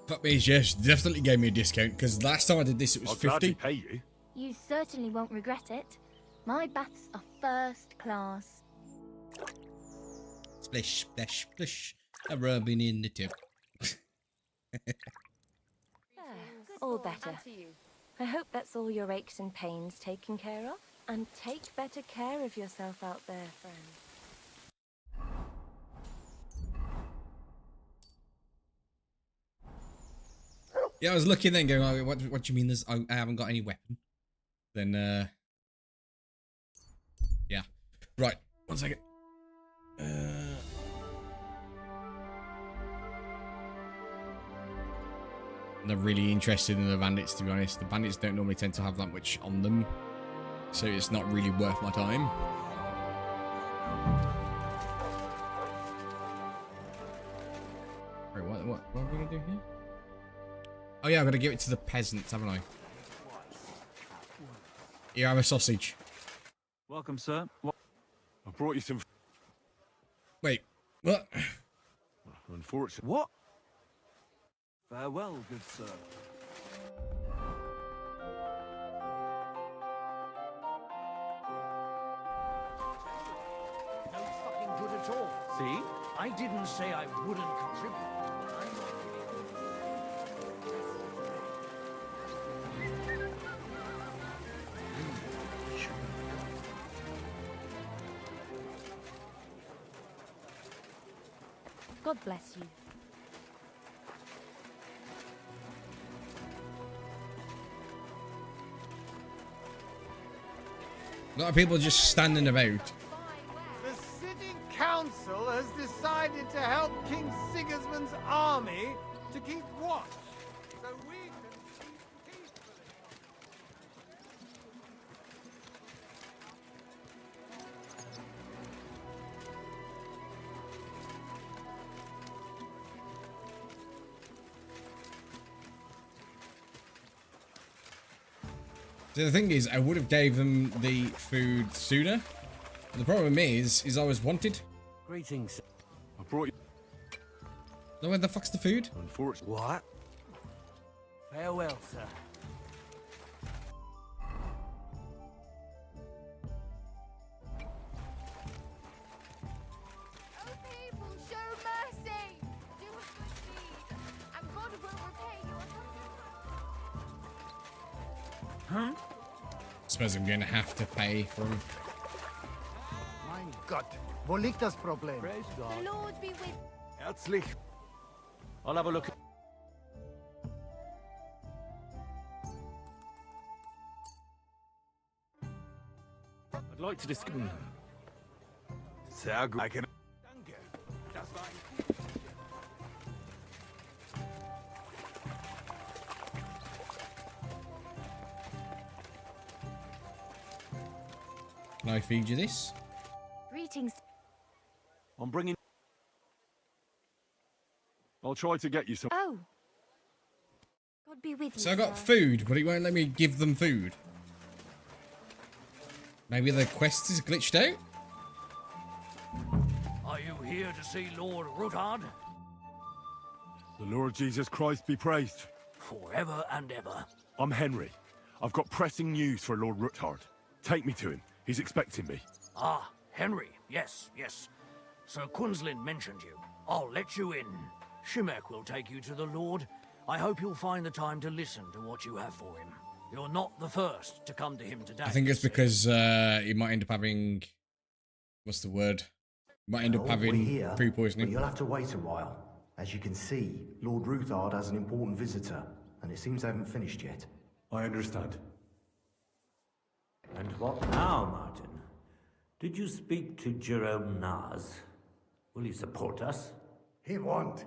Fuck me, Jess. Definitely gave me a discount because last time I did this it was I'll 50. gladly pay you. You certainly won't regret it. My baths are first class. Splish, splash, splish. A rubbing in the tip. All better. I hope that's all your aches and pains taken care of. And take better care of yourself out there, friend. Yeah, I was looking then going, oh, what do you mean there's, I haven't got any weapon? Then, yeah. Right, 1 second. I'm not really interested in the bandits, to be honest. The bandits don't normally tend to have that much on them. So it's not really worth my time. Wait, what are we gonna do here? Oh yeah, I've got to give it to the peasants, haven't I? Here, have a sausage. Welcome, sir. I brought you some... Wait, what? Unfortunately. What? Farewell, good sir. No fucking good at all. See? I didn't say I wouldn't contribute. God bless you. A lot of people just standing about. The sitting council has decided to help King Sigismund's army to keep watch, so we can peacefully. So the thing is, I would have gave them the food sooner. The problem is I was wanted. Greetings. I brought you... No, where the fuck's the food? Unfortunately. What? Farewell, sir. Oh, people, show mercy! Do a good deed, and God will repay you a hundredfold. I suppose I'm going to have to pay for them. Mein Gott, wo liegt das Problem? Praise God. The Lord be with Herzlich. I'll have a look. I'd like to discuss... Sehr gut. I can... Danke. Das war ein Can I feed you this? Greetings. I'm bringing... I'll try to get you some... Oh. God be with you. So I got sir. food, but it won't let me give them food. Maybe the quest is glitched out? Are you here to see Lord Ruthard? The Lord Jesus Christ be praised. Forever and ever. I'm Henry. I've got pressing news for Lord Ruthard. Take me to him. He's expecting me. Ah, Henry. Yes, yes. Sir Quinslin mentioned you. I'll let you in. Shimek will take you to the Lord. I hope you'll find the time to listen to what you have for him. You're not the first to come to him today. I think it's because he might end up having... What's the word? He might end up We're having here, food but poisoning. you'll have to wait a while. As you can see, Lord Ruthard has an important visitor, and it seems they haven't finished yet. I understand. And what now, Martin? Did you speak to Jerome Nas? Will he support us? He won't.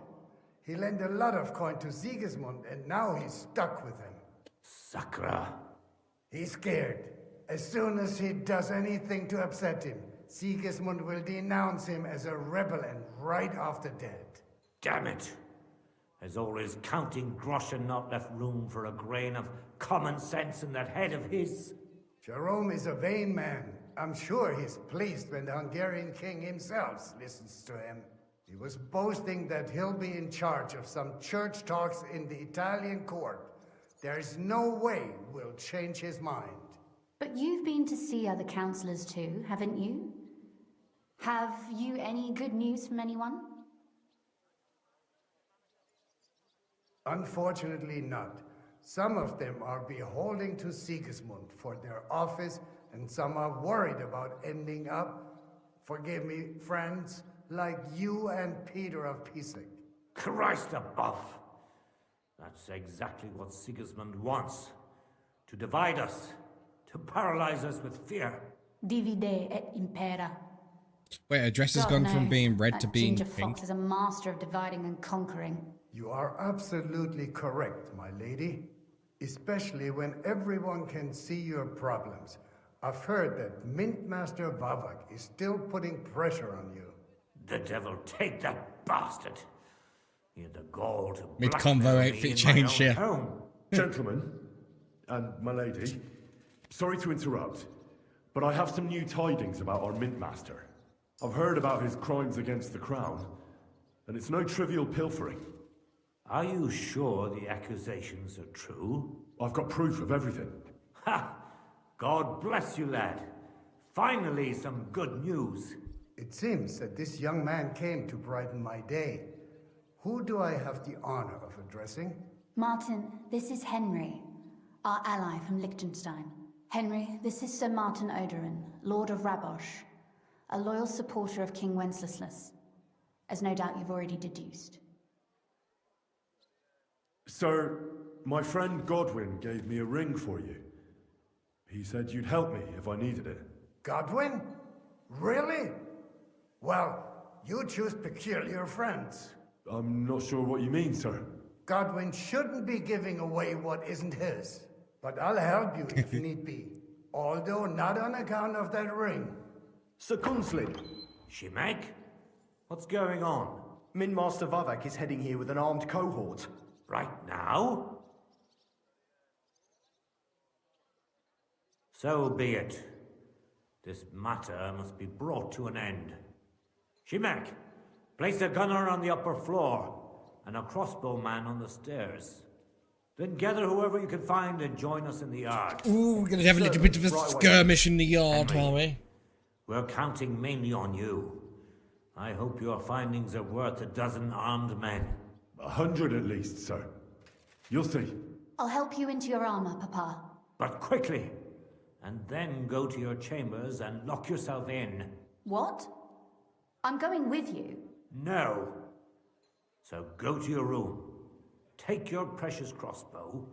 He lent a lot of coin to Sigismund, and now he's stuck with him. Sakra. He's scared. As soon as he does anything to upset him, Sigismund will denounce him as a rebel and right off the dead. Damn it! Has all his counting groschen not left room for a grain of common sense in that head of his? Jerome is a vain man. I'm sure he's pleased when the Hungarian king himself listens to him. He was boasting that he'll be in charge of some church talks in the Italian court. There's no way we'll change his mind. But you've been to see other councillors too, haven't you? Have you any good news from anyone? Unfortunately not. Some of them are beholden to Sigismund for their office, and some are worried about ending up, forgive me, friends, like you and Peter of Pisek. Christ above! That's exactly what Sigismund wants. To divide us. To paralyze us with fear. Divide et impera. Wait, her dress has God gone from knows, being red that to being Ginger pink. Fox is a master of dividing and conquering. You are absolutely correct, my lady. Especially when everyone can see your problems. I've heard that Mint Master Vavak is still putting pressure on you. The devil take that bastard! He had the gall to Mid-convo blackmail me outfit in my change, own yeah. home. Gentlemen, and my lady, sorry to interrupt, but I have some new tidings about our Mint Master. I've heard about his crimes against the Crown, and it's no trivial pilfering. Are you sure the accusations are true? I've got proof of everything. Ha! God bless you, lad. Finally, some good news. It seems that this young man came to brighten my day. Who do I have the honor of addressing? Martin, this is Henry, our ally from Liechtenstein. Henry, this is Sir Martin Oderin, Lord of Rabosh, a loyal supporter of King Wenceslas, as no doubt you've already deduced. Sir, my friend Godwin gave me a ring for you. He said you'd help me if I needed it. Godwin? Really? Well, you choose peculiar friends. I'm not sure what you mean, sir. Godwin shouldn't be giving away what isn't his. But I'll help you if need be. Although not on account of that ring. Sir Kunslin. Shimek? What's going on? Min Master Vavak is heading here with an armed cohort. Right now? So be it. This matter must be brought to an end. Shimek, place a gunner on the upper floor and a crossbowman on the stairs. Then gather whoever you can find and join us in the yard. Ooh, we're gonna have a little bit of a skirmish in the yard, Henry, are we? We're counting mainly on you. I hope your findings are worth a dozen armed men. 100 at least, sir. You'll see. I'll help you into your armor, Papa. But quickly, and then go to your chambers and lock yourself in. What? I'm going with you. No. So go to your room, take your precious crossbow,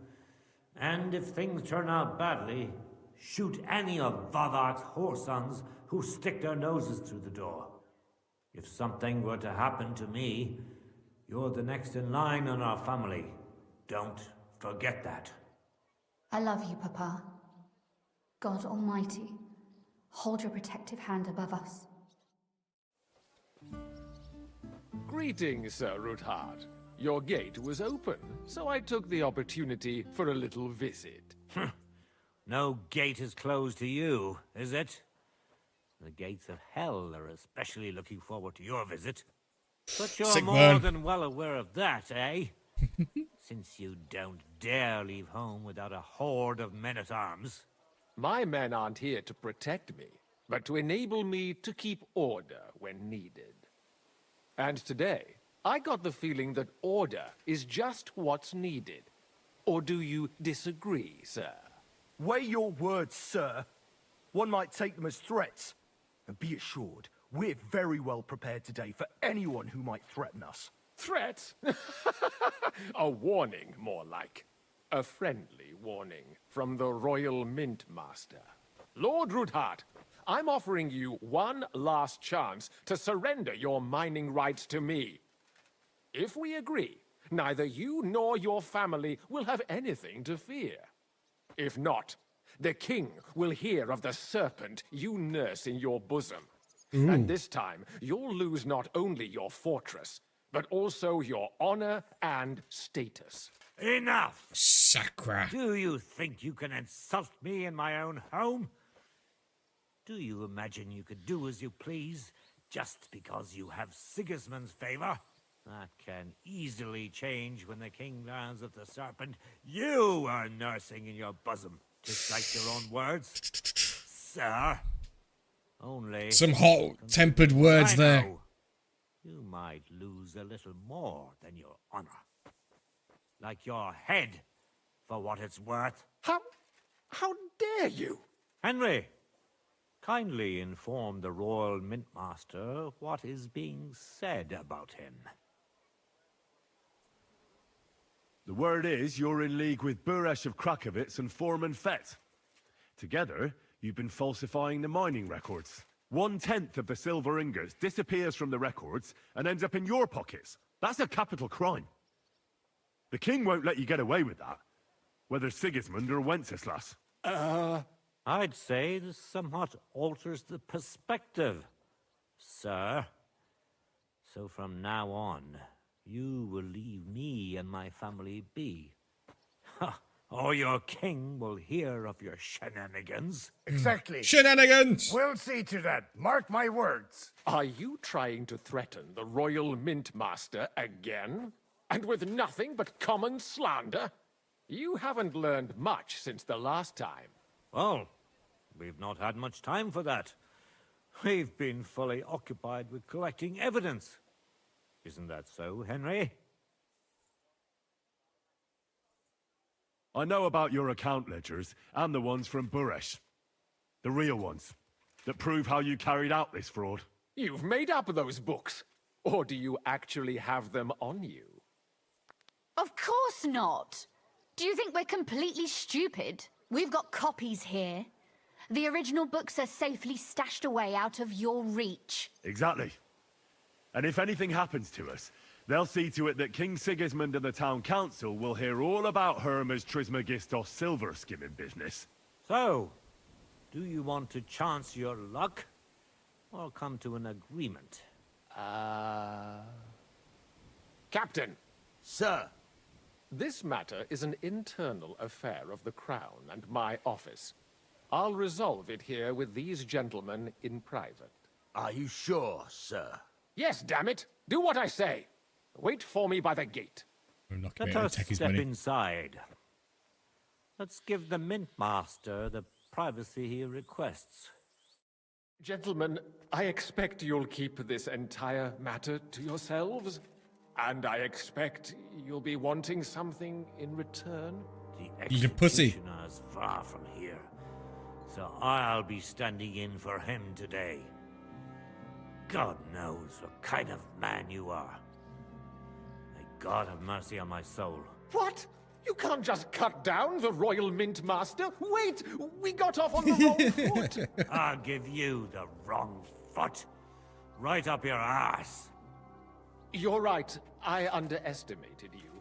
and if things turn out badly, shoot any of Vavak's whoresons who stick their noses through the door. If something were to happen to me, you're the next in line in our family. Don't forget that. I love you, Papa. God Almighty, hold your protective hand above us. Greetings, Sir Ruthard. Your gate was open, so I took the opportunity for a little visit. No gate is closed to you, is it? The gates of hell are especially looking forward to your visit. But you're Sick more man. than well aware of that, eh? Since you don't dare leave home without a horde of men-at-arms. My men aren't here to protect me, but to enable me to keep order when needed. And today, I got the feeling that order is just what's needed. Or do you disagree, sir? Weigh your words, sir. One might take them as threats. And be assured, we're very well prepared today for anyone who might threaten us. Threat? A warning, more like. A friendly warning from the Royal Mint Master. Lord Ruthard, I'm offering you one last chance to surrender your mining rights to me. If we agree, neither you nor your family will have anything to fear. If not, the king will hear of the serpent you nurse in your bosom. And this time, you'll lose not only your fortress, but also your honor and status. Enough! Sacra. Do you think you can insult me in my own home? Do you imagine you could do as you please just because you have Sigismund's favor? That can easily change when the king learns of the serpent you are nursing in your bosom, to cite your own words. Sir, only... Some hot-tempered words I there. know. You might lose a little more than your honor. Like your head, for what it's worth. How dare you? Henry, kindly inform the Royal Mint Master what is being said about him. The word is you're in league with Buresh of Krakowitz and Foreman Fett. Together, you've been falsifying the mining records. 1/10 of the silver ingots disappears from the records and ends up in your pockets. That's a capital crime. The king won't let you get away with that, whether Sigismund or Wenceslas. I'd say this somewhat alters the perspective, sir. So from now on, you will leave me and my family be. Or your king will hear of your shenanigans. Exactly. Shenanigans! We'll see to that. Mark my words. Are you trying to threaten the Royal Mint Master again? And with nothing but common slander? You haven't learned much since the last time. Well, we've not had much time for that. We've been fully occupied with collecting evidence. Isn't that so, Henry? I know about your account ledgers and the ones from Buresh. The real ones, that prove how you carried out this fraud. You've made up those books. Or do you actually have them on you? Of course not. Do you think we're completely stupid? We've got copies here. The original books are safely stashed away out of your reach. Exactly. And if anything happens to us, they'll see to it that King Sigismund and the town council will hear all about Hermes Trismegistos silver skimming business. So, do you want to chance your luck? Or come to an agreement? Captain! Sir! This matter is an internal affair of the Crown and my office. I'll resolve it here with these gentlemen in private. Are you sure, sir? Yes, damn it! Do what I say! Wait for me by the gate. Let us step inside. Let's give the Mint Master the privacy he requests. Gentlemen, I expect you'll keep this entire matter to yourselves. And I expect you'll be wanting something in return. He's a pussy. Executioner's far from here, so I'll be standing in for him today. God knows what kind of man you are. May God have mercy on my soul. What? You can't just cut down the Royal Mint Master? Wait! We got off on the wrong foot! I'll give you the wrong foot. right up your ass. You're right. I underestimated you.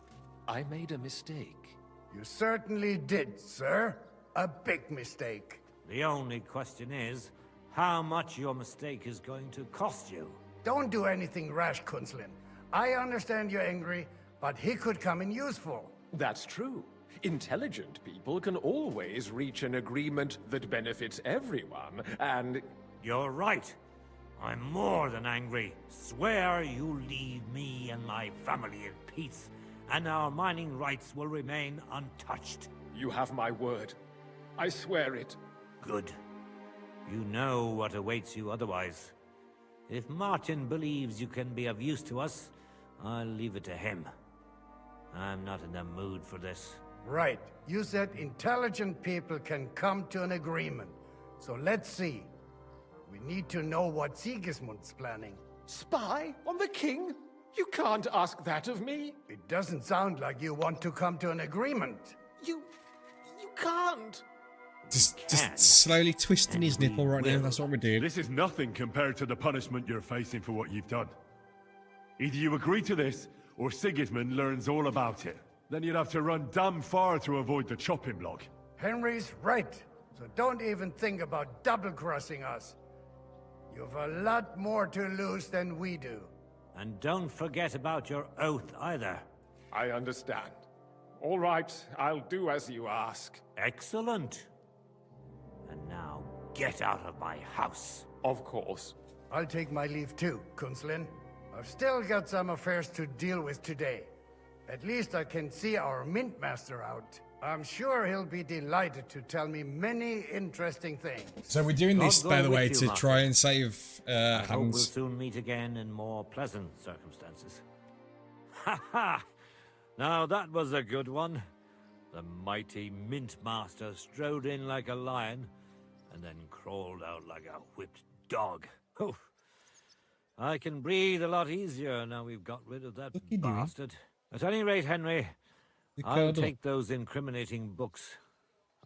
I made a mistake. You certainly did, sir. A big mistake. The only question is, how much your mistake is going to cost you. Don't do anything rash, Kunslin. I understand you're angry, but he could come in useful. That's true. Intelligent people can always reach an agreement that benefits everyone, and... You're right. I'm more than angry. Swear you leave me and my family in peace, and our mining rights will remain untouched. You have my word. I swear it. Good. You know what awaits you otherwise. If Martin believes you can be of use to us, I'll leave it to him. I'm not in the mood for this. Right. You said intelligent people can come to an agreement. So let's see. We need to know what Sigismund's planning. Spy on the king? You can't ask that of me. It doesn't sound like you want to come to an agreement. You can't. Just slowly twisting his nipple right now. That's what we're doing. This is nothing compared to the punishment you're facing for what you've done. Either you agree to this, or Sigismund learns all about it. Then you'd have to run damn far to avoid the chopping block. Henry's right. So don't even think about double-crossing us. You've a lot more to lose than we do. And don't forget about your oath either. I understand. All right, I'll do as you ask. Excellent. And now, get out of my house. Of course. I'll take my leave too, Kunslin. I've still got some affairs to deal with today. At least I can see our mint master out. I'm sure he'll be delighted to tell me many interesting things. So we're doing this, by the way, to try and save I hope we'll Hans. soon meet again in more pleasant circumstances. Ha ha! Now that was a good one. The mighty mint master strode in like a lion, and then crawled out like a whipped dog. Oof. I can breathe a lot easier now we've got rid of that bastard. At any rate, Henry, I'll take those incriminating books.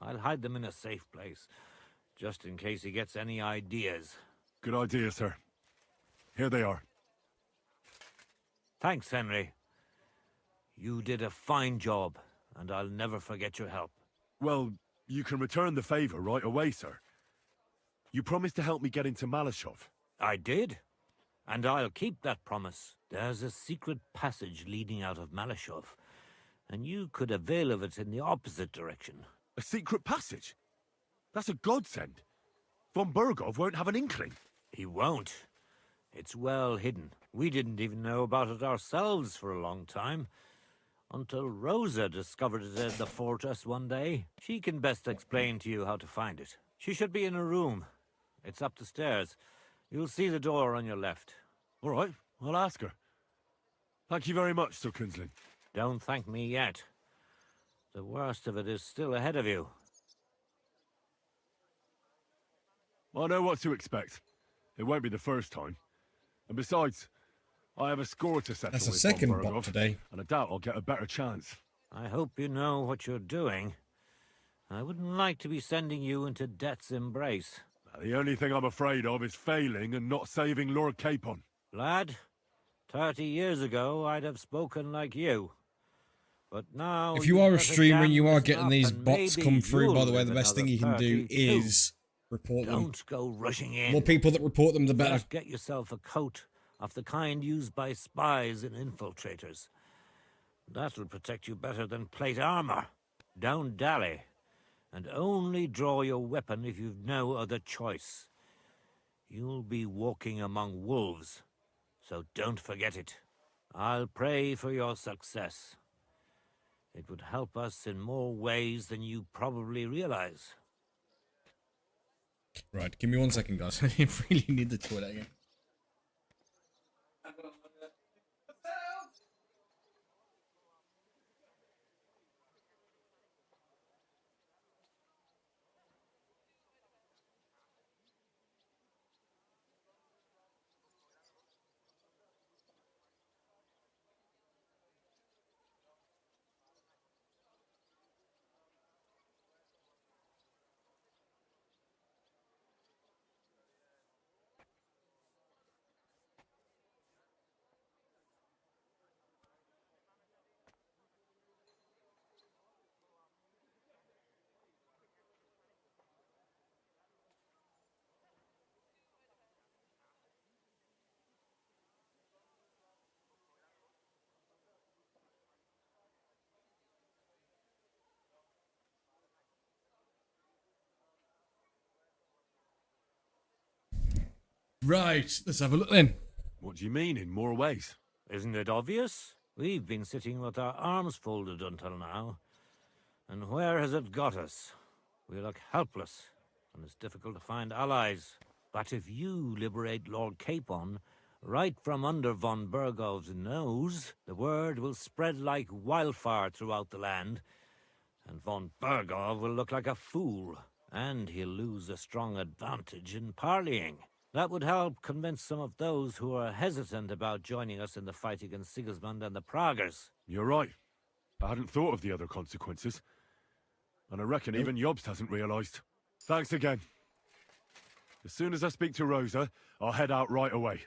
I'll hide them in a safe place, just in case he gets any ideas. Good idea, sir. Here they are. Thanks, Henry. You did a fine job, and I'll never forget your help. Well, you can return the favor right away, sir. You promised to help me get into Malashov. I did, and I'll keep that promise. There's a secret passage leading out of Malashov, and you could avail of it in the opposite direction. A secret passage? That's a godsend. Von Burgov won't have an inkling. He won't. It's well hidden. We didn't even know about it ourselves for a long time. Until Rosa discovered it at the fortress one day. She can best explain to you how to find it. She should be in a room. It's up the stairs. You'll see the door on your left. All right, I'll ask her. Thank you very much, Sir Kunslin. Don't thank me yet. The worst of it is still ahead of you. I know what to expect. It won't be the first time. And besides, I have a score to settle That's a with second von bot Burgov, today. and I doubt I'll get a better chance. I hope you know what you're doing. I wouldn't like to be sending you into death's embrace. The only thing I'm afraid of is failing and not saving Lord Capon. Lad, 30 years ago I'd have spoken like you. But now... If you are a streamer and you are getting these bots come through, by the way, the best thing you can do is report them. Don't go rushing in. The more people that report them, the better. Just get yourself a coat of the kind used by spies and infiltrators. That'll protect you better than plate armor. Don't dally. And only draw your weapon if you've no other choice. You'll be walking among wolves, so don't forget it. I'll pray for your success. It would help us in more ways than you probably realize. Right, give me 1 second, guys. I really need the toilet again. Right, let's have a look then. What do you mean, in more ways? Isn't it obvious? We've been sitting with our arms folded until now. And where has it got us? We look helpless, and it's difficult to find allies. But if you liberate Lord Capon, right from under von Burgov's nose, the word will spread like wildfire throughout the land, and von Burgov will look like a fool, and he'll lose a strong advantage in parleying. That would help convince some of those who are hesitant about joining us in the fight against Sigismund and the Praguers. You're right. I hadn't thought of the other consequences. And I reckon even Jobst hasn't realised. Thanks again. As soon as I speak to Rosa, I'll head out right away.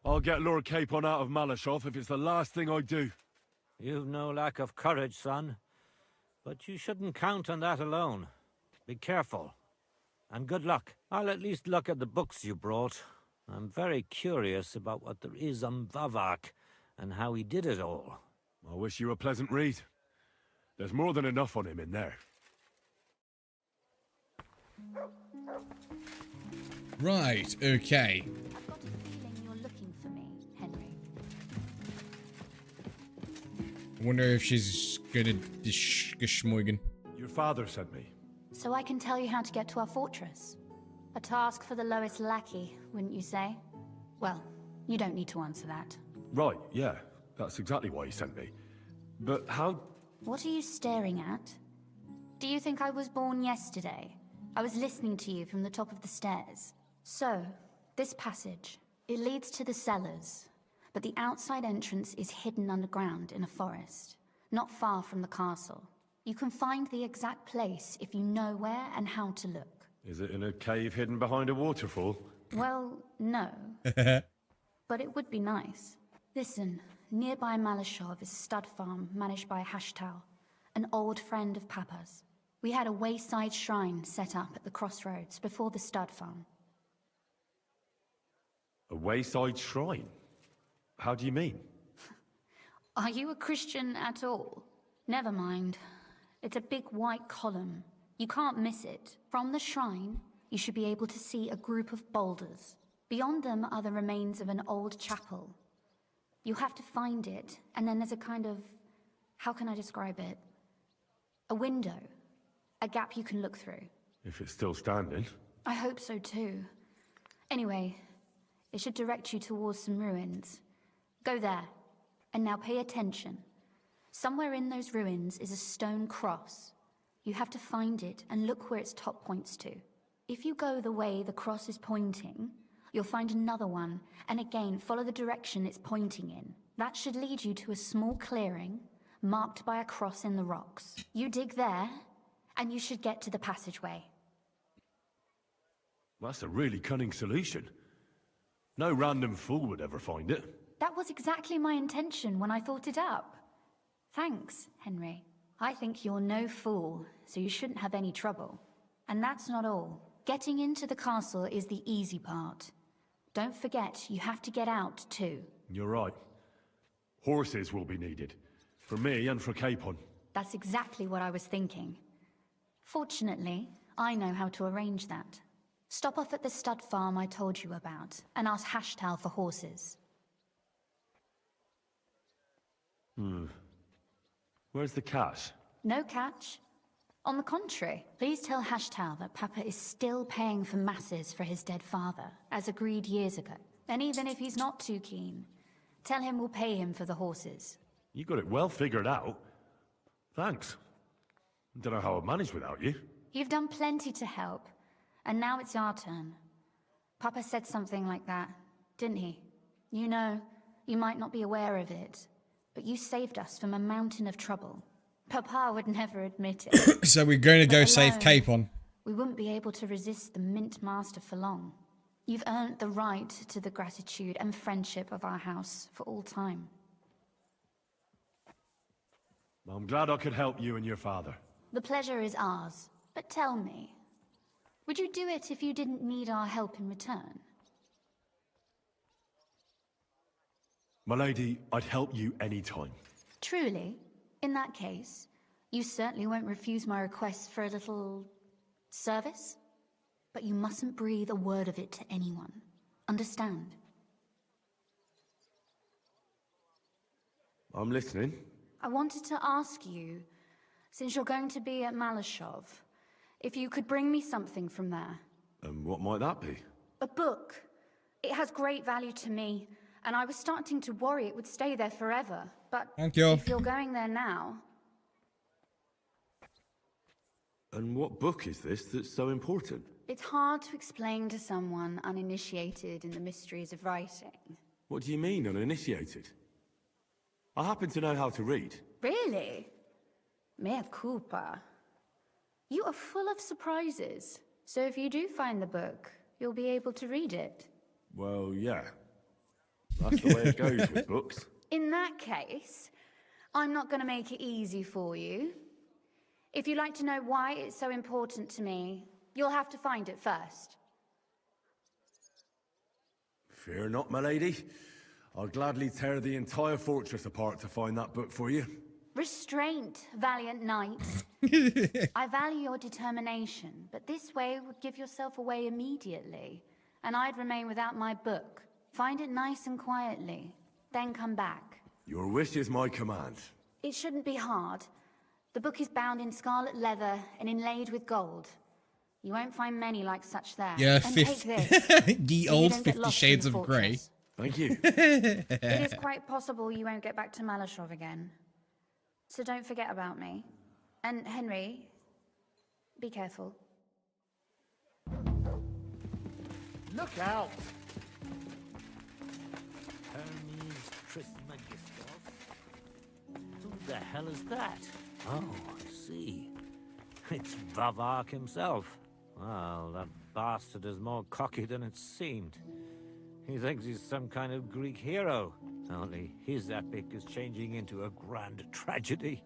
I'll get Lord Capon out of Malashov if it's the last thing I do. You've no lack of courage, son. But you shouldn't count on that alone. Be careful. And good luck. I'll at least look at the books you brought. I'm very curious about what there is on Vavak and how he did it all. I wish you a pleasant read. There's more than enough on him in there. Right, okay. I've got a feeling you're looking for me, Henry. I wonder if she's gonna geschmoigen. Your father sent me. So I can tell you how to get to our fortress. A task for the lowest lackey, wouldn't you say? Well, you don't need to answer that. Right, yeah. That's exactly why he sent me. But how... What are you staring at? Do you think I was born yesterday? I was listening to you from the top of the stairs. So, this passage, it leads to the cellars, but the outside entrance is hidden underground in a forest, not far from the castle. You can find the exact place if you know where and how to look. Is it in a cave hidden behind a waterfall? Well, no. But it would be nice. Listen, nearby Malashov is a stud farm managed by Hashtal, an old friend of Papa's. We had a wayside shrine set up at the crossroads before the stud farm. A wayside shrine? How do you mean? Are you a Christian at all? Never mind. It's a big white column. You can't miss it. From the shrine, you should be able to see a group of boulders. Beyond them are the remains of an old chapel. You have to find it, and then there's a kind of... how can I describe it? A window. A gap you can look through. If it's still standing. I hope so too. Anyway, it should direct you towards some ruins. Go there. And now pay attention. Somewhere in those ruins is a stone cross. You have to find it and look where its top points to. If you go the way the cross is pointing, you'll find another one, and again follow the direction it's pointing in. That should lead you to a small clearing, marked by a cross in the rocks. You dig there, and you should get to the passageway. That's a really cunning solution. No random fool would ever find it. That was exactly my intention when I thought it up. Thanks, Henry. I think you're no fool, so you shouldn't have any trouble. And that's not all. Getting into the castle is the easy part. Don't forget, you have to get out too. You're right. Horses will be needed. For me and for Capon. That's exactly what I was thinking. Fortunately, I know how to arrange that. Stop off at the stud farm I told you about, and ask Hashtal for horses. Where's the cash? No catch. On the contrary, please tell Hashtal that Papa is still paying for masses for his dead father, as agreed years ago. And even if he's not too keen, tell him we'll pay him for the horses. You got it well figured out. Thanks. Don't know how I'd manage without you. You've done plenty to help, and now it's our turn. Papa said something like that, didn't he? You know, you might not be aware of it, but you saved us from a mountain of trouble. Papa would never admit it. So we're going to go But save alone, Capon. We wouldn't be able to resist the Mint Master for long. You've earned the right to the gratitude and friendship of our house for all time. I'm glad I could help you and your father. The pleasure is ours. But tell me, would you do it if you didn't need our help in return? My lady, I'd help you any time. Truly? In that case, you certainly won't refuse my request for a little... service? But you mustn't breathe a word of it to anyone. Understand? I'm listening. I wanted to ask you, since you're going to be at Malashov, if you could bring me something from there. And what might that be? A book. It has great value to me, and I was starting to worry it would stay there forever. But Thank you. if you're going there now... And what book is this that's so important? It's hard to explain to someone uninitiated in the mysteries of writing. What do you mean, uninitiated? I happen to know how to read. Really? Mea culpa. You are full of surprises. So if you do find the book, you'll be able to read it. Well, yeah. That's the way it goes with books. In that case, I'm not going to make it easy for you. If you'd like to know why it's so important to me, you'll have to find it first. Fear not, my lady. I'll gladly tear the entire fortress apart to find that book for you. Restraint, valiant knight. I value your determination, but this way would give yourself away immediately, and I'd remain without my book. Find it nice and quietly, then come back. Your wish is my command. It shouldn't be hard. The book is bound in scarlet leather and inlaid with gold. You won't find many like such there. Yeah, and take this. the so old don't get 50 lost Shades in the of Grey. fortress. Thank you. It is quite possible you won't get back to Malashov again. So don't forget about me. And Henry, be careful. Look out! Hermes Trismegistos? Who the hell is that? Oh, I see. It's Vavak himself. Well, that bastard is more cocky than it seemed. He thinks he's some kind of Greek hero. Only his epic is changing into a grand tragedy.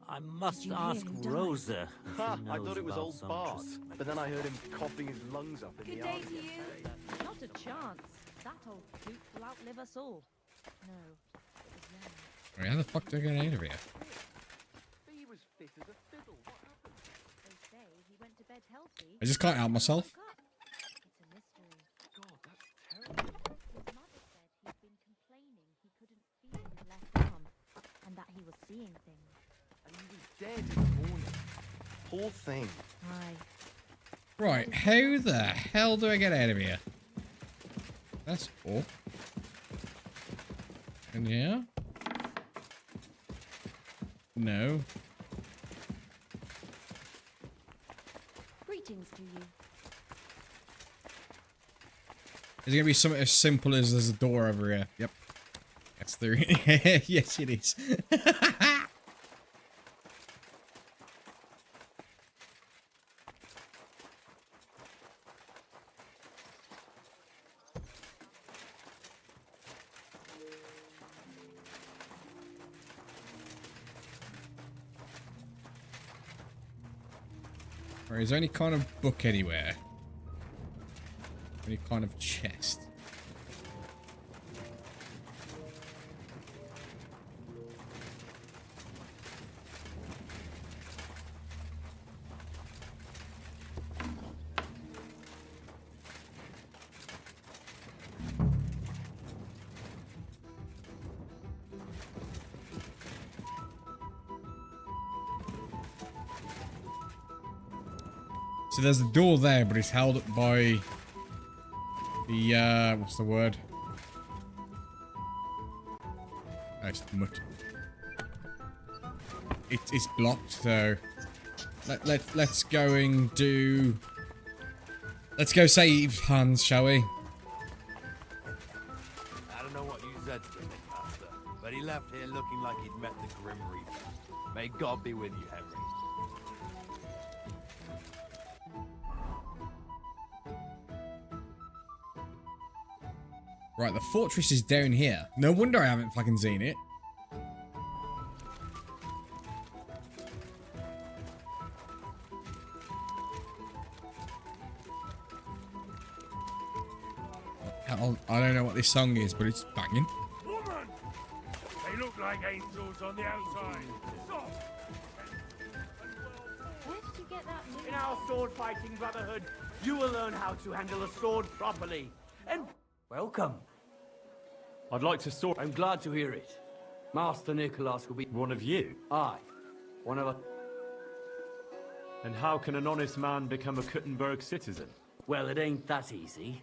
I must ask Rosa. if she I knows thought it was about old some Bart, but then I heard him coughing his lungs up in Good the day army. to you. Not a chance. That old coot will outlive us all. No. it was them. Wait, how the fuck do I get out of here? He was fit as a fiddle. What happened? They say he went to bed healthy. I just can't help myself. It's a mystery. God, that's terrible. His mother said he'd been complaining he couldn't feel his left arm, and that he was seeing things. And he was dead in the morning. Poor thing. Aye. Right, how the hell do I get out of here? That's all. And yeah? No. Greetings to you. Is it gonna be something as simple as there's a door over here? Yep. That's the yes it is. Or is there any kind of book anywhere? Any kind of chest? So there's a door there, but it's held up by the, what's the word? Oh, it's mutt. It's blocked, so let's go and do. Let's go save Hans, shall we? I don't know what you said to him, Master, but he left here looking like he'd met the Grim Reaper. May God be with you, Henry. Right, the fortress is down here. No wonder I haven't fucking seen it. I don't know what this song is, but it's banging. Woman! They look like angels on the outside. Where did you get that new... In our sword-fighting brotherhood, you will learn how to handle a sword properly. And welcome. I'd like to sort. I'm glad to hear it. Master Nicholas will be One of you? aye. One of us. And how can an honest man become a Kuttenberg citizen? Well, it ain't that easy.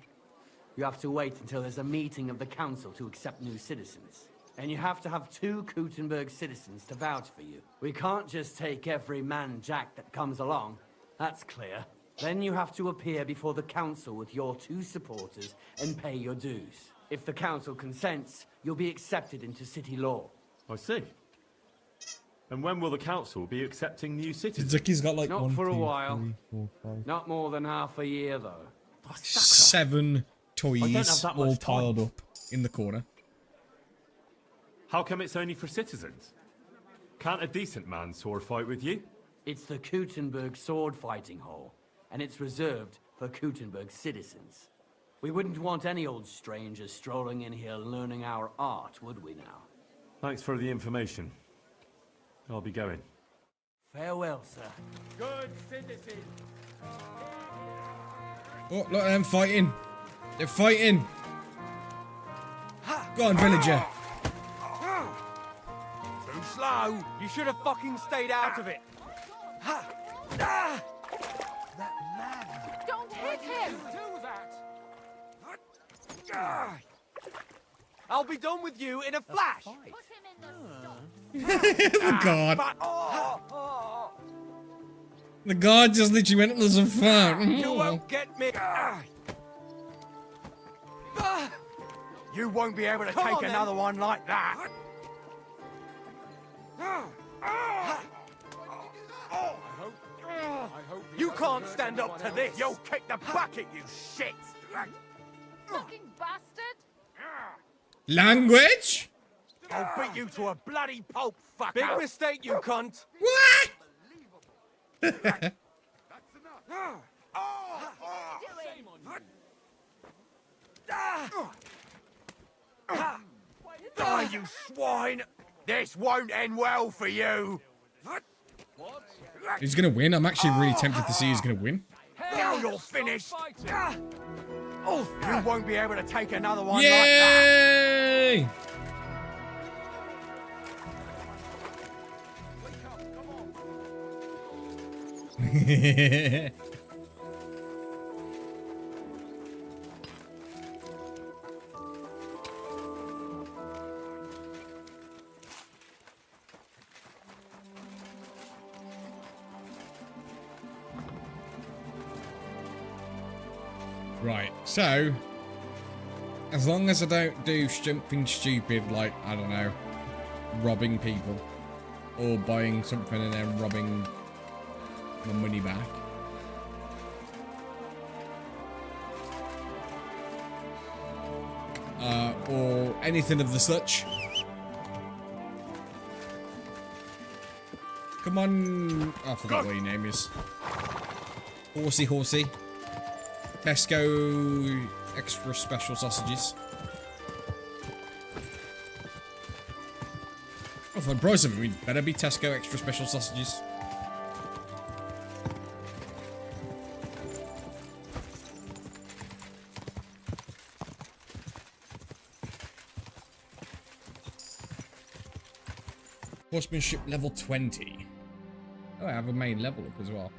You have to wait until there's a meeting of the council to accept new citizens. And you have to have 2 Kuttenberg citizens to vouch for you. We can't just take every man jack that comes along. That's clear. Then you have to appear before the council with your 2 supporters and pay your dues. If the council consents, you'll be accepted into city law. I see. And when will the council be accepting new citizens? Ducky's got like Not 1, for a 2, while. 3, 4, 5. Not more than half a year, though. 7 don't have toys that all much piled time. up in the corner. How come it's only for citizens? Can't a decent man sword fight with you? It's the Kuttenberg sword fighting hall, and it's reserved for Kuttenberg citizens. We wouldn't want any old stranger strolling in here learning our art, would we now? Thanks for the information. I'll be going. Farewell, sir. Good citizen. Oh, look at them fighting. They're fighting. Go on, villager. Too slow. You should have fucking stayed out of it. Don't hit him! Do that. I'll be done with you in a flash. The guard. The guard just literally went up to some fun. You won't get me. You won't be able to take another one like that. You can't stand up to this. You'll kick the bucket, you shit. Fucking bastard! Language? I'll beat you to a bloody pulp, fucker. Big mistake, you cunt. What? Die, you swine! This won't end well for you. He's gonna win. I'm actually really tempted to see who's gonna win. Now you're finished. Oh, you won't be able to take another one Yay! Right, so as long as I don't do something stupid like, I don't know, robbing people or buying something and then robbing my money back. Or anything of the such. Come on. Oh, I forgot what your name is. Horsey. Tesco extra special sausages. Oh, for the price of it, we'd better be Tesco extra special sausages. Horsemanship level 20. Oh, I have a main level up as well.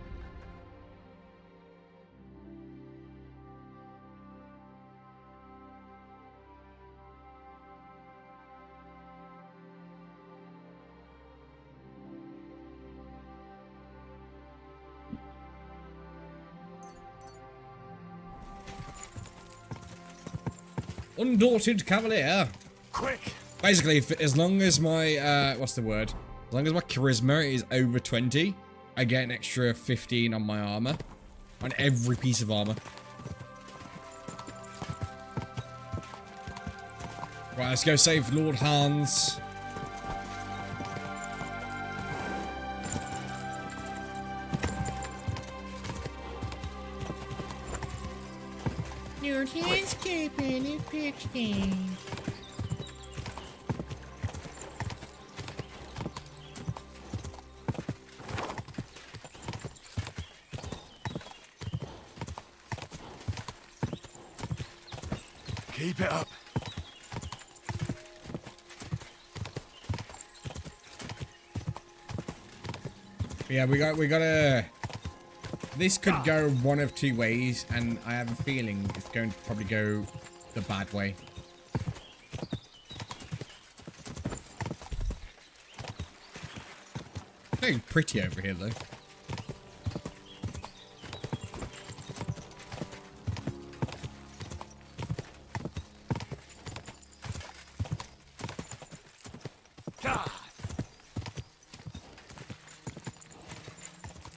Undaunted Cavalier. Quick. Basically, as long as my, what's the word? As long as my charisma is over 20, I get an extra 15 on my armor. On every piece of armor. Right, let's go save Lord Hans. Your landscaping is pitchy. Keep it up. Yeah, we gotta. This could go one of two ways, and I have a feeling it's going to probably go the bad way. It's very pretty over here, though.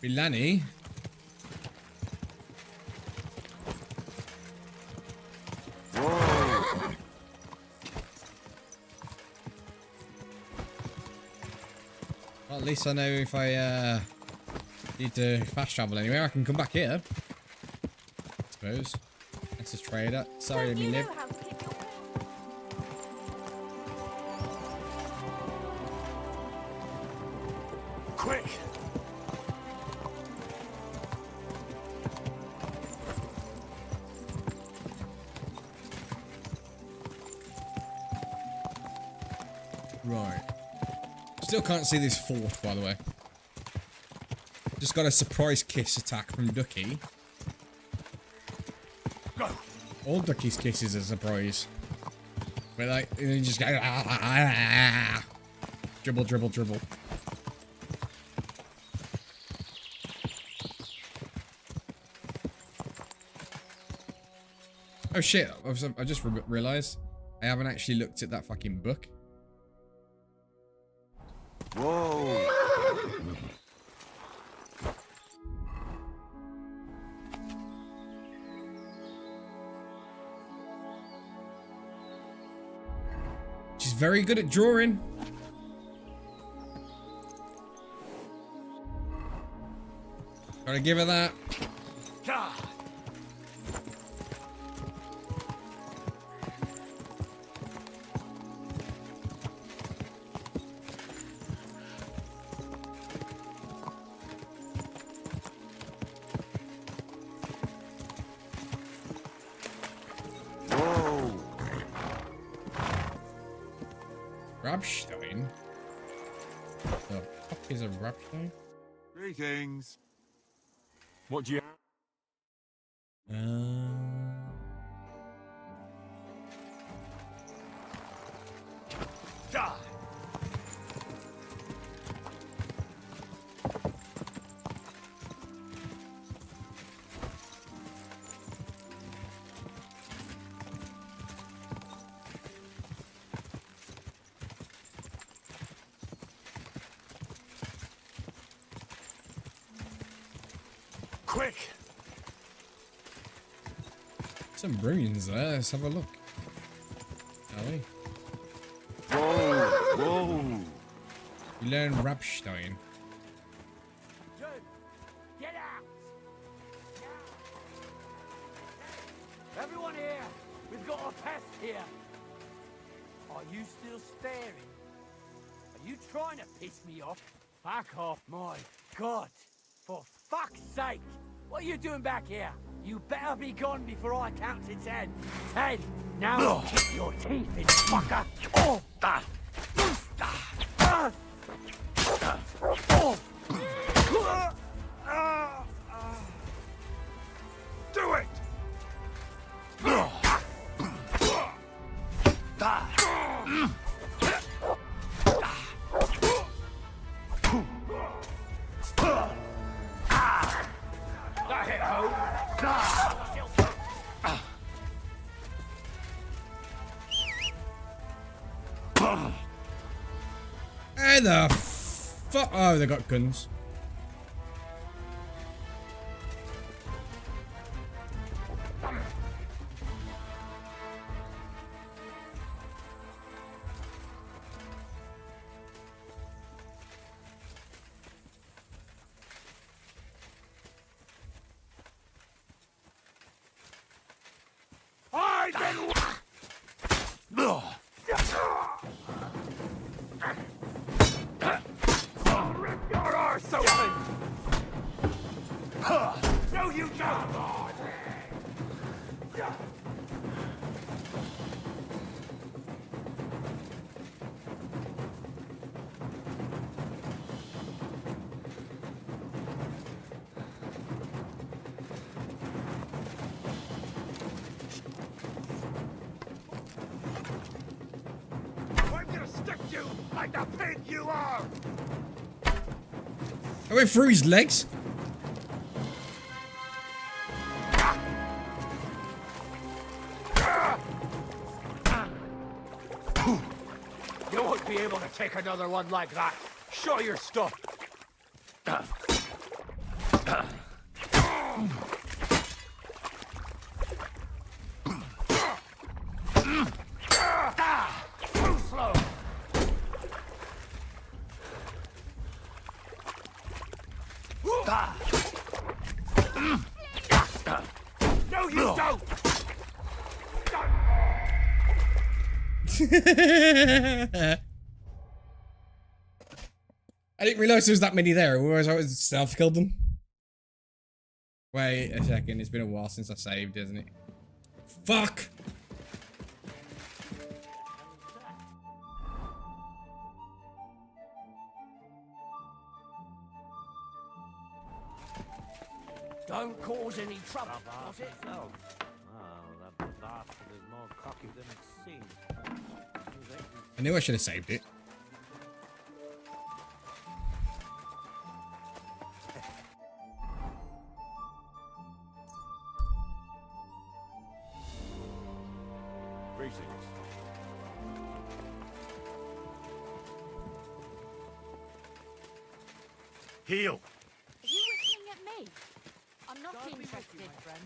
Milani. Well, at least I know if I need to fast travel anywhere, I can come back here. I suppose. That's a trader. Sorry, let me live. Quick! Right. Still can't see this fort, by the way. Just got a surprise kiss attack from Ducky. Go. All Ducky's kisses are surprise. Where like, you just go, dribble, dribble, dribble. Oh shit, I just realised I haven't actually looked at that fucking book. Whoa! She's very good at drawing. Gotta give her that. Rabstein? The fuck is a Rabstein? Greetings. What do you... Die! Quick! Some ruins there. Let's have a look. Shall we? Whoa! Whoa! You learn Rabstein. Get out! Everyone here! We've got a pest here! Are you still staring? Are you trying to piss me off? Back off, my God! For fuck's sake! What are you doing back here? You better be gone before I count to 10. 10! Now kick your teeth in, fucker! Oh! Do it! That hit home! Hey the fuck! Oh, they got guns. I didn't... Rip your arse open! No, you don't! I went through his legs. You won't be able to take another one like that. Show your stuff. Too slow. No, you don't. I didn't realise there was that many there, otherwise I would self-killed them. Wait a second, it's been a while since I saved, isn't it? Fuck! Don't cause any trouble, was it? Well, that bastard is more cocky than it seems. I knew I should have saved it. Greetings. Heal. Are you whistling at me? I'm not interested, friend.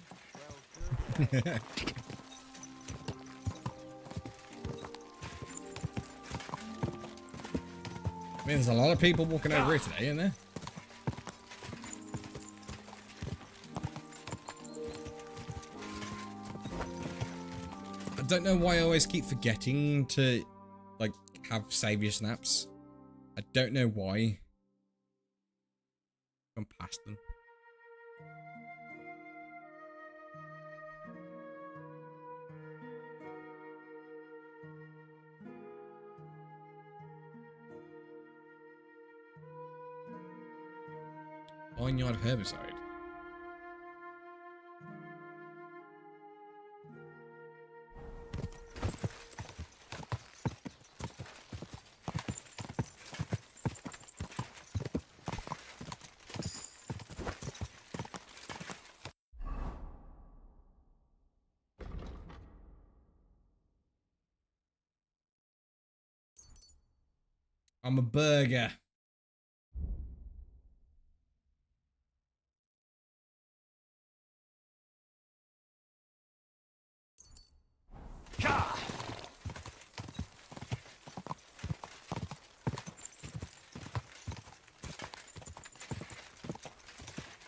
I mean, there's a lot of people walking over here today, isn't there? I don't know why I always keep forgetting to, like, have savior snaps. I don't know why. Gone past them. Vineyard herbicide. I'm a burger.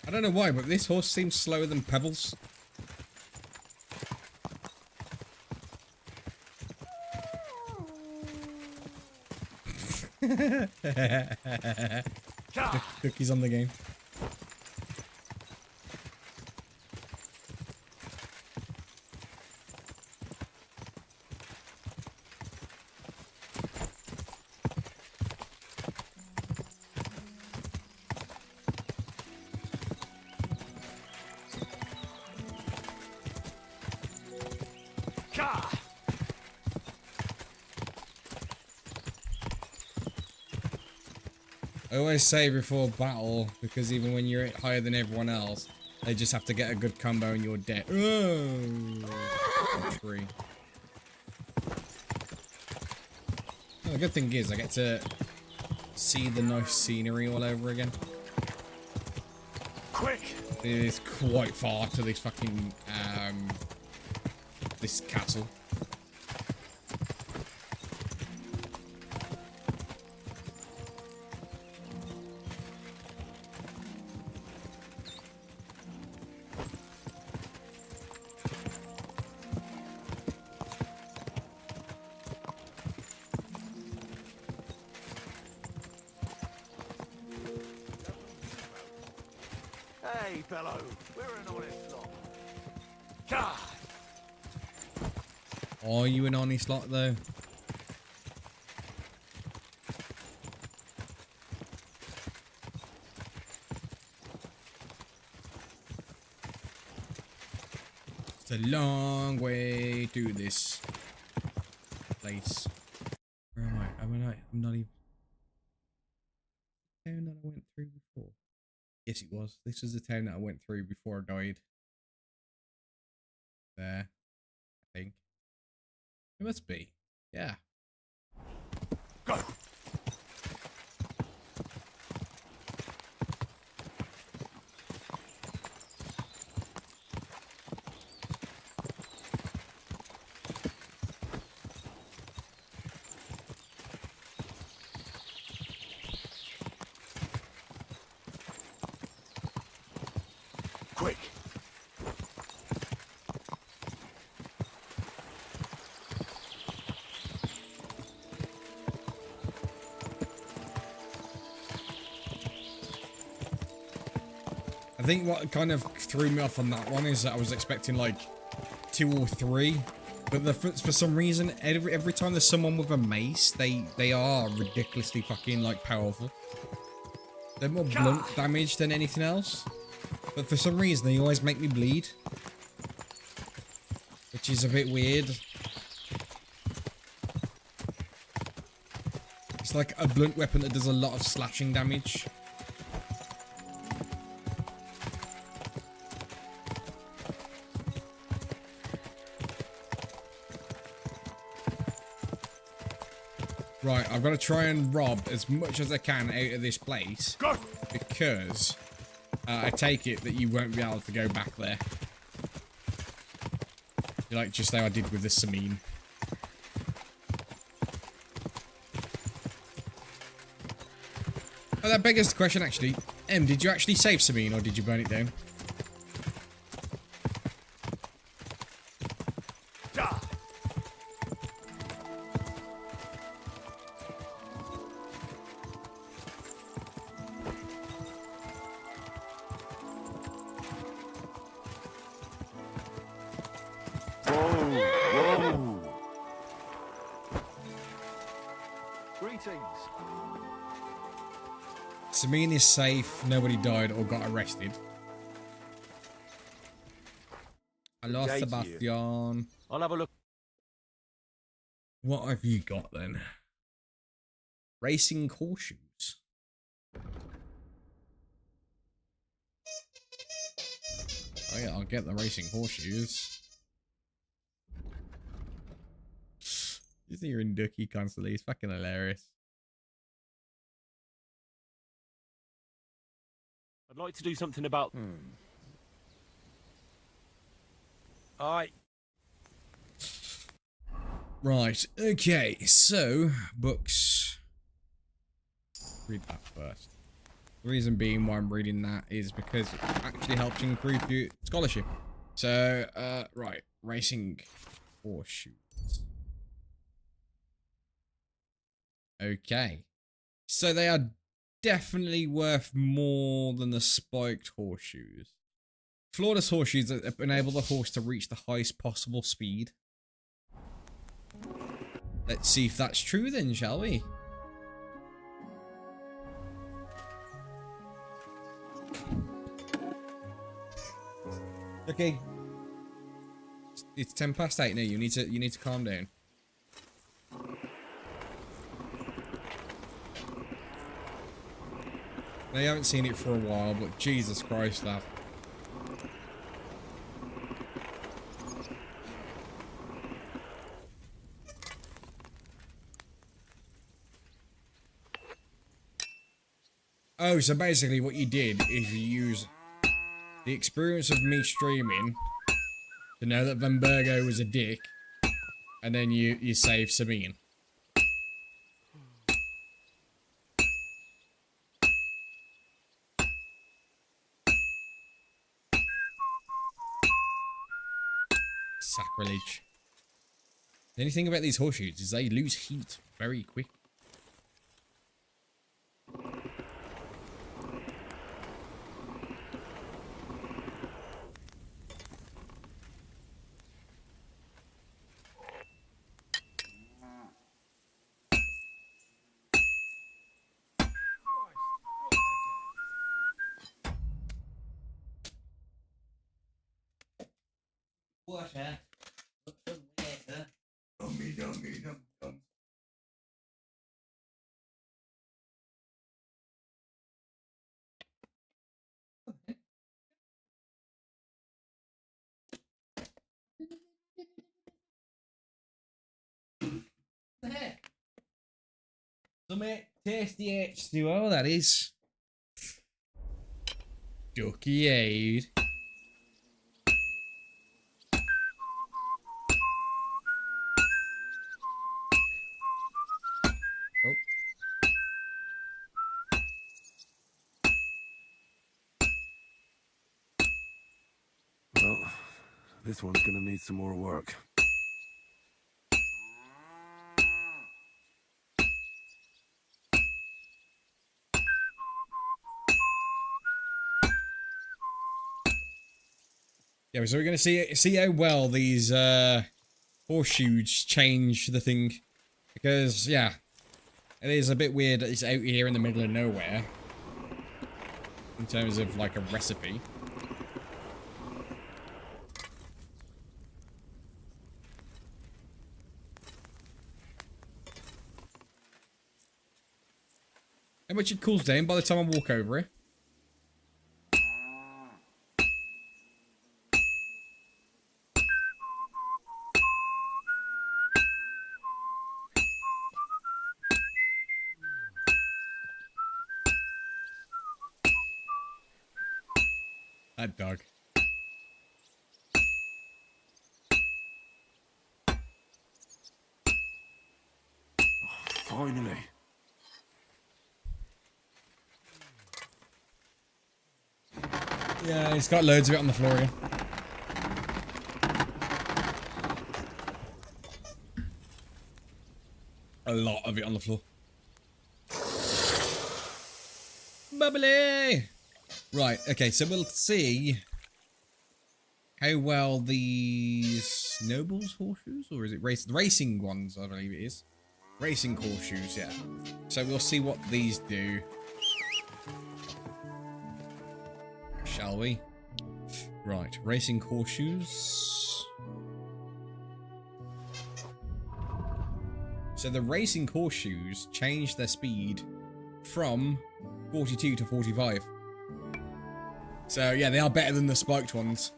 I don't know why, but this horse seems slower than Pebbles. Cookies on the game. I always say before battle, because even when you're higher than everyone else, they just have to get a good combo and you're dead. Oh, tree. Well, the good thing is I get to see the nice scenery all over again. Quick! It is quite far to this fucking, this castle. Hey, fellow, we're an honest lot. God. Are you an honest lot, though? It's a long way to this place. Where am I? I'm not even... town that I went through before. Yes, it was. This was the town that I went through before I died. There, I think. It must be. Yeah. Go! Quick! I think what kind of threw me off on that one is that I was expecting like 2 or 3, but for some reason every time there's someone with a mace, they are ridiculously fucking like powerful. They're more blunt damage than anything else, but for some reason they always make me bleed, which is a bit weird. It's like a blunt weapon that does a lot of slashing damage. Right, I've got to try and rob as much as I can out of this place. Go! Because I take it that you won't be able to go back there. Like just how I did with the Samine. Oh, that beggars the question actually. Did you actually save Samine or did you burn it down? Samine is safe, nobody died or got arrested. Hello, Sebastian. I'll have a look. What have you got then? Racing horseshoes. Oh yeah, I'll get the racing horseshoes. You see you're in Ducky constantly, it's fucking hilarious. I'd like to do something about... Alright. Right, okay, so, books. Read that first. The reason being why I'm reading that is because it actually helps improve your scholarship. So, right, racing horseshoes. Okay. So they are definitely worth more than the spiked horseshoes. Flawless horseshoes enable the horse to reach the highest possible speed. Let's see if that's true then, shall we? Okay. It's 8:10 now. You need to calm down. Now, you haven't seen it for a while, but Jesus Christ, lad. Oh, so basically what you did is you use the experience of me streaming to know that Vambergo was a dick, and then you save Sabine. Sacrilege. The only thing about these horseshoes is they lose heat very quick. Water. Dummy, dummy, dummy. Some tasty H2O, that is. Ducky aid. Oh. Well, this one's gonna need some more work. Yeah, so we're gonna see how well these horseshoes change the thing, because yeah, it is a bit weird that it's out here in the middle of nowhere in terms of like a recipe. How much it cools down by the time I walk over it. That dog. Finally. Yeah, he's got loads of it on the floor again. A lot of it on the floor. Bubbly! Right, okay, so we'll see how well these nobles horseshoes, or is it racing ones, I believe it is. Racing horseshoes, yeah. So we'll see what these do. Shall we? Right, racing horseshoes. So the racing horseshoes change their speed from 42 to 45. So yeah, they are better than the spiked ones.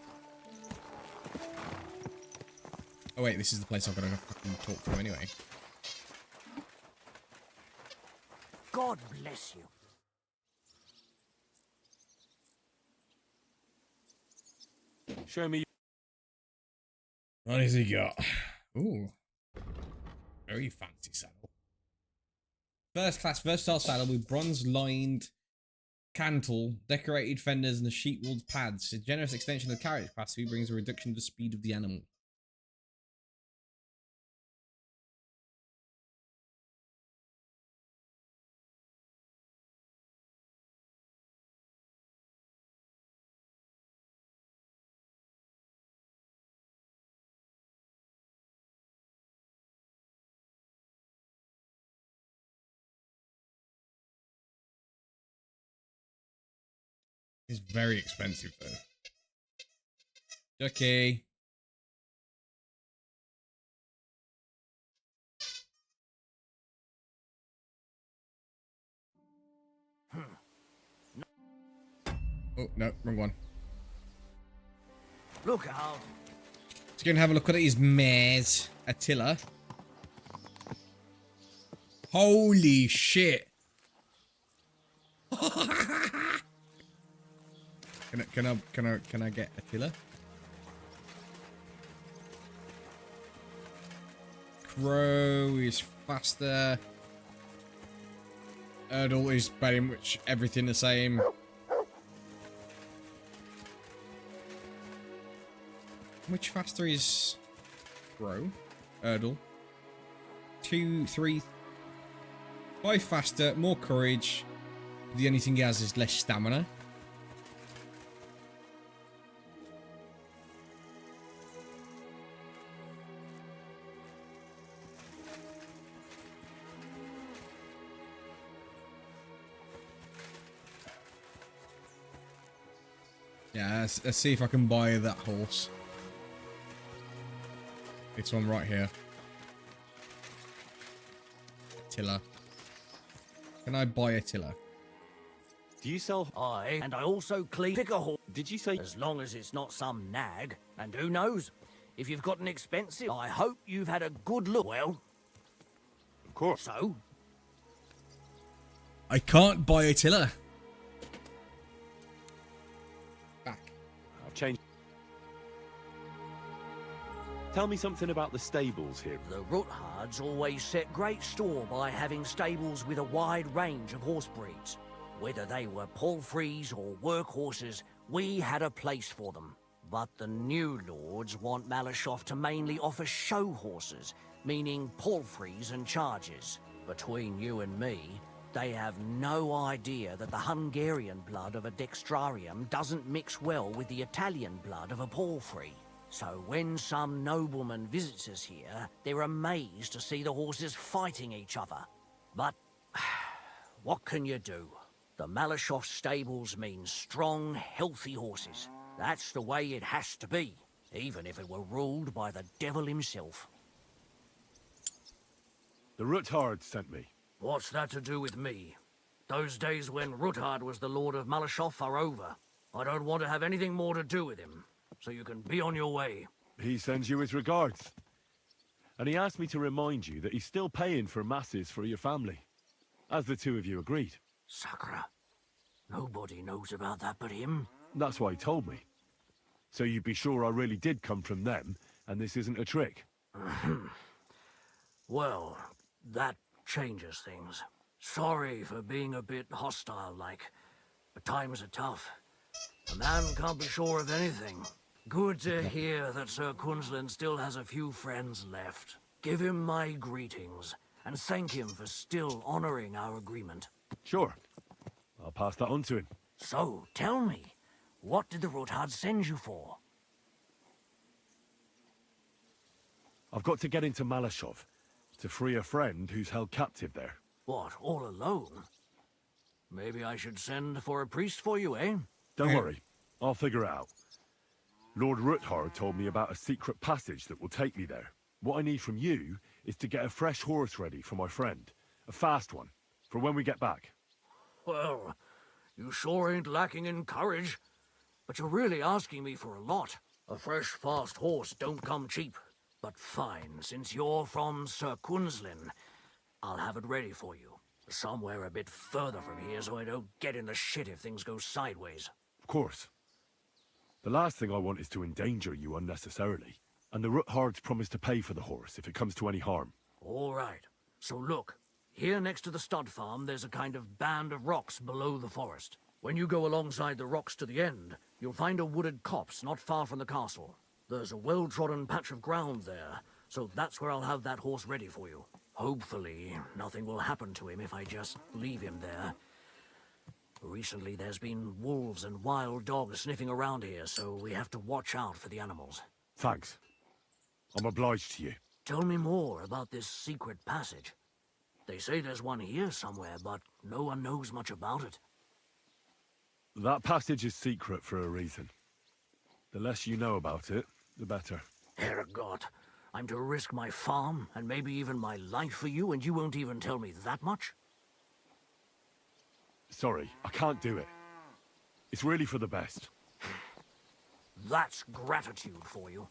Oh wait, this is the place I've got to fucking talk to anyway. God bless you. Show me. What has he got? Ooh. Very fancy saddle. First class versatile saddle with bronze lined cantle, decorated fenders, and the sheep-wooled pads. A generous extension of carriage capacity brings a reduction to the speed of the animal. It's very expensive though. Okay. Oh, no, wrong one. Look out. Let's go and have a look at his mares. Attila. Holy shit. Can I get Attila? Crow is faster. Erdal is pretty much everything the same. Which faster is Crow? Erdal. 2, 3, 5 faster, more courage. The only thing he has is less stamina. Yeah, let's see if I can buy that horse. This one right here. Attila. Can I buy Attila? Do you sell? And I also pick a horse. Did you say? As long as it's not some nag. And who knows? If you've got an expensive, I hope you've had a good look. Well, of course. So? I can't buy a tiller. Back. I've changed. Tell me something about the stables here. The Ruthards always set great store by having stables with a wide range of horse breeds. Whether they were palfreys or workhorses, we had a place for them. But the new lords want Malashoff to mainly offer show horses, meaning palfreys and chargers. Between you and me, they have no idea that the Hungarian blood of a dextrarium doesn't mix well with the Italian blood of a palfrey. So when some nobleman visits us here, they're amazed to see the horses fighting each other. But what can you do? The Malashoff stables mean strong, healthy horses. That's the way it has to be, even if it were ruled by the devil himself. The Ruthard sent me. What's that to do with me? Those days when Ruthard was the Lord of Malashoff are over. I don't want to have anything more to do with him, so you can be on your way. He sends you his regards. And he asked me to remind you that he's still paying for masses for your family, as the two of you agreed. Sakura. Nobody knows about that but him. That's why he told me. So you'd be sure I really did come from them, and this isn't a trick. Well, that changes things. Sorry for being a bit hostile-like, but times are tough. A man can't be sure of anything. Good to hear that Sir Kunzlin still has a few friends left. Give him my greetings, and thank him for still honoring our agreement. Sure. I'll pass that on to him. So, tell me, what did the Ruthard send you for? I've got to get into Malashov to free a friend who's held captive there. What, all alone? Maybe I should send for a priest for you, eh? Don't worry. I'll figure it out. Lord Ruthard told me about a secret passage that will take me there. What I need from you is to get a fresh horse ready for my friend. A fast one, for when we get back. Well, you sure ain't lacking in courage. But you're really asking me for a lot. A fresh, fast horse don't come cheap. But fine, since you're from Sir Kunzlin, I'll have it ready for you. Somewhere a bit further from here so I don't get in the shit if things go sideways. Of course. The last thing I want is to endanger you unnecessarily. And the Ruthards promised to pay for the horse if it comes to any harm. All right. So look, here next to the stud farm, there's a kind of band of rocks below the forest. When you go alongside the rocks to the end, you'll find a wooded copse not far from the castle. There's a well-trodden patch of ground there, so that's where I'll have that horse ready for you. Hopefully, nothing will happen to him if I just leave him there. Recently, there's been wolves and wild dogs sniffing around here, so we have to watch out for the animals. Thanks. I'm obliged to you. Tell me more about this secret passage. They say there's one here somewhere, but no one knows much about it. That passage is secret for a reason. The less you know about it, the better. Herrgott, I'm to risk my farm and maybe even my life for you, and you won't even tell me that much? Sorry, I can't do it. It's really for the best. That's gratitude for you.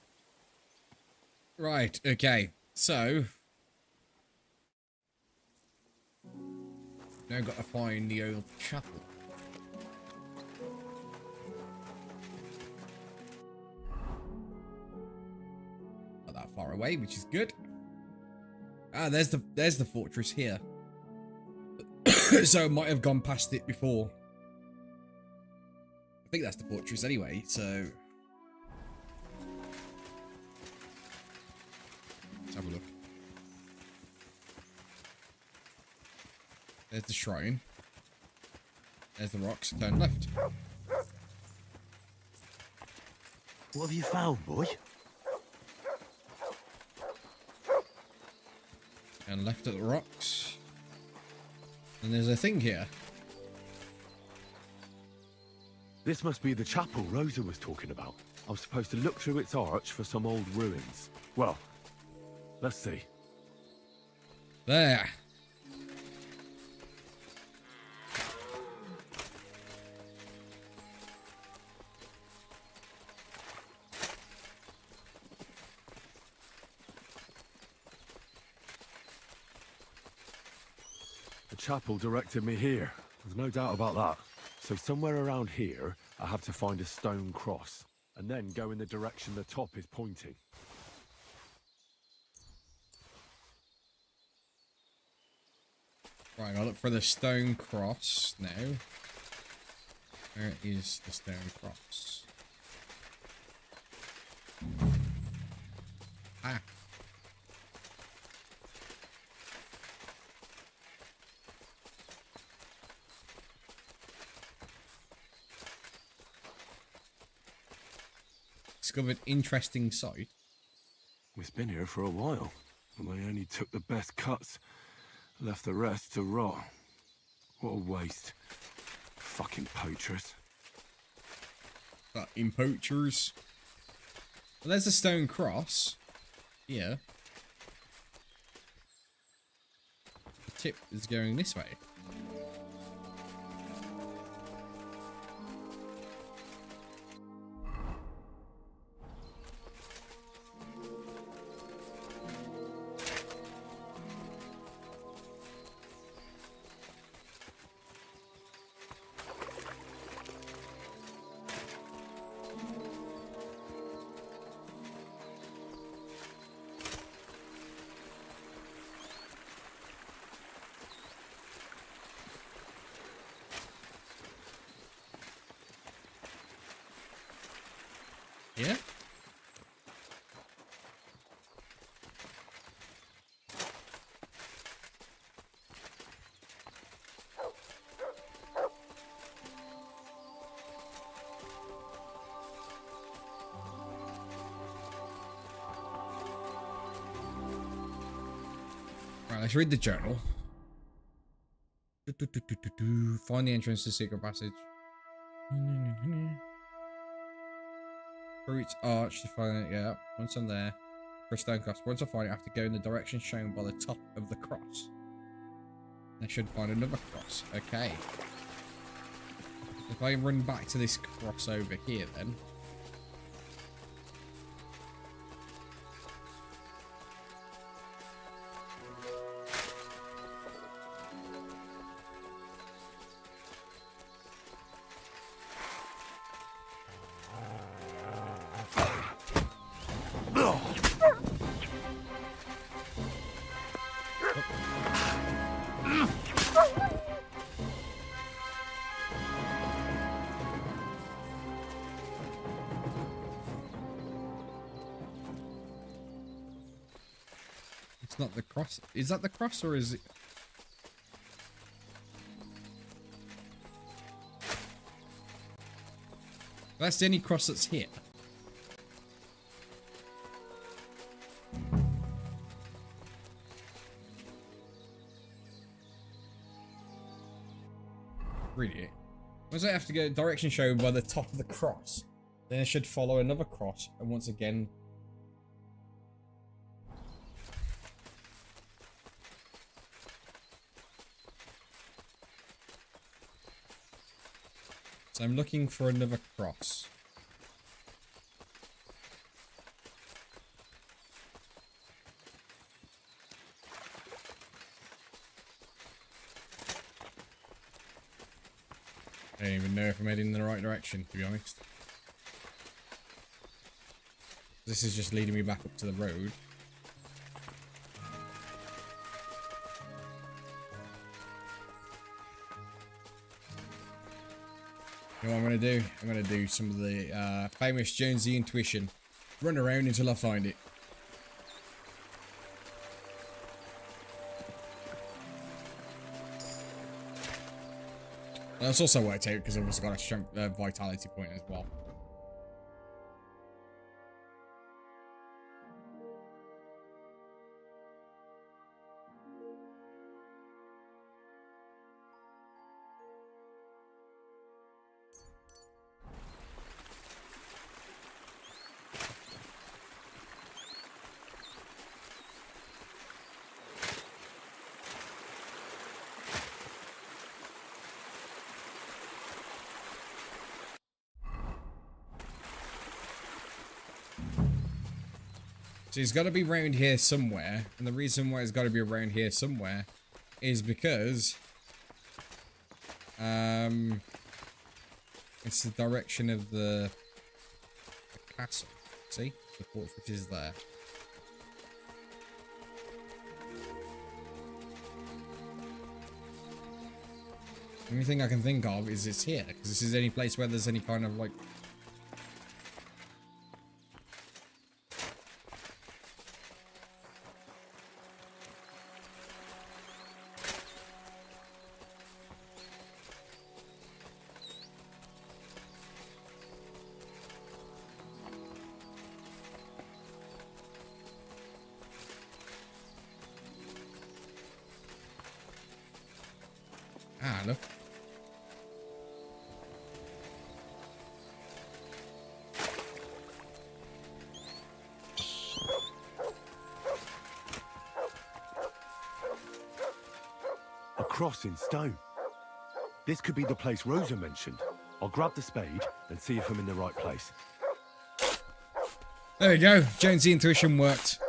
Right, okay. So now got to find the old chapel. Not that far away, which is good. Ah, there's the fortress here. So I might have gone past it before. I think that's the fortress anyway, so let's have a look. There's the shrine. There's the rocks. Turn left. What have you found, boy? And left at the rocks. And there's a thing here. This must be the chapel Rosa was talking about. I was supposed to look through its arch for some old ruins. Well, let's see. There. The chapel directed me here. There's no doubt about that. So somewhere around here, I have to find a stone cross, and then go in the direction the top is pointing. Right, I'll look for the stone cross now. Where is the stone cross? Ah. Discovered interesting site. We've been here for a while, and they only took the best cuts, left the rest to rot. What a waste. Fucking poachers. Fucking poachers. Well, there's a stone cross. Here. The tip is going this way. Yeah? Right, let's read the journal. Find the entrance to the secret passage. Through its arch to find it, yeah. Once I'm there, for a stone cross. Once I find it, I have to go in the direction shown by the top of the cross. I should find another cross. Okay. If I run back to this cross over here, then. It's not the cross. Is that the cross or is it? That's the only cross that's here. Really? Once I have to get direction shown by the top of the cross, then I should follow another cross, and once again. So I'm looking for another cross. I don't even know if I'm heading in the right direction, to be honest. This is just leading me back up to the road. You know what I'm going to do? I'm going to do some of the famous Jonesy intuition. Run around until I find it. And that's also worked out because I've also got a strength, vitality point as well. So he's got to be around here somewhere, and the reason why he's got to be around here somewhere is because It's the direction of the castle. See? The fortress is there. The only thing I can think of is it's here, because this is the only place where there's any kind of like... Ah, look. A cross in stone. This could be the place Rosa mentioned. I'll grab the spade and see if I'm in the right place. There we go. Jonesy intuition worked.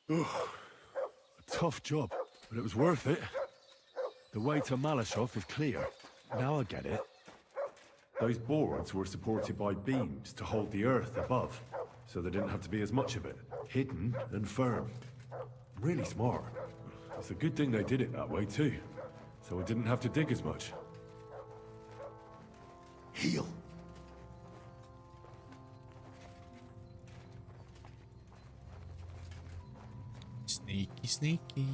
A tough job, but it was worth it. The way to Malashov is clear. Now I get it. Those boards were supported by beams to hold the earth above, so there didn't have to be as much of it. Hidden and firm. Really smart. It's a good thing they did it that way too, so I didn't have to dig as much. Heal. Sneaky, sneaky.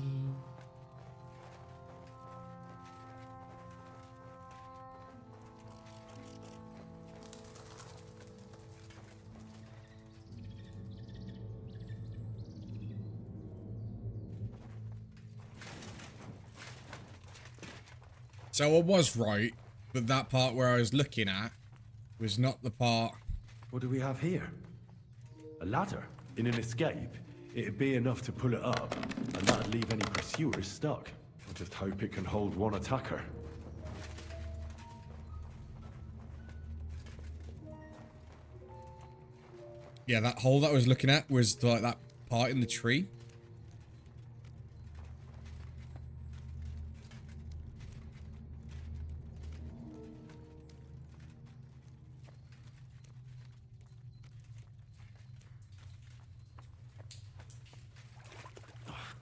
So I was right, but that part where I was looking at was not the part. What do we have here? A ladder? In an escape, it'd be enough to pull it up, and that'd leave any pursuers stuck. I just hope it can hold one attacker. Yeah, that hole that I was looking at was like that part in the tree.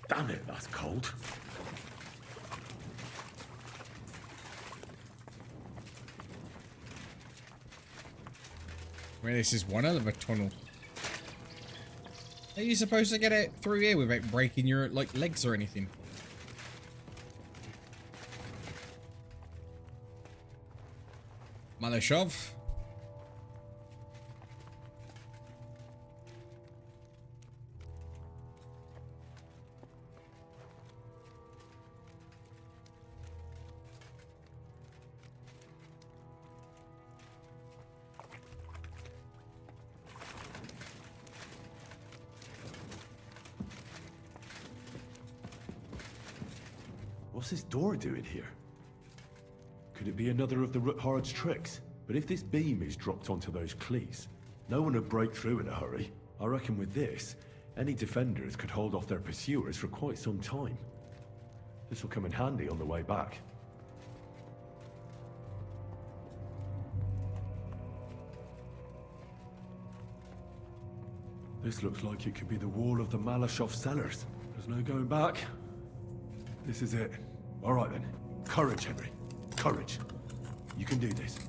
Damn it, that's cold. I mean, this is one hell of a tunnel. Are you supposed to get it through here without breaking your like legs or anything? Malashov. What's this door doing here? Could it be another of the Ruthard's tricks? But if this beam is dropped onto those cleats, no one would break through in a hurry. I reckon with this, any defenders could hold off their pursuers for quite some time. This will come in handy on the way back. This looks like it could be the wall of the Malashov cellars. There's no going back. This is it. All right then. Courage, Henry. Courage. You can do this.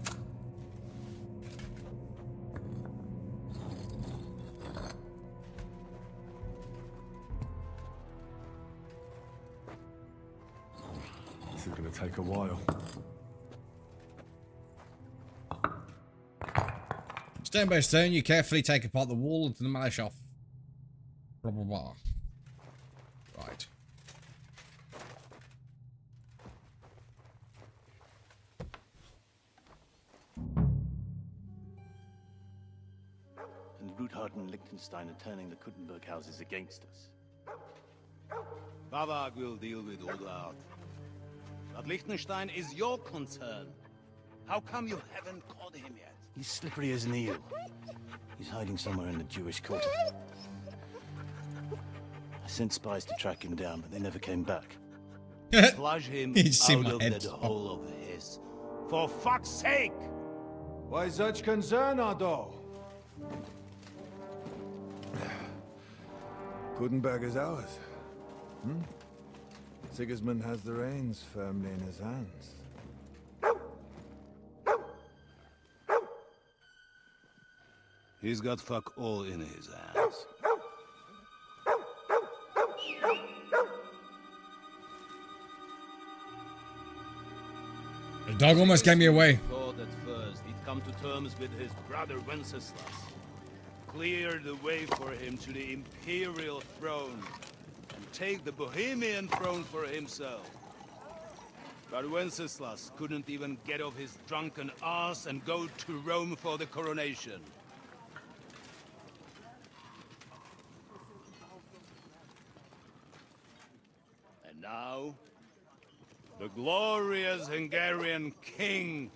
This is going to take a while. Stone by stone, you carefully take apart the wall into the Malashov. Blah, blah, blah. Right. And Ruthard and Liechtenstein are turning the Kuttenberg houses against us. Babak will deal with Ruthard. But Liechtenstein is your concern. How come you haven't caught him yet? He's slippery as an eel. He's hiding somewhere in the Jewish quarter. I sent spies to track him down, but they never came back. Flush him You see out my of head. that hole of his. For fuck's sake! Why such concern, Ardo? Gutenberg is ours. Sigismund has the reins firmly in his hands. He's got fuck all in his hands. The dog almost gave me away. Thought at first he'd come to terms with his brother Wenceslas. Clear the way for him to the imperial throne. And take the Bohemian throne for himself. But Wenceslas couldn't even get off his drunken ass and go to Rome for the coronation. And now, the glorious Hungarian king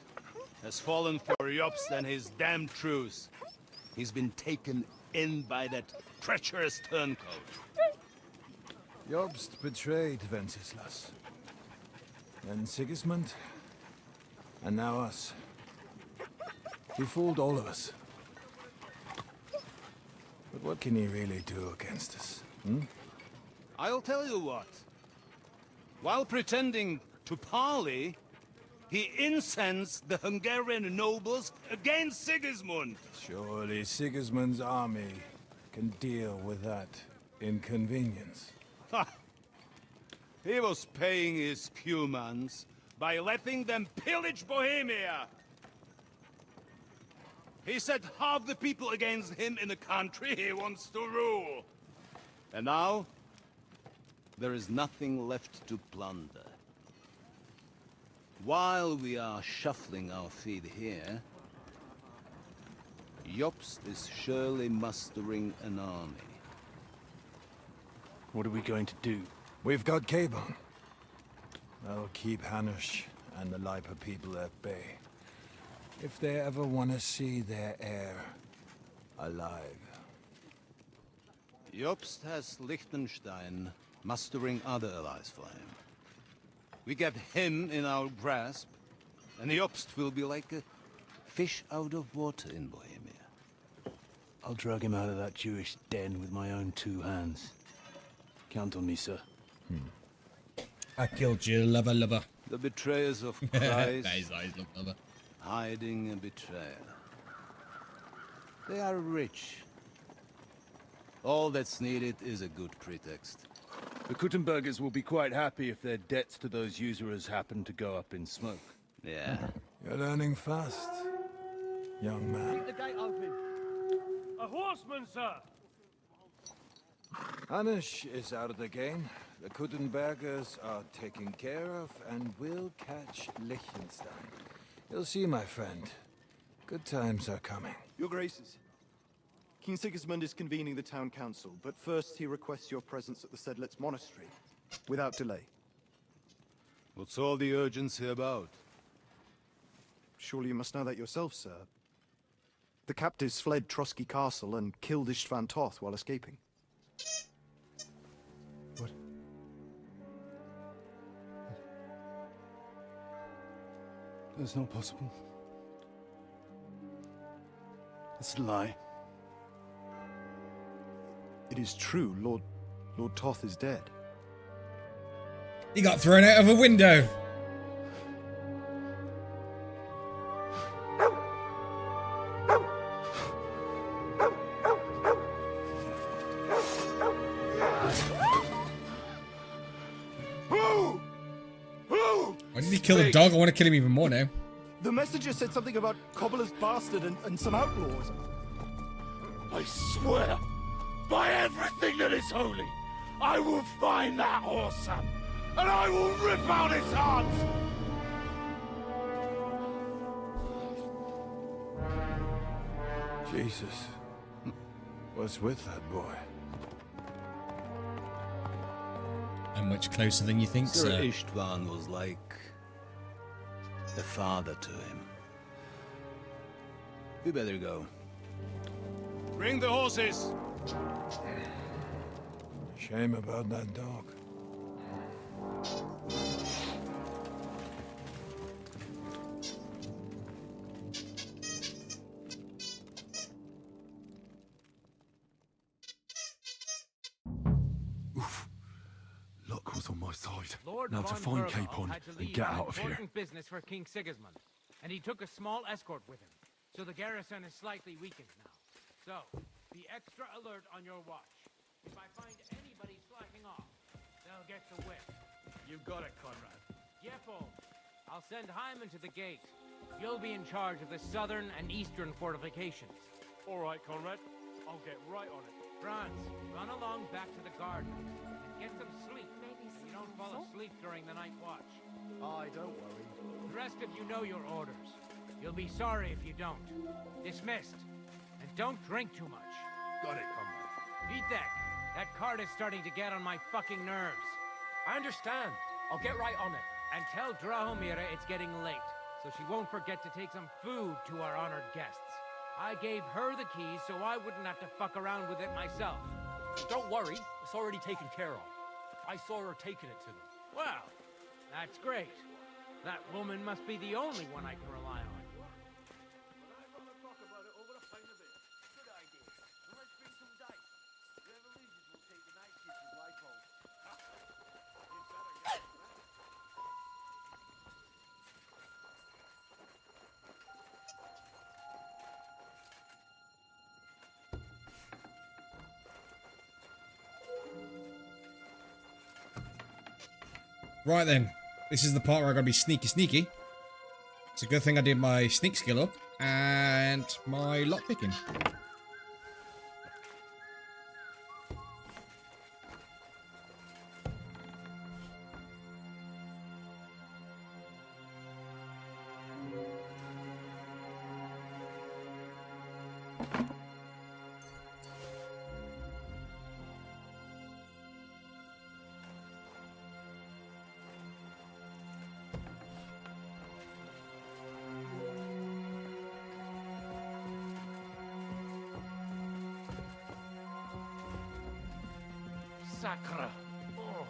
has fallen for Jobst and his damn truce. He's been taken in by that treacherous turncoat. Jobst betrayed Wenceslas. Then Sigismund. And now us. He fooled all of us. But what can he really do against us? I'll tell you what. While pretending to parley, he incensed the Hungarian nobles against Sigismund. Surely Sigismund's army can deal with that inconvenience. Ha! He was paying his cumans by letting them pillage Bohemia. He set half the people against him in the country he wants to rule. And now, there is nothing left to plunder. While we are shuffling our feet here, Jobst is surely mustering an army. What are we going to do? We've got Cabon. That'll keep Hanush and the Lipa people at bay. If they ever want to see their heir alive. Jobst has Liechtenstein mustering other allies for him. We get him in our grasp, and Jobst will be like a fish out of water in Bohemia. I'll drag him out of that Jewish den with my own two hands. Count on me, sir. I killed you, lover. The betrayers of Christ, Nice, lover. hiding a betrayer. They are rich. All that's needed is a good pretext. The Kuttenbergers will be quite happy if their debts to those usurers happen to go up in smoke. Yeah. You're learning fast, young man. Keep the gate open. A horseman, sir! Hanush is out of the game. The Kuttenbergers are taken care of, and we'll catch Liechtenstein. You'll see, my friend. Good times are coming. Your Graces, King Sigismund is convening the town council, but first he requests your presence at the Sedlitz monastery, without delay. What's all the urgency about? Surely you must know that yourself, sir. The captives fled Trotsky Castle and killed Istvan Toth while escaping. What? That's not possible. That's a lie. It is true, Lord Toth is dead. He got thrown out of a window. Why did he kill the dog? I want to kill him even more now. The messenger said something about Cobbler's bastard and some outlaws. I swear, by everything that is holy, I will find that whoreson, and I will rip out his heart! Jesus. What's with that boy? I'm much closer than you think, Sir sir. Istvan was like a father to him. We better go. Bring the horses! Shame about that dog. Luck was on my side. Lord Now to von find Pergol Capon had to and leave get on out of here. important business for King Sigismund, and he took a small escort with him. So the garrison is slightly weakened now. So, be extra alert on your watch. If I find anybody slacking off, they'll get the whip. You got it, Conrad. Yepo, I'll send Hyman to the gate. You'll be in charge of the southern and eastern fortifications. All right, Conrad. I'll get right on it. Franz, run along back to the garden. Get some sleep. So you don't fall asleep during the night watch. Aye, don't worry. The rest of you know your orders. You'll be sorry if you don't. Dismissed. And don't drink too much. Got it, Conrad. Vitek, that cart is starting to get on my fucking nerves. I understand. I'll get right on it. And tell Drahomira it's getting late, so she won't forget to take some food to our honored guests. I gave her the keys so I wouldn't have to fuck around with it myself. Don't worry, it's already taken care of. I saw her taking it to them. Well, that's great. That woman must be the only one I can rely on. Right then, this is the part where I gotta be sneaky. It's a good thing I did my sneak skill up and my lockpicking. Sacre. Oh.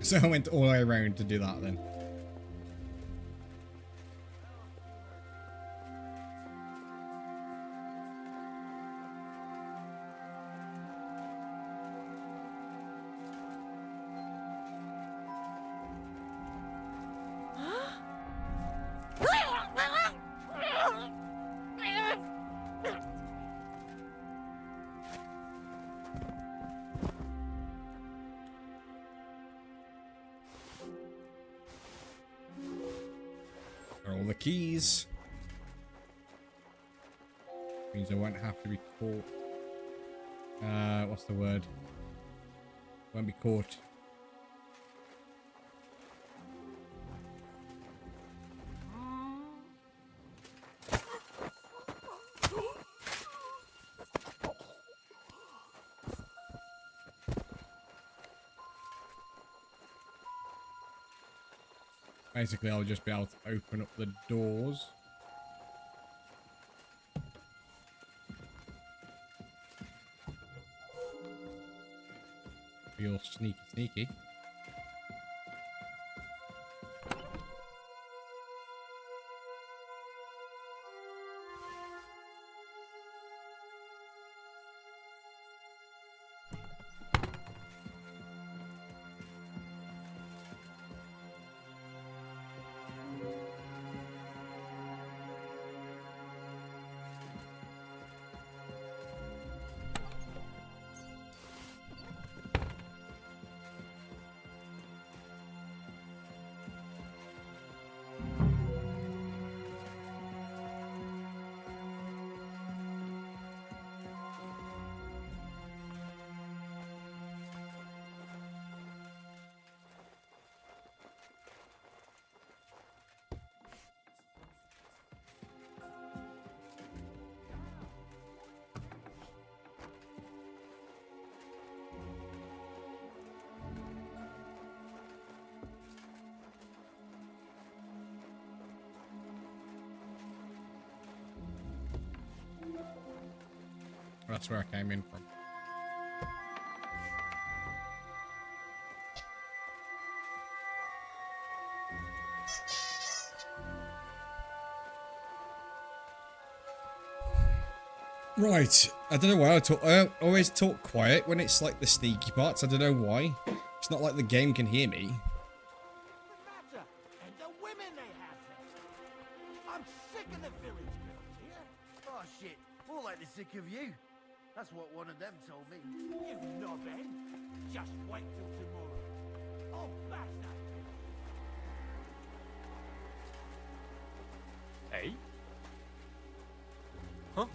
So I went all the way around to do that then. All the keys. Means I won't have to be caught. What's the word? Won't be caught. Basically, I'll just be able to open up the doors. Be all sneaky. That's where I came in from. Right, I don't know why I always talk quiet when it's like the sneaky parts. I don't know why. It's not like the game can hear me. And the women they have there. I'm sick of the village girls here. Oh shit, more like they're sick of you. That's what one of them told me. You knobhead. Just wait till tomorrow. Oh, bash that. Hey? Huh?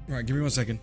Right, give me 1 second.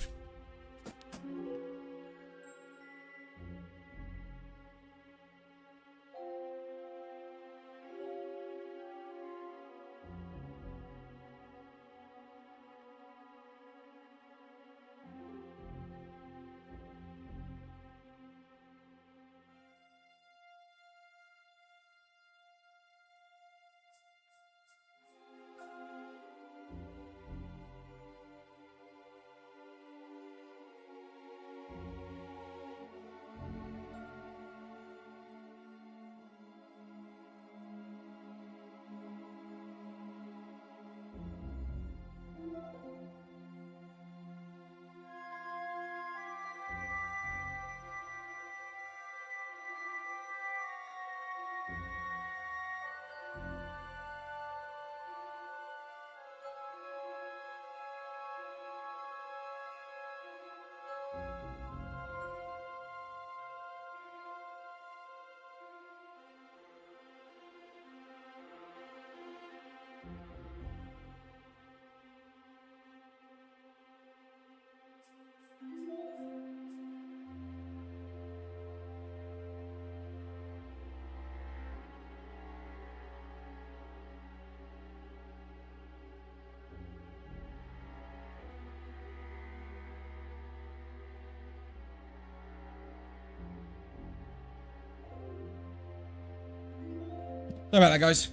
Sorry about that, guys.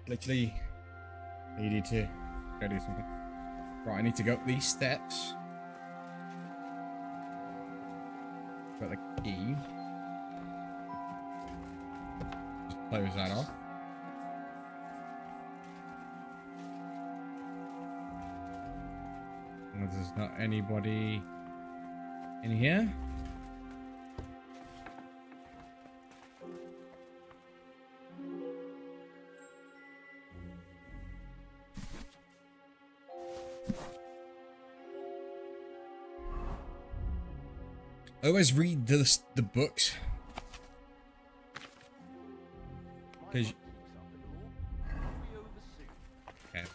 Literally needed to go do something. Right, I need to go up these steps. Got the key. Just close that off. And there's not anybody in here. I always read the books. Cause okay.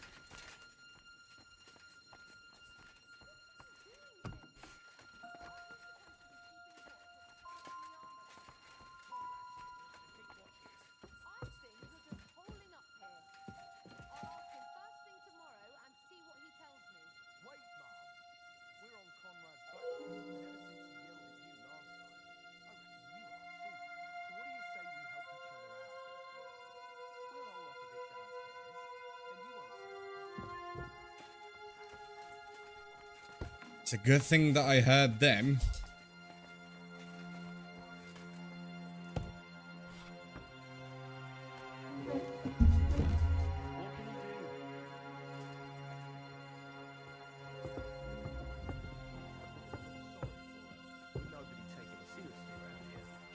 It's a good thing that I heard them.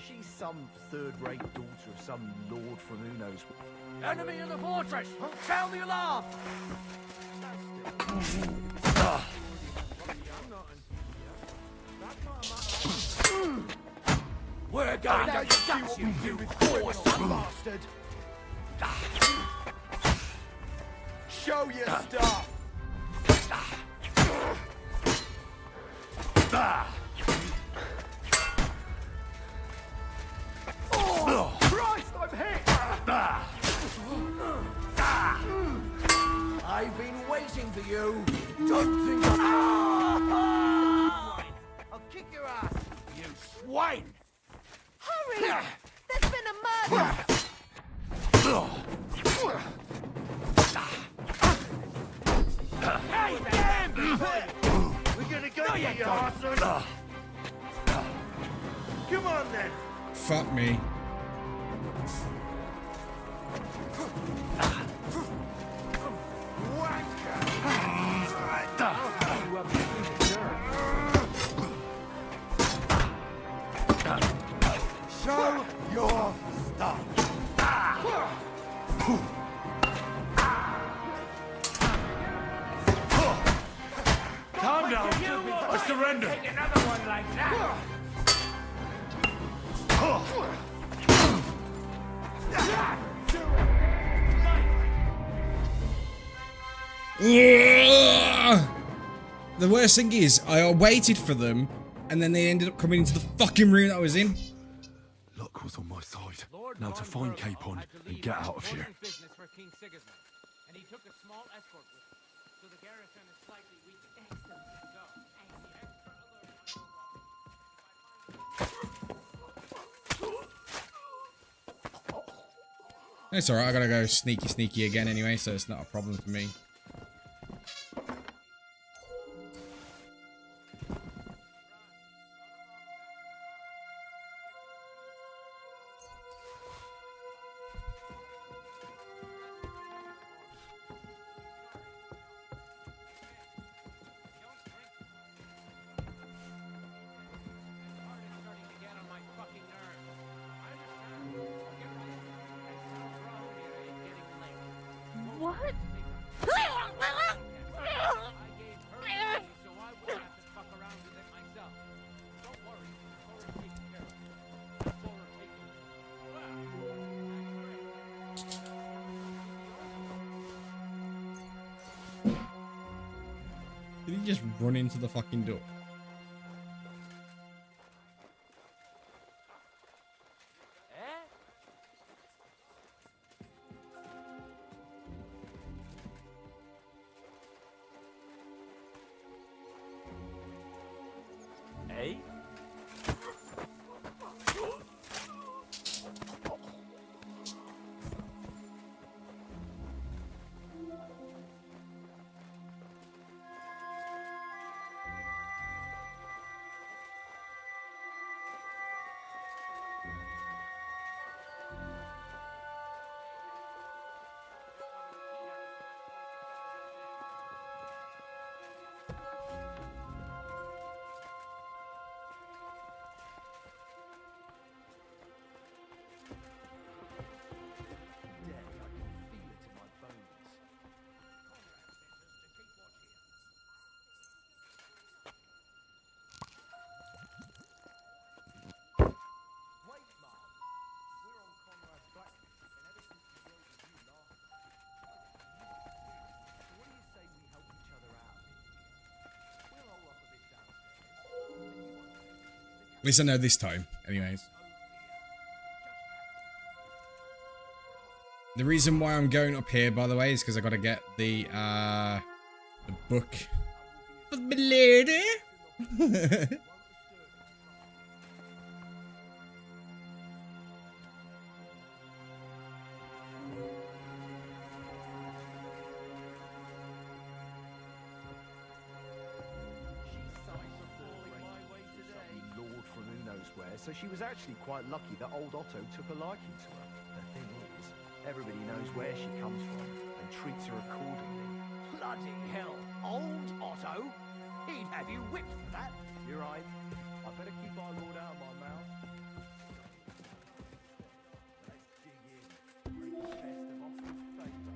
She's some third-rate daughter of some lord from who knows. Enemy in the fortress! Sound the alarm! We're we're going to gut you, you awesome bastard! Show your stuff! Oh, Christ, I'm hit! I've been waiting for you. Don't think I'll kick your ass, you swine! Hurry! There's been a murder! Hey, damn! We're gonna go, you bastard! Come on, then! Fuck me. Show your stuff! Calm down. I surrender. Take another one like that. The worst thing is, I waited for them, and then they ended up coming into the fucking room that I was in. Luck was on my side. Now to find Capon and get out of here. Business for King Sigismund, and he took a small escort with him, so the garrison is slightly weakened. It's alright, I gotta go sneaky again anyway, so it's not a problem for me. What? Did he just run into the fucking door? Hey? At least I know this time, anyways. The reason why I'm going up here, by the way, is because I gotta get the book of my lady. So she was actually quite lucky that old Otto took a liking to her. The thing is, everybody knows where she comes from and treats her accordingly. Bloody hell, old Otto? He'd have you whipped for that. You're right. I better keep our lord out of my mouth. Let's dig in. Bring the best of Otto's favour.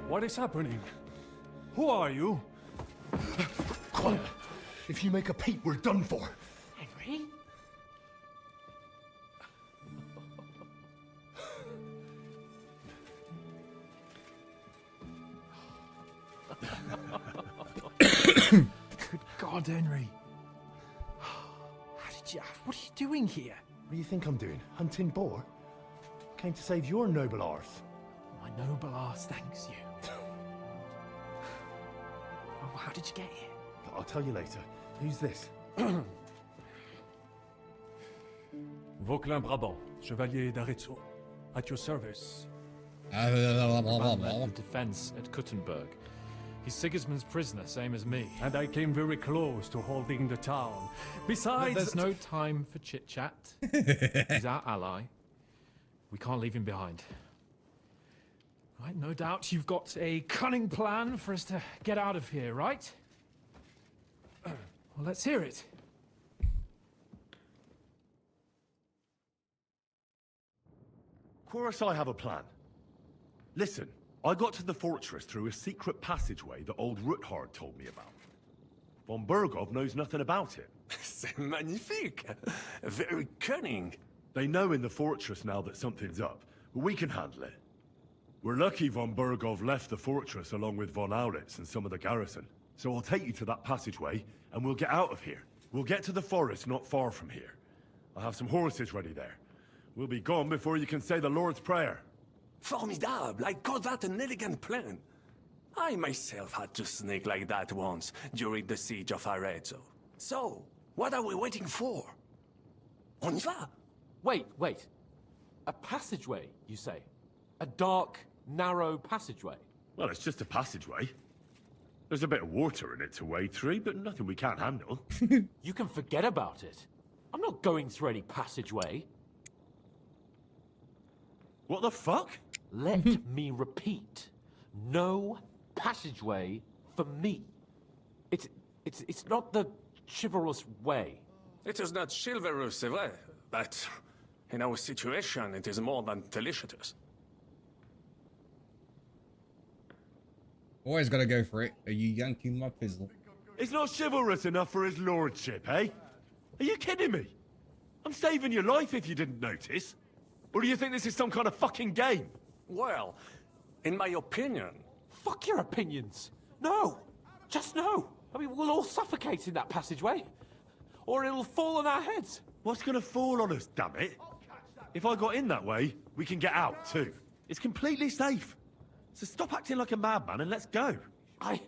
What is happening? Who are you? Quiet. If you make a peep, we're done for. Henry? Good God, Henry. How did you... What are you doing here? What do you think I'm doing? Hunting boar? Came to save your noble arse. My noble arse thanks you. Oh, how did you get here? I'll tell you later. Who's this? Vauquelin Brabant, Chevalier d'Arezzo. At your service. The defense at Kuttenberg. He's Sigismund's prisoner, same as me. And I came very close to holding the town. Besides... There's no time for chit-chat. He's our ally. We can't leave him behind. Right, no doubt you've got a cunning plan for us to get out of here, right? Well, let's hear it. Of course I have a plan. Listen, I got to the fortress through a secret passageway that old Ruthard told me about. Von Bergov knows nothing about it. C'est magnifique! Very cunning. They know in the fortress now that something's up, but we can handle it. We're lucky von Bergov left the fortress along with von Aulitz and some of the garrison. So I'll take you to that passageway, and we'll get out of here. We'll get to the forest not far from here. I'll have some horses ready there. We'll be gone before you can say the Lord's Prayer. Formidable! I call that an elegant plan. I myself had to sneak like that once during the siege of Arezzo. So, what are we waiting for? On y va! Wait. A passageway, you say? A dark, narrow passageway? Well, it's just a passageway. There's a bit of water in it to wade through, but nothing we can't handle. You can forget about it. I'm not going through any passageway. What the fuck? Let me repeat. No passageway for me. It's not the chivalrous way. It is not chivalrous, c'est vrai, but in our situation, it is more than delicious. Always gotta go for it. Are you yanking my pizzle? It's not chivalrous enough for his lordship, eh? Are you kidding me? I'm saving your life if you didn't notice. Or do you think this is some kind of fucking game? Well, in my opinion... Fuck your opinions. No. Just no. I mean, we'll all suffocate in that passageway. Or it'll fall on our heads. What's gonna fall on us, damn it? If I got in that way, we can get out too. It's completely safe. So stop acting like a madman and let's go. I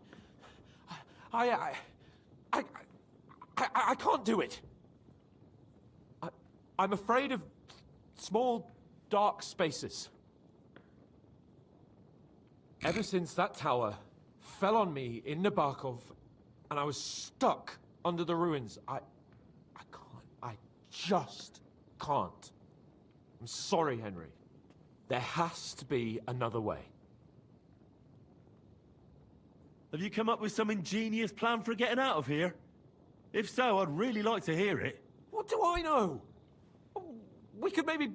can't do it. I'm afraid of small, dark spaces. Ever since that tower fell on me in Nabokov, and I was stuck under the ruins, I just can't. I'm sorry, Henry. There has to be another way. Have you come up with some ingenious plan for getting out of here? If so, I'd really like to hear it. What do I know? We could maybe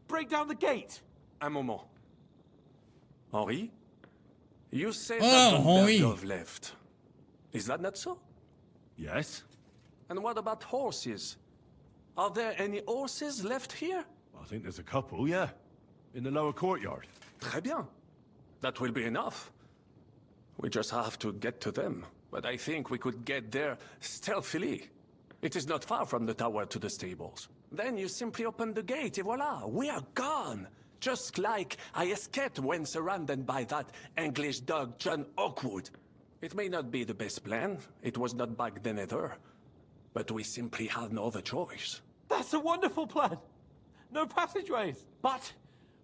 break down the gate. Un moment. Henri? You say Oh, that Henri. Dombergov left. Is that not so? Yes? And what about horses? Are there any horses left here? I think there's a couple, yeah. In the lower courtyard. Très bien. That will be enough. We just have to get to them. But I think we could get there stealthily. It is not far from the tower to the stables. Then you simply open the gate, et voila, we are gone. Just like I escaped when surrounded by that English dog John Oakwood. It may not be the best plan. It was not back then either. But we simply had no other choice. That's a wonderful plan. No passageways. But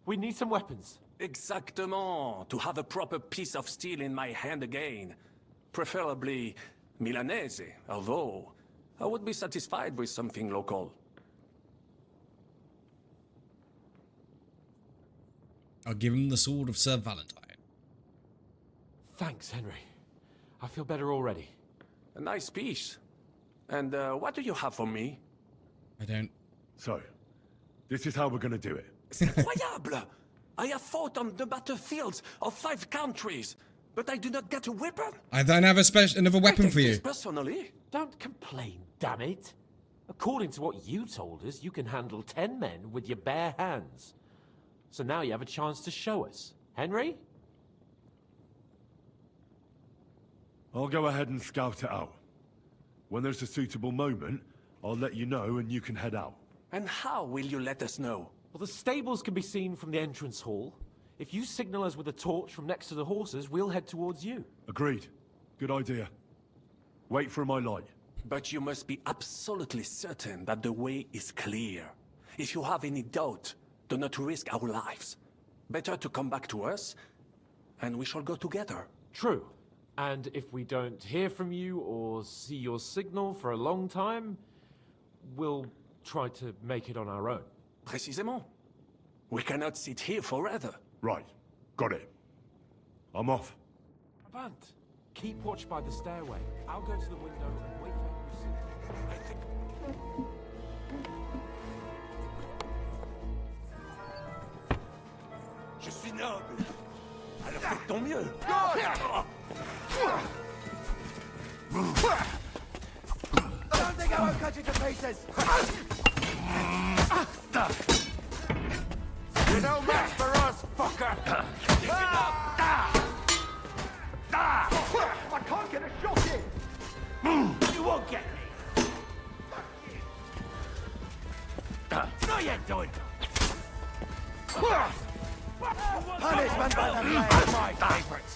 we need some weapons. Exactement. To have a proper piece of steel in my hand again. Preferably Milanese, although I would be satisfied with something local. I'll give him the sword of Sir Valentine. Thanks, Henry. I feel better already. A nice piece. And what do you have for me? I don't. So, this is how we're gonna do it. C'est incroyable! I have fought on the battlefields of 5 countries, but I do not get a weapon. I don't have another weapon for you. Personally, don't complain, damn it. According to what you told us, you can handle 10 men with your bare hands. So now you have a chance to show us. Henry? I'll go ahead and scout it out. When there's a suitable moment, I'll let you know and you can head out. And how will you let us know? Well, the stables can be seen from the entrance hall. If you signal us with a torch from next to the horses, we'll head towards you. Agreed. Good idea. Wait for my light. But you must be absolutely certain that the way is clear. If you have any doubt, do not risk our lives. Better to come back to us, and we shall go together. True. And if we don't hear from you or see your signal for a long time, we'll try to make it on our own. Précisément. We cannot sit here forever. Right. Got it. I'm off. Brabant, keep watch by the stairway. I'll go to the window and wait for him to see. I think... Je suis noble. Alors fais ton mieux. Don't think I won't cut you to pieces! You're no match for us, fucker! I can't get a shot in! You won't get me! No, you don't! Punishment by the blade! My favorites!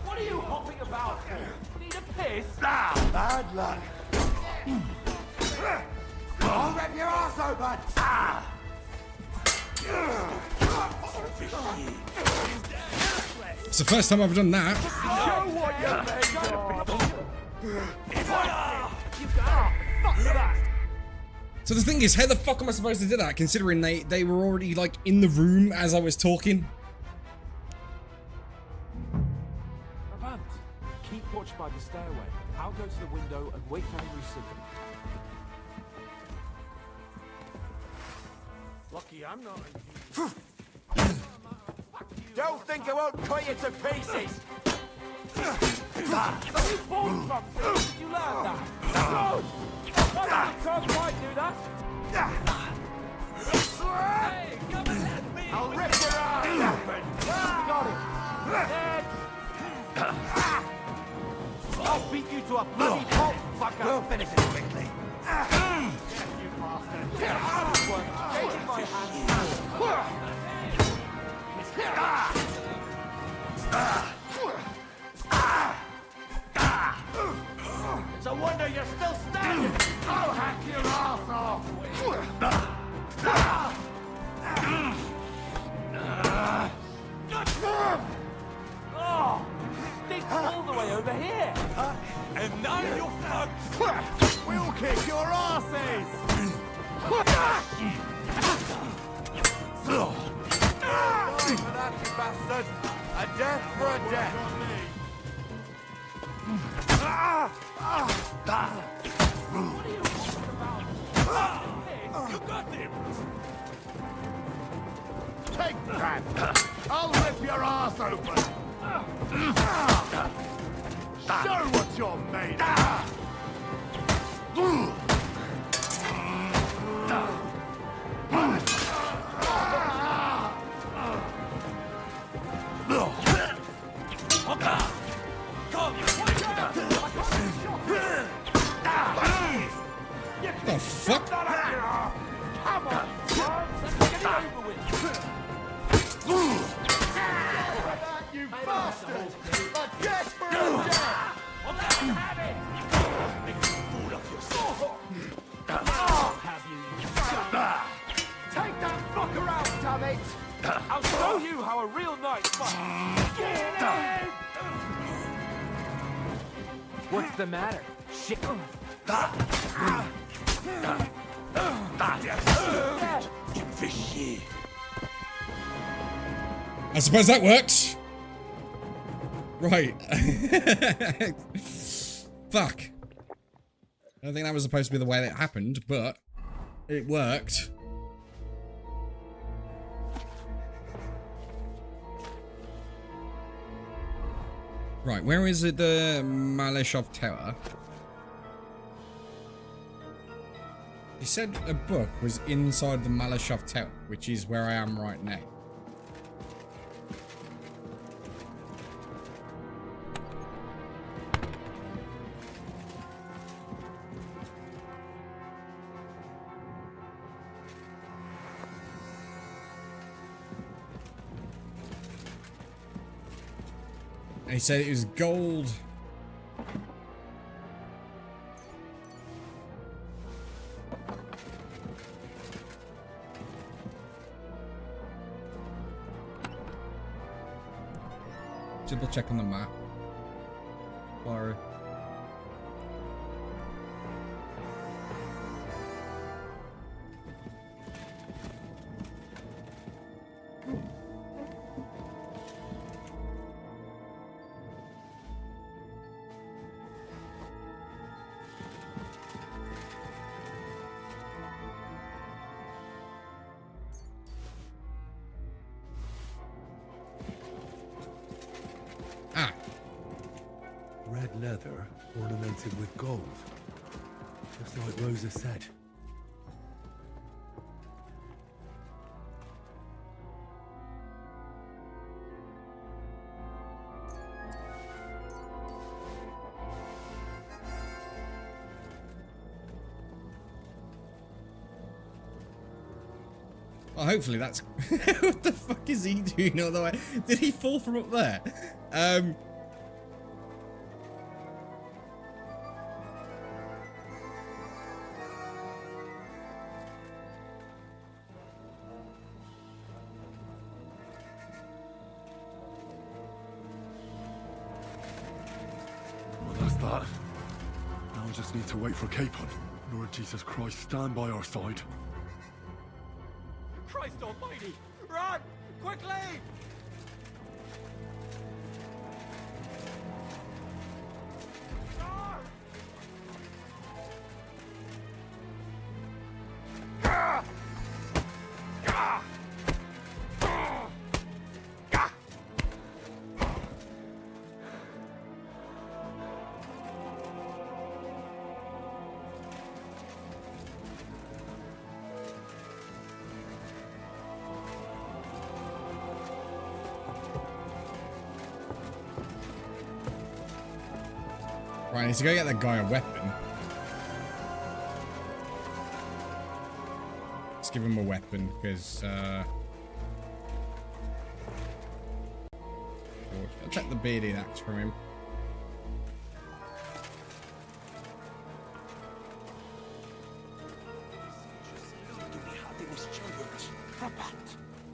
What are you hopping about? Need a piss? Bad luck. I'll rip your ass open! It's the first time I've done that. Show what you're made of! So the thing is, how the fuck am I supposed to do that, considering they were already, like, in the room as I was talking? Brabant, keep watch by the stairway. I'll go to the window and wait for Henry's signal. Lucky I'm not. Don't think I won't cut you to pieces! You born from? Did you learn that? No! I can't quite do that. Hey, come and let me! I'll rip your ass open! Got it! Dead! I'll beat you to a bloody pulp, fucker! We'll finish it quickly! You bastard! Get out of work! Take my hand! It's a wonder you're still standing! I'll hack your ass off! Oh! Stick all the way over here! And now you're fucked! We'll kick your asses! Sorry for that, you bastard! A death for a death! What are you talking about? Got him! Take that! I'll rip your ass open! Show what you're made of! The fuck? Come on, let's get it over with! You bastard! A desperate death! Have it! Make a fool of yourself! Have you? Take that fucker out, damn it! I'll show you how a real knight fights! Get in! What's the matter? Shit! I suppose that worked. Right. Fuck. I don't think that was supposed to be the way that happened, but it worked. Right, where is it, the Malashov Tower? You said a book was inside the Malashov Tower, which is where I am right now. And he said it was gold. Double check on the map. Sorry. Red leather ornamented with gold. Just like Rosa said. Well, hopefully that's... What the fuck is he doing all the way? Did he fall from up there? Well, that's that. Now we just need to wait for Capon. Lord Jesus Christ, stand by our side. Christ almighty! Run! Quickly! Right, I need to go get that guy a weapon. Let's give him a weapon, because, I'll take the bearded axe from him.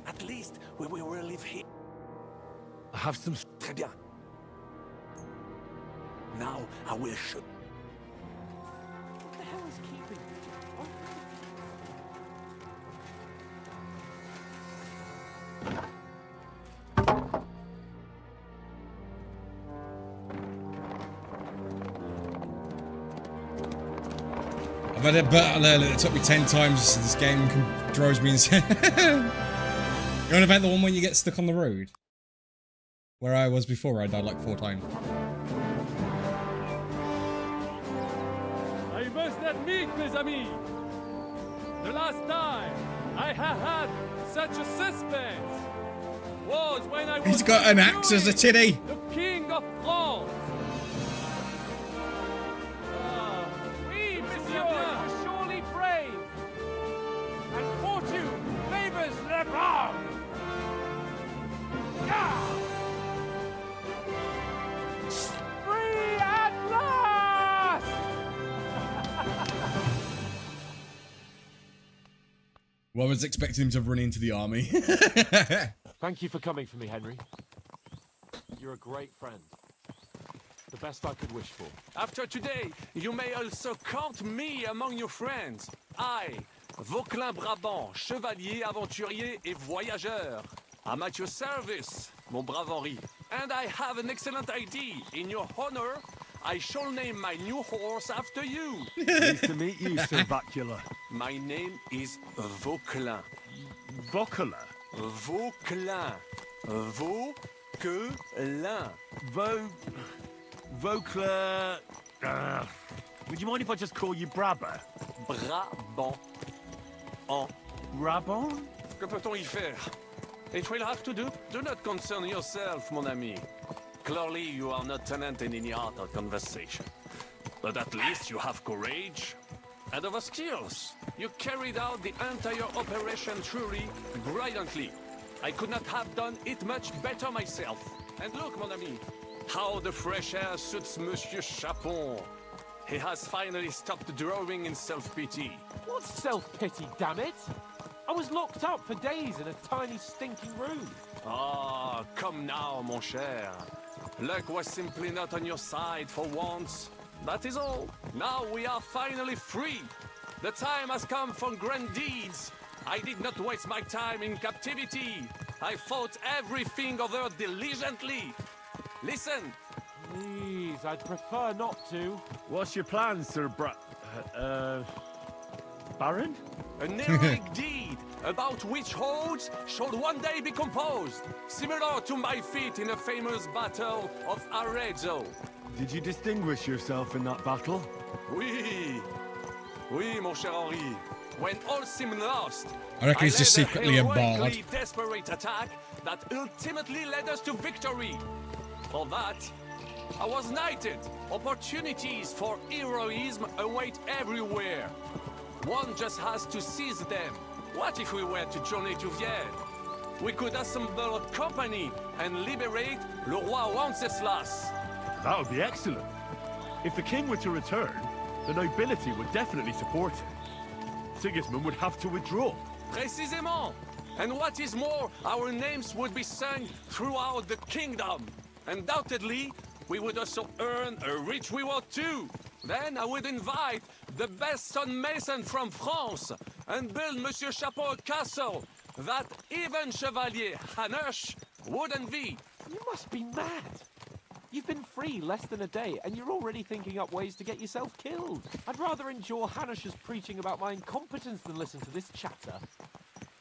At least we will live here. I have some... Très bien. Now I will shoot. What the hell is keeping you? I've had a battle earlier that took me 10 times. This game drives me insane. You want about the one when you get stuck on the road? Where I was before, I died like 4 times. I must admit, mes amis, the last time I have had such a suspense was when I was He's got an axe as a titty. the King of France. Oui, monsieur, you're surely brave. And fortune favors the brave. Free at last! Well, I was expecting him to run into the army. Thank you for coming for me, Henry. You're a great friend. The best I could wish for. After today, you may also count me among your friends. I, Vauquelin Brabant, chevalier, aventurier et voyageur. I'm at your service, mon brave Henri. And I have an excellent idea. In your honor, I shall name my new horse after you. Nice to meet you, Sir Vacula. My name is Vauquelin. Vauquelin? Vauquelin. Vauquelin. Vauquelin... would you mind if I just call you Brabber? Brabant. Brabant? Que peut-on y faire? It will have to do. Do not concern yourself, mon ami. Clearly, you are not tenant in any art or conversation. But at least you have courage and other skills. You carried out the entire operation truly brilliantly. I could not have done it much better myself. And look, mon ami, how the fresh air suits Monsieur Chapon. He has finally stopped drawing in self-pity. What self-pity, damn it? I was locked up for days in a tiny stinking room. Ah, come now, mon cher. Luck was simply not on your side for once. That is all. Now we are finally free. The time has come for grand deeds. I did not waste my time in captivity. I fought everything over diligently. Listen. Please, I'd prefer not to. What's your plan, Sir Baron? An heroic deed about which odes shall one day be composed, similar to my feat in the famous battle of Arezzo. Did you distinguish yourself in that battle? Oui, mon cher Henri. When all seemed lost, I reckon he's just led secretly a bard. heroically desperate attack that ultimately led us to victory. For that, I was knighted. Opportunities for heroism await everywhere. One just has to seize them. What if we were to journey to Vienne? We could assemble a company and liberate Le Roi Wenceslas. That would be excellent. If the king were to return, the nobility would definitely support him. Sigismund would have to withdraw. Précisément. And what is more, our names would be sung throughout the kingdom. Undoubtedly, we would also earn a rich reward too. Then I would invite the best stonemason from France and build Monsieur Chapeau a castle that even Chevalier Hanush would envy. You must be mad. You've been free less than a day, and you're already thinking up ways to get yourself killed. I'd rather endure Hanush's preaching about my incompetence than listen to this chatter.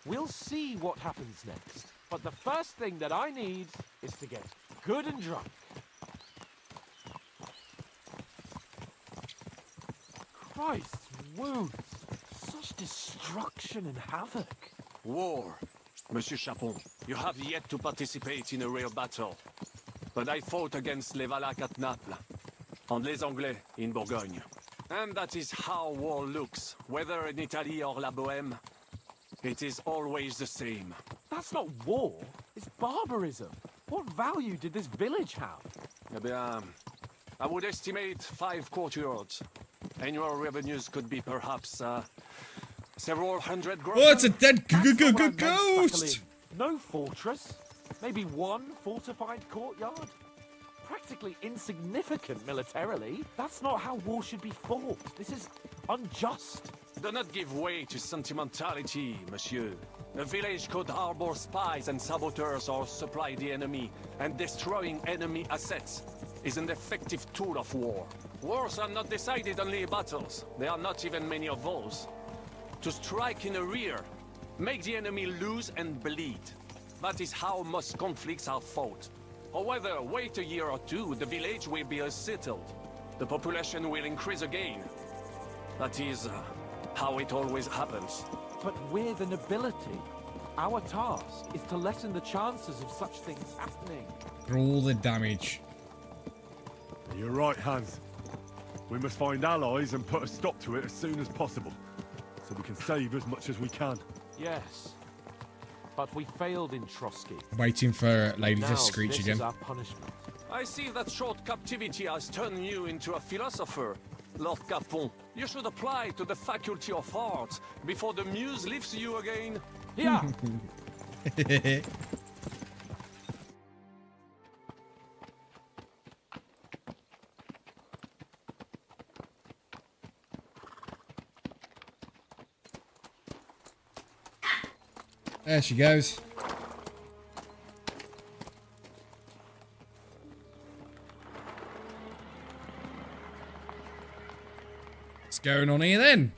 We'll see what happens next. But the first thing that I need is to get good and drunk. Christ's wounds. Such destruction and havoc. War. Monsieur Chapon, you have yet to participate in a real battle. But I fought against les Valaques at Naples, and les Anglais in Bourgogne. And that is how war looks, whether in Italy or La Bohème. It is always the same. That's not war, it's barbarism. What value did this village have? Eh bien, I would estimate 5 courtyards. Annual revenues could be perhaps several hundred gross. Oh, it's a dead ghost! No fortress. Maybe one fortified courtyard. Practically insignificant militarily. That's not how war should be fought. This is unjust. Do not give way to sentimentality, monsieur. A village could harbor spies and saboteurs or supply the enemy and destroying enemy assets. is an effective tool of war. Wars are not decided only in battles. There are not even many of those. To strike in the rear, make the enemy lose and bleed. That is how most conflicts are fought. However, wait a year or two, the village will be settled. The population will increase again. That is how it always happens. But we're the nobility. Our task is to lessen the chances of such things happening. For all the damage. You're right, Hans. We must find allies and put a stop to it as soon as possible, so we can save as much as we can. Yes. But we failed in Trotsky. Waiting for Lady Now, to screech this again. is our punishment. I see that short captivity has turned you into a philosopher, Lord Capon. You should apply to the Faculty of Arts before the muse lifts you again. Yeah. There she goes. What's going on here then?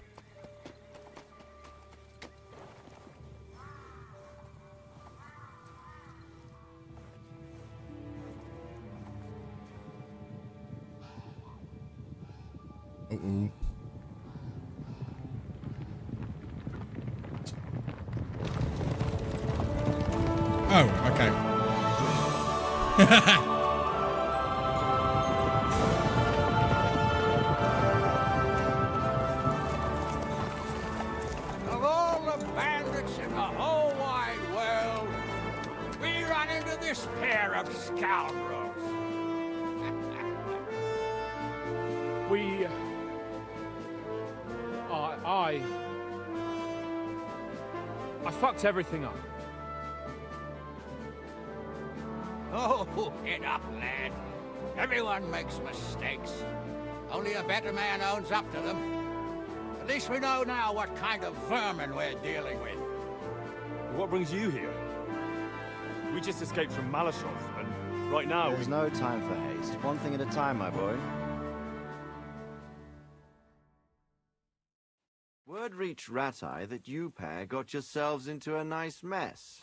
Uh-oh. Oh, okay. Of all the bandits in the whole wide world, we run into this pair of scoundrels. We... I fucked everything up. Oh, get up, lad. Everyone makes mistakes. Only a better man owns up to them. At least we know now what kind of vermin we're dealing with. What brings you here? We just escaped from Malashov, and right now There's no time for haste. One thing at a time, my boy. Word reached Rat-Eye that you pair got yourselves into a nice mess.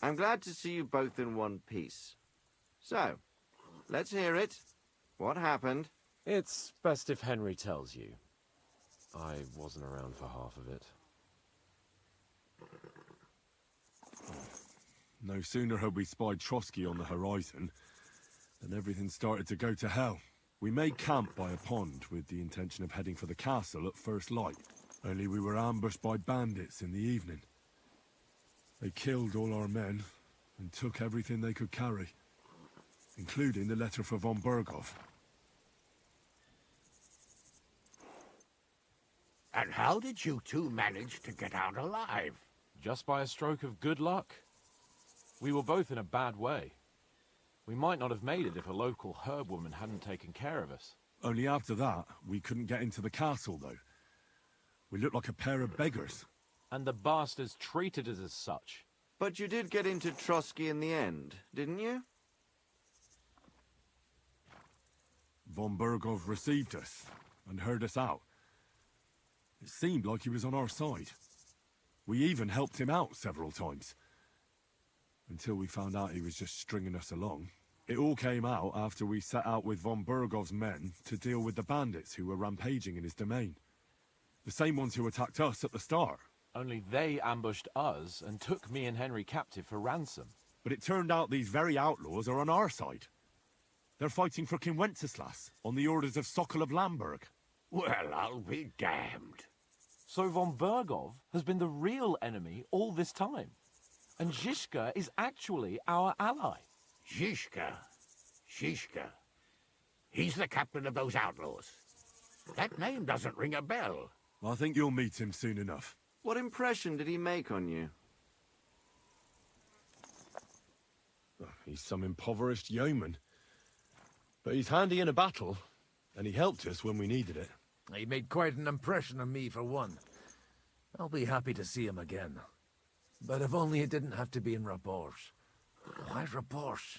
I'm glad to see you both in one piece. So, let's hear it. What happened? It's best if Henry tells you. I wasn't around for half of it. no sooner had we spied Trotsky on the horizon than everything started to go to hell. We made camp by a pond with the intention of heading for the castle at first light. Only we were ambushed by bandits in the evening. They killed all our men and took everything they could carry, including the letter for von Berghoff. And how did you two manage to get out alive? Just by a stroke of good luck. We were both in a bad way. We might not have made it if a local herb woman hadn't taken care of us. Only after that, we couldn't get into the castle, though. We looked like a pair of beggars. And the bastards treated us as such. But you did get into Trotsky in the end, didn't you? Von Berghoff received us and heard us out. It seemed like he was on our side. We even helped him out several times. Until we found out he was just stringing us along. It all came out after we set out with von Berghoff's men to deal with the bandits who were rampaging in his domain. The same ones who attacked us at the start. Only they ambushed us and took me and Henry captive for ransom. But it turned out these very outlaws are on our side. They're fighting for King Wenceslas on the orders of Sokol of Lamberg. Well, I'll be damned. So von Berghoff has been the real enemy all this time. And Zizka is actually our ally. Zizka? He's the captain of those outlaws. That name doesn't ring a bell. I think you'll meet him soon enough. What impression did he make on you? He's some impoverished yeoman. But he's handy in a battle, and he helped us when we needed it. He made quite an impression on me, for one. I'll be happy to see him again. But if only it didn't have to be in Raborge. Why Raborge?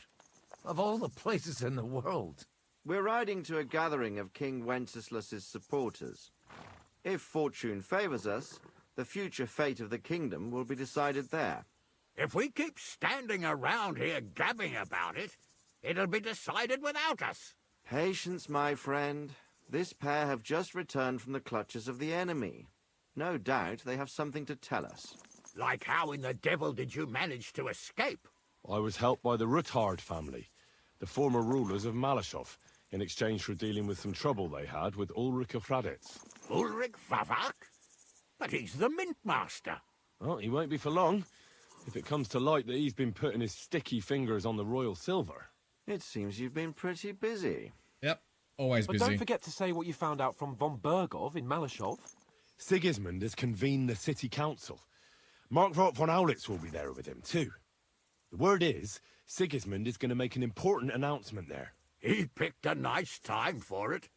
Of all the places in the world. We're riding to a gathering of King Wenceslas's supporters. If fortune favors us, the future fate of the kingdom will be decided there. If we keep standing around here gabbing about it, it'll be decided without us. Patience, my friend. This pair have just returned from the clutches of the enemy. No doubt they have something to tell us. Like how in the devil did you manage to escape? I was helped by the Ruthard family, the former rulers of Malashov, in exchange for dealing with some trouble they had with Ulrich of Raditz. Ulrich Favak? But he's the mint master. Well, he won't be for long, if it comes to light that he's been putting his sticky fingers on the royal silver. It seems you've been pretty busy. Yep, always But busy. don't forget to say what you found out from von Bergov in Malashov. Sigismund has convened the city council. Markvart von Aulitz will be there with him, too. The word is, Sigismund is going to make an important announcement there. He picked a nice time for it.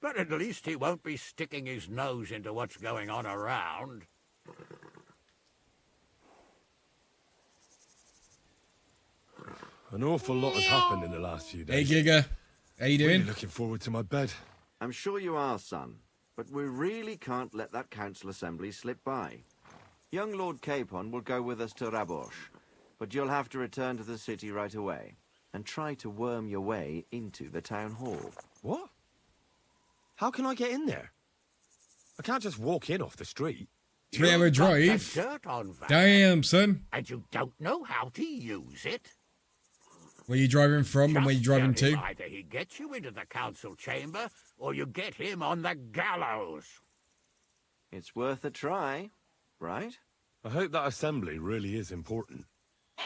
But at least he won't be sticking his nose into what's going on around. An awful lot has happened in the last few days. Hey, Giga. How you doing? Really looking forward to my bed. I'm sure you are, son. But we really can't let that council assembly slip by. Young Lord Capon will go with us to Rabosh, but you'll have to return to the city right away and try to worm your way into the town hall. What? How can I get in there? I can't just walk in off the street. 3-hour drive. Dirt on that. Damn, son. And you don't know how to use it? Where you driving from and where you driving Just tell to? him either he gets you into the council chamber, or you get him on the gallows. It's worth a try, right? I hope that assembly really is important.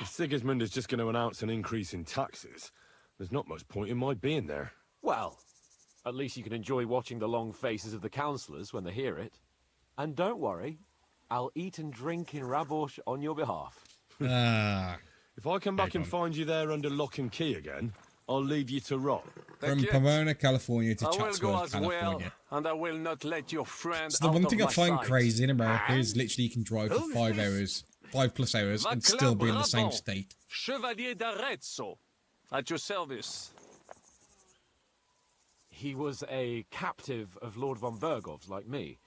If Sigismund is just going to announce an increase in taxes, there's not much point in my being there. Well, at least you can enjoy watching the long faces of the councillors when they hear it. And don't worry, I'll eat and drink in Rabosh on your behalf. Ah. If I come back and find you there under lock and key again, I'll leave you to rot. From Pomona, California to I will go Chatsworth, as well, California. and I will not let your friend So the out one of thing I my find sight. crazy in America is literally you can drive for 5 hours, 5+ hours, and still be in the same state. Chevalier d'Arezzo, at your service. He was a captive of Lord von Bergov's, like me.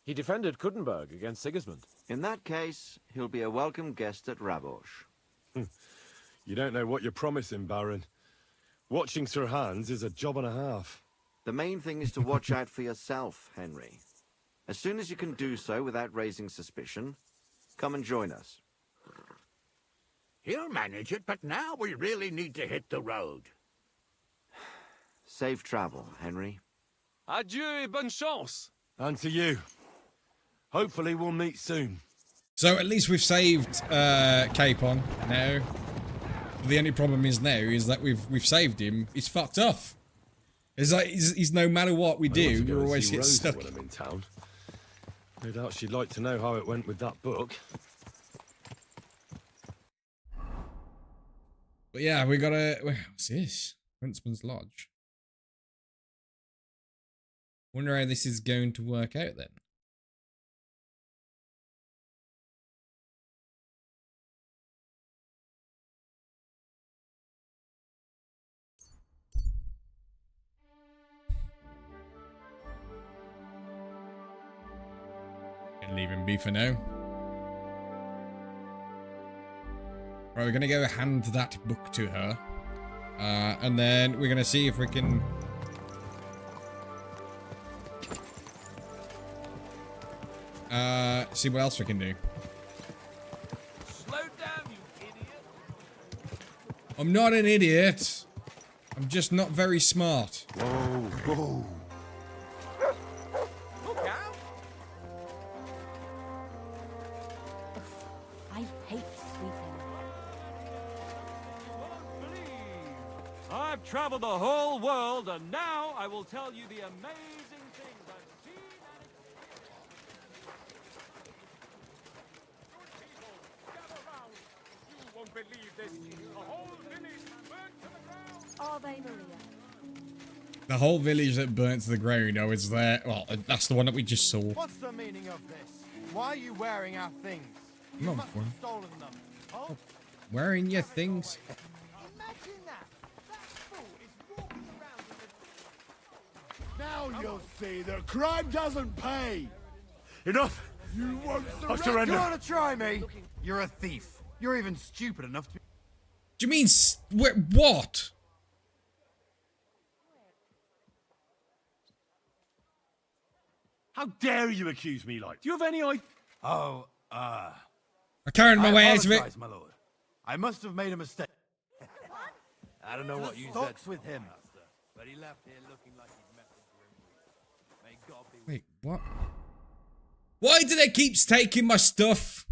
He defended Kuttenberg against Sigismund. In that case, he'll be a welcome guest at Rabosh. You don't know what you're promising, Baron. Watching Sir Hans is a job and a half. The main thing is to watch out for yourself, Henry. As soon as you can do so without raising suspicion, come and join us. He'll manage it, but now we really need to hit the road. Safe travel, Henry. Adieu et bonne chance. And to you. Hopefully we'll meet soon. So at least we've saved Capon now. The only problem is now is that we've saved him. He's fucked off. It's like he's no matter what we do, we're always get stuck. When I'm in town. No doubt she'd like to know how it went with that book. But yeah, we gotta. What's this? Huntsman's Lodge. Wonder how this is going to work out then. Gonna leave him be for now. Right, we're gonna go hand that book to her. And then we're gonna see if we can... see what else we can do. Slow down, you idiot. I'm not an idiot. I'm just not very smart. Whoa, whoa. Look out. I hate sweeping. I've traveled the whole world, and now I will tell you the amazing things I've seen and... Gather round. You won't believe this. The whole village burnt to the ground. Are they, Maria? The whole village that burnt to the ground, oh, is there. Well, that's the one that we just saw. What's the meaning of this? Why are you wearing our things? You Not must for have him. stolen them. Oh, Wearing your things. imagine that. Now you'll see that crime doesn't pay. Enough! You won't I surrender! You want to try me? You're a thief. You're even stupid enough to... Do you mean what? How dare you accuse me like? Do you have any idea? Oh, I carried my way out of it. apologize, my lord. I must have made a mistake. I don't know what you said. With him. But he left here looking like he'd met the Grim Reaper. May God be with Wait, what? Why do they keep taking my stuff?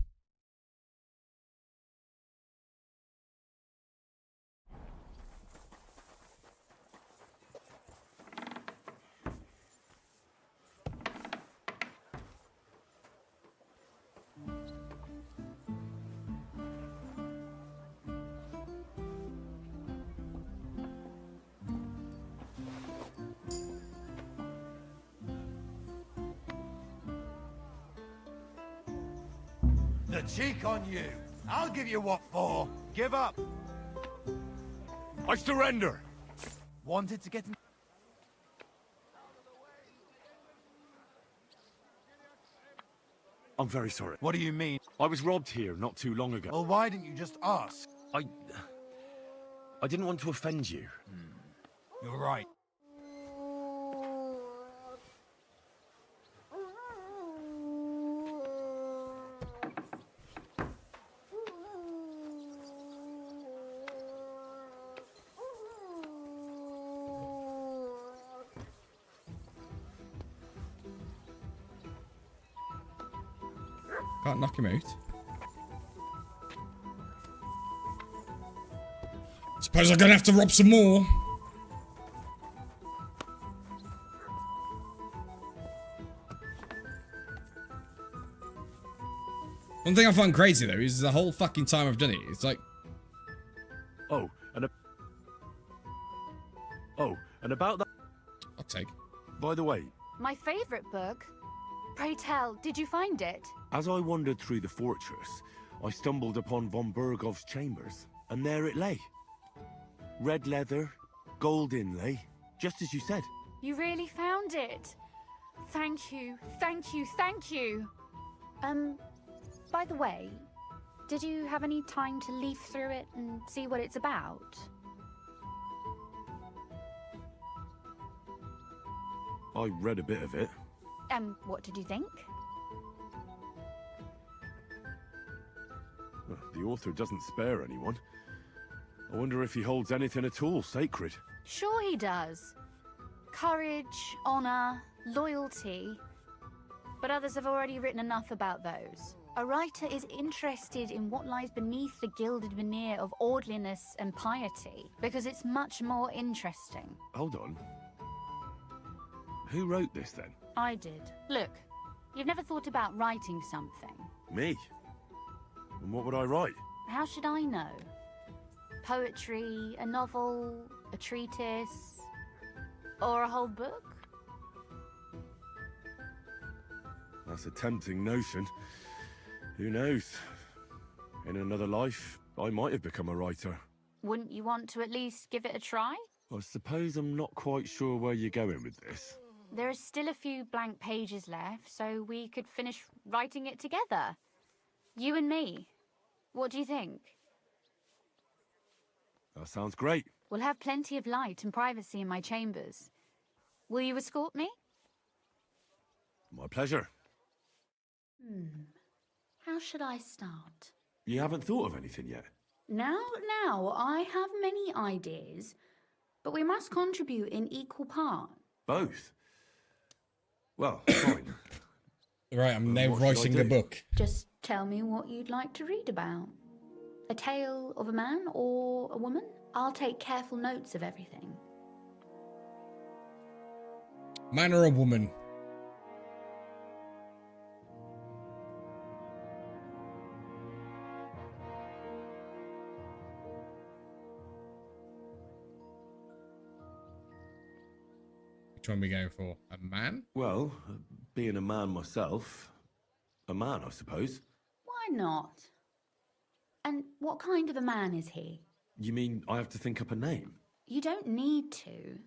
The cheek on you. I'll give you what for. Give up. I surrender. Wanted to get in... I'm very sorry. What do you mean? I was robbed here not too long ago. Well, why didn't you just ask? I didn't want to offend you. You're right. Can't knock him out. Suppose I'm gonna have to rob some more. One thing I find crazy though is the whole fucking time I've done it, it's like... Oh, and about that... I'll take. By the way, My favourite book. Pray tell, did you find it? as I wandered through the fortress, I stumbled upon von Bergov's chambers, and there it lay. Red leather, gold inlay, just as you said. You really found it. Thank you, thank you, thank you. By the way, did you have any time to leaf through it and see what it's about? I read a bit of it. What did you think? The author doesn't spare anyone. I wonder if he holds anything at all sacred. Sure he does. Courage, honor, loyalty. But others have already written enough about those. A writer is interested in what lies beneath the gilded veneer of orderliness and piety, because it's much more interesting. Hold on. Who wrote this then? I did. Look, you've never thought about writing something. Me? And what would I write? How should I know? Poetry, a novel, a treatise, or a whole book? That's a tempting notion. Who knows? In another life, I might have become a writer. Wouldn't you want to at least give it a try? I suppose I'm not quite sure where you're going with this. There are still a few blank pages left, so we could finish writing it together. You and me. What do you think? That sounds great. We'll have plenty of light and privacy in my chambers. Will you escort me? My pleasure. How should I start? You haven't thought of anything yet? Now, I have many ideas, but we must contribute in equal part. Both? Well, fine. Right, I'm now What should I writing a do? book. Just tell me what you'd like to read about. A tale of a man or a woman? I'll take careful notes of everything. Man or a woman? Which one are we going for? A man? Well, being a man myself, a man, I suppose. Why not? And what kind of a man is he? You mean I have to think up a name? You don't need to.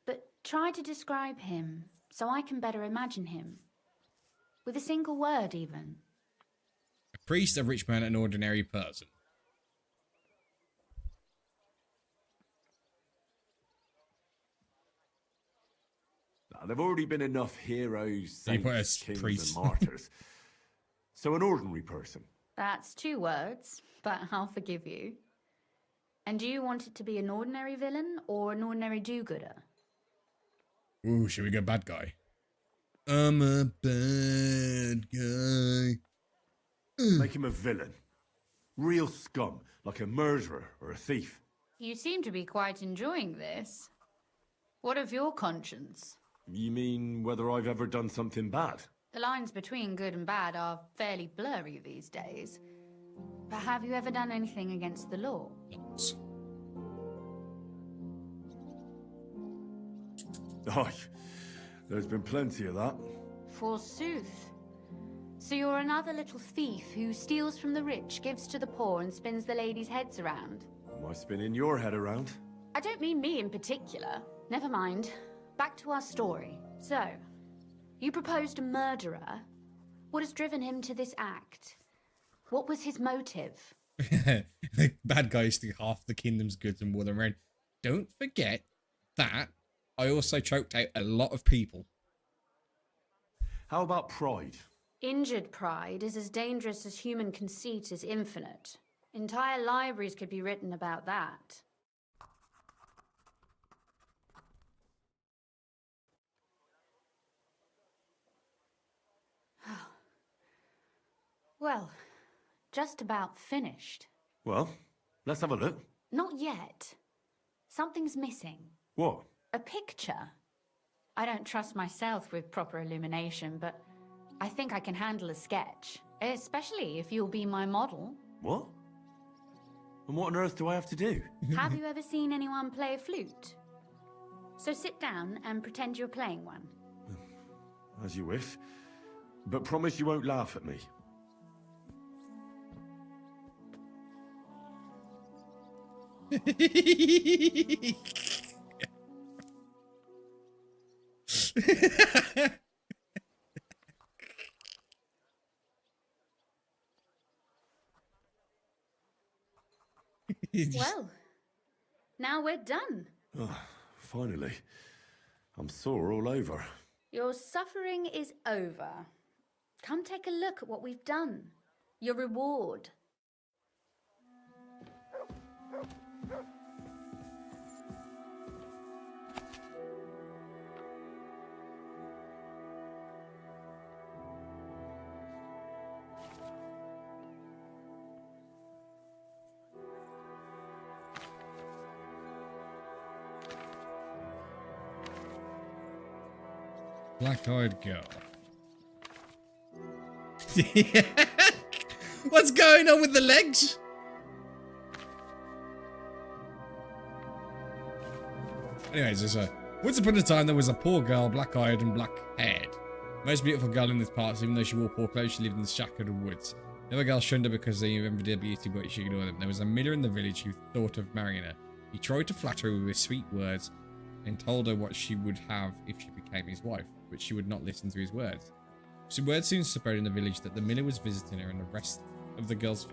But Try to describe him so I can better imagine him. With a single word, even. A priest, a rich man, an ordinary person. There've already been enough heroes, You put saints, a kings, priest. and martyrs. So an ordinary person. That's 2 words, but I'll forgive you. And do you want it to be an ordinary villain or an ordinary do-gooder? Ooh, should we go bad guy? I'm a bad guy. Make him a villain. Real scum, like a murderer or a thief. You seem to be quite enjoying this. What of your conscience? You mean whether I've ever done something bad? The lines between good and bad are fairly blurry these days. But have you ever done anything against the law? Aye, there's been plenty of that. Forsooth. So you're another little thief who steals from the rich, gives to the poor, and spins the ladies' heads around? Am I spinning your head around? I don't mean me in particular. Never mind. Back to our story. So, you proposed a murderer. What has driven him to this act? What was his motive? The bad guys steal half the kingdom's goods and wore them around. Don't forget that I also choked out a lot of people. How about pride? Injured pride is as dangerous as human conceit is infinite. Entire libraries could be written about that. Well, just about finished. Well, let's have a look. Not yet. Something's missing. What? A picture. I don't trust myself with proper illumination, but I think I can handle a sketch. Especially if you'll be my model. What? And what on earth do I have to do? Have you ever seen anyone play a flute? So sit down and pretend you're playing one. As you wish. But promise you won't laugh at me. Well, now we're done. Oh, finally. I'm sore all over. Your suffering is over. Come take a look at what we've done. Your reward. Black-eyed girl. What's going on with the legs? Anyways, once upon a time there was a poor girl, black-eyed and black-haired. Most beautiful girl in this part, even though she wore poor clothes, she lived in the shackled woods. The other girls shunned her because they envied her beauty, but she ignored them. There was a miller in the village who thought of marrying her. He tried to flatter her with his sweet words and told her what she would have if she became his wife, but she would not listen to his words. So word soon spread in the village that the miller was visiting her, and the rest of the girls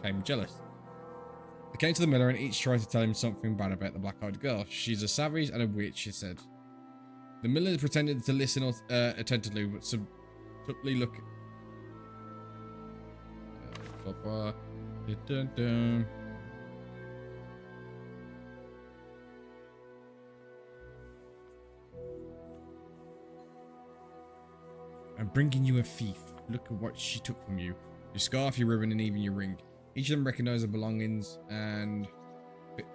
came jealous. They came to the miller and each tried to tell him something bad about the black-eyed girl. She's a savage and a witch, she said. The miller pretended to listen attentively, but subtly look. I'm bringing you a thief. Look at what she took from you. Your scarf, your ribbon, and even your ring. Each of them recognized the belongings, and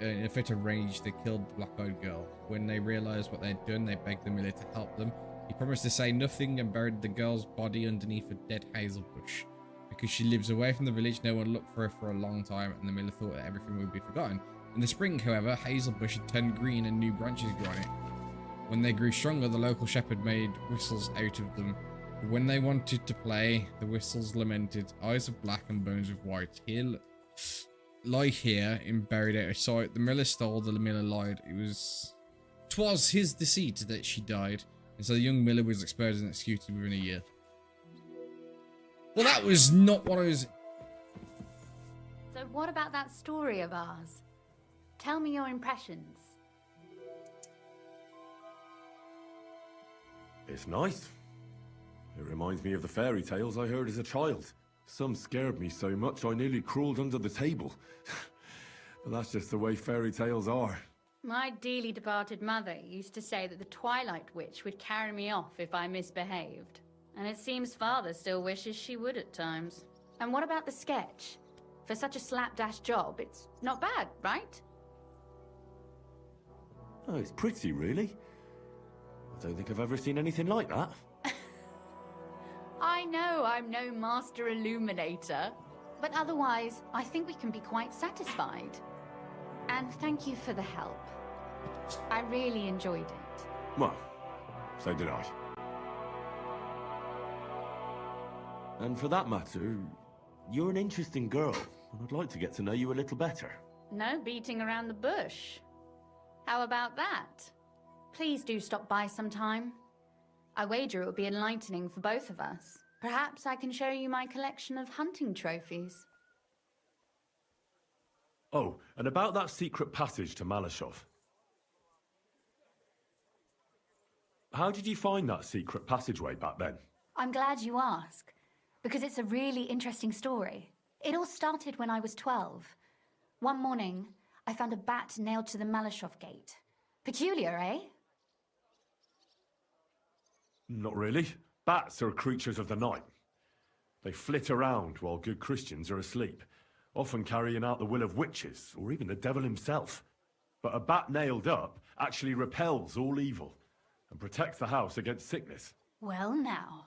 in a fit of rage, they killed the black-eyed girl. When they realized what they'd done, they begged the miller to help them. He promised to say nothing and buried the girl's body underneath a dead hazel bush. Because she lives away from the village, no one looked for her for a long time, and the miller thought that everything would be forgotten. In the spring, however, hazel bush had turned green and new branches grew on it. When they grew stronger, the local shepherd made whistles out of them. But when they wanted to play, the whistles lamented, eyes of black and bones of white. Here, lie here, and buried out of sight. The miller stole, the miller lied. It was 'twas his deceit that she died, and so the young miller was exposed and executed within a year. Well, that was not what I was... So what about that story of ours? Tell me your impressions. It's nice. It reminds me of the fairy tales I heard as a child. Some scared me so much I nearly crawled under the table. But that's just the way fairy tales are. My dearly departed mother used to say that the Twilight Witch would carry me off if I misbehaved. And it seems father still wishes she would at times. And what about the sketch? For such a slapdash job, it's not bad, right? Oh, it's pretty, really. I don't think I've ever seen anything like that. I know I'm no master illuminator, but otherwise, I think we can be quite satisfied. And thank you for the help. I really enjoyed it. Well, so did I. And for that matter, you're an interesting girl, and I'd like to get to know you a little better. No beating around the bush. How about that? Please do stop by sometime. I wager it will be enlightening for both of us. Perhaps I can show you my collection of hunting trophies. Oh, and about that secret passage to Malashov. How did you find that secret passageway back then? I'm glad you ask, because it's a really interesting story. It all started when I was 12. One morning, I found a bat nailed to the Malashov gate. Peculiar, eh? Not really. Bats are creatures of the night. They flit around while good Christians are asleep, often carrying out the will of witches, or even the devil himself. But a bat nailed up actually repels all evil, and protects the house against sickness. Well now,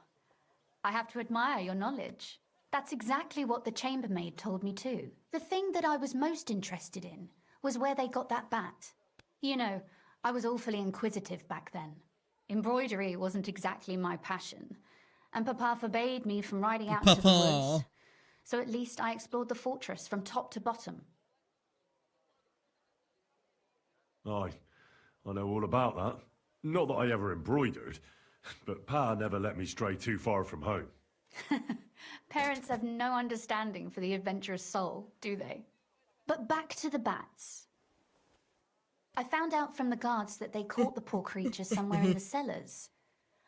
I have to admire your knowledge. That's exactly what the chambermaid told me too. The thing that I was most interested in was where they got that bat. You know, I was awfully inquisitive back then. Embroidery wasn't exactly my passion, and Papa forbade me from riding out into the woods. So at least I explored the fortress from top to bottom. I know all about that. Not that I ever embroidered, but Pa never let me stray too far from home. Parents have no understanding for the adventurous soul, do they? But back to the bats. I found out from the guards that they caught the poor creatures somewhere in the cellars.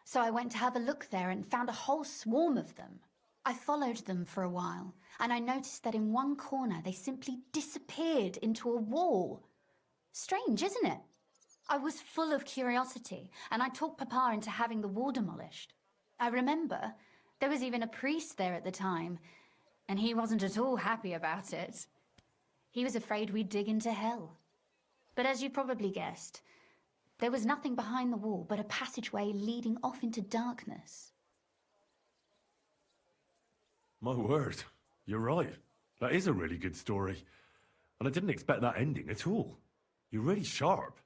So I went to have a look there and found a whole swarm of them. I followed them for a while, and I noticed that in one corner they simply disappeared into a wall. Strange, isn't it? I was full of curiosity, and I talked Papa into having the wall demolished. I remember there was even a priest there at the time, and he wasn't at all happy about it. He was afraid we'd dig into hell. But as you probably guessed, there was nothing behind the wall but a passageway leading off into darkness. My word, you're right. That is a really good story. And I didn't expect that ending at all. You're really sharp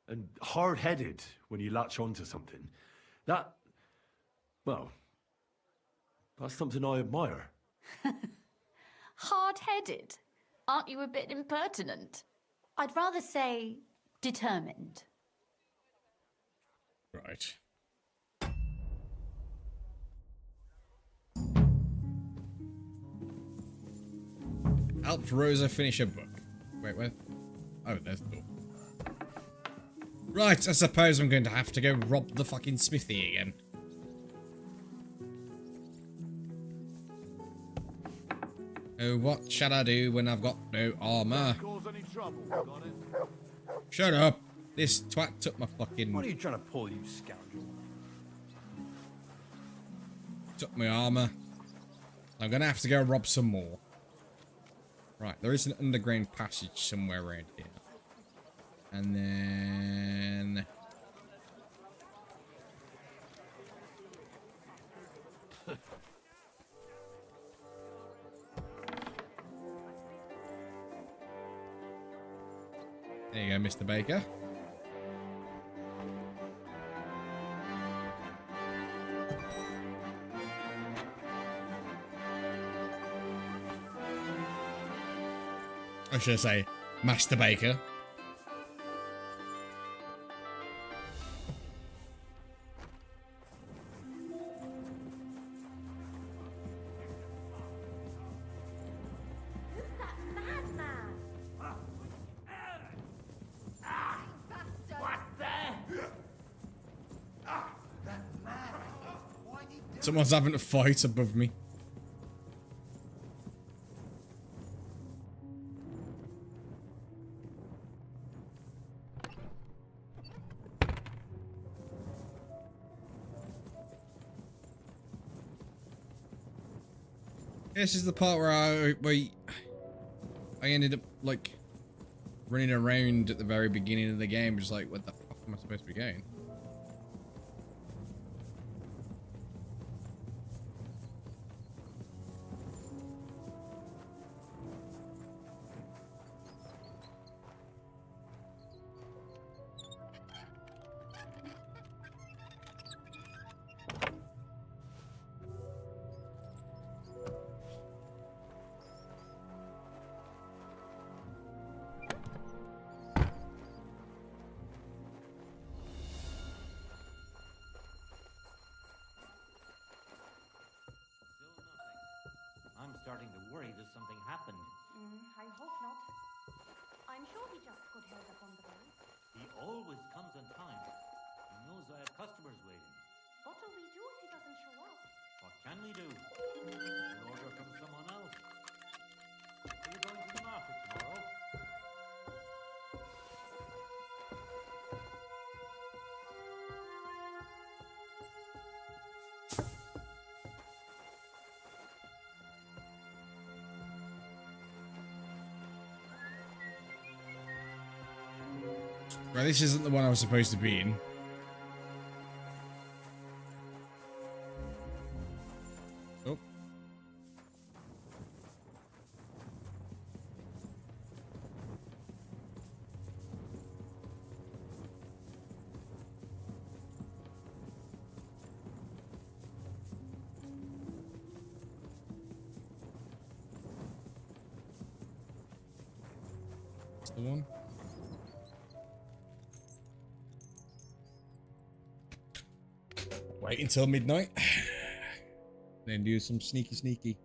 and hard-headed when you latch onto something. Well, that's something I admire. Hard-headed? Aren't you a bit impertinent? I'd rather say determined. Right. Helped Rosa finish her book. Wait, where? Oh, there's the door. Right, I suppose I'm going to have to go rob the fucking smithy again. Oh, what shall I do when I've got no armor? Shut up! This twat took my fucking... What are you trying to pull, you scoundrel? Took my armor. I'm gonna have to go rob some more. Right, there is an underground passage somewhere around here. And then... There you go, Mr. Baker. I should say, Master Baker. Someone's having a fight above me. This is the part where I ended up like running around at the very beginning of the game, just like, what the fuck am I supposed to be going? I'm starting to worry that something happened. I hope not. I'm sure he just got held up on the road. He always comes on time. He knows I have customers waiting. What will we do if he doesn't show up? What can we do? An order from someone else. Are you going to the market tomorrow? Right, this isn't the one I was supposed to be in. Oh. That's the one. Wait until midnight. Then do some sneaky.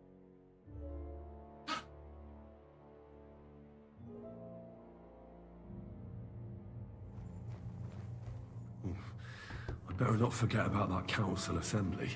I better not forget about that council assembly.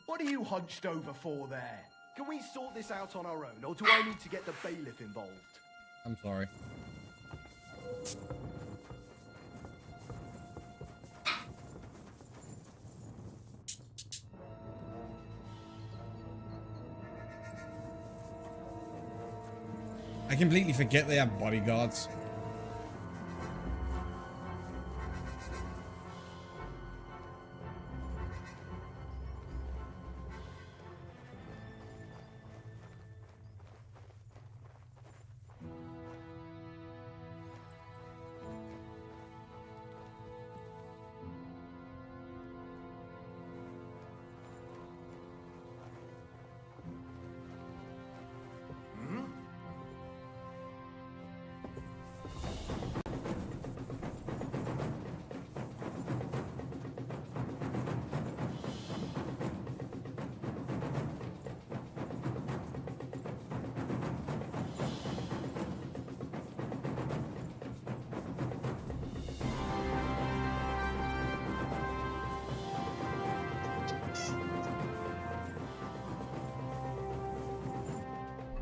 What are you hunched over for there? Can we sort this out on our own, or do I need to get the bailiff involved? I'm sorry. I completely forget they have bodyguards.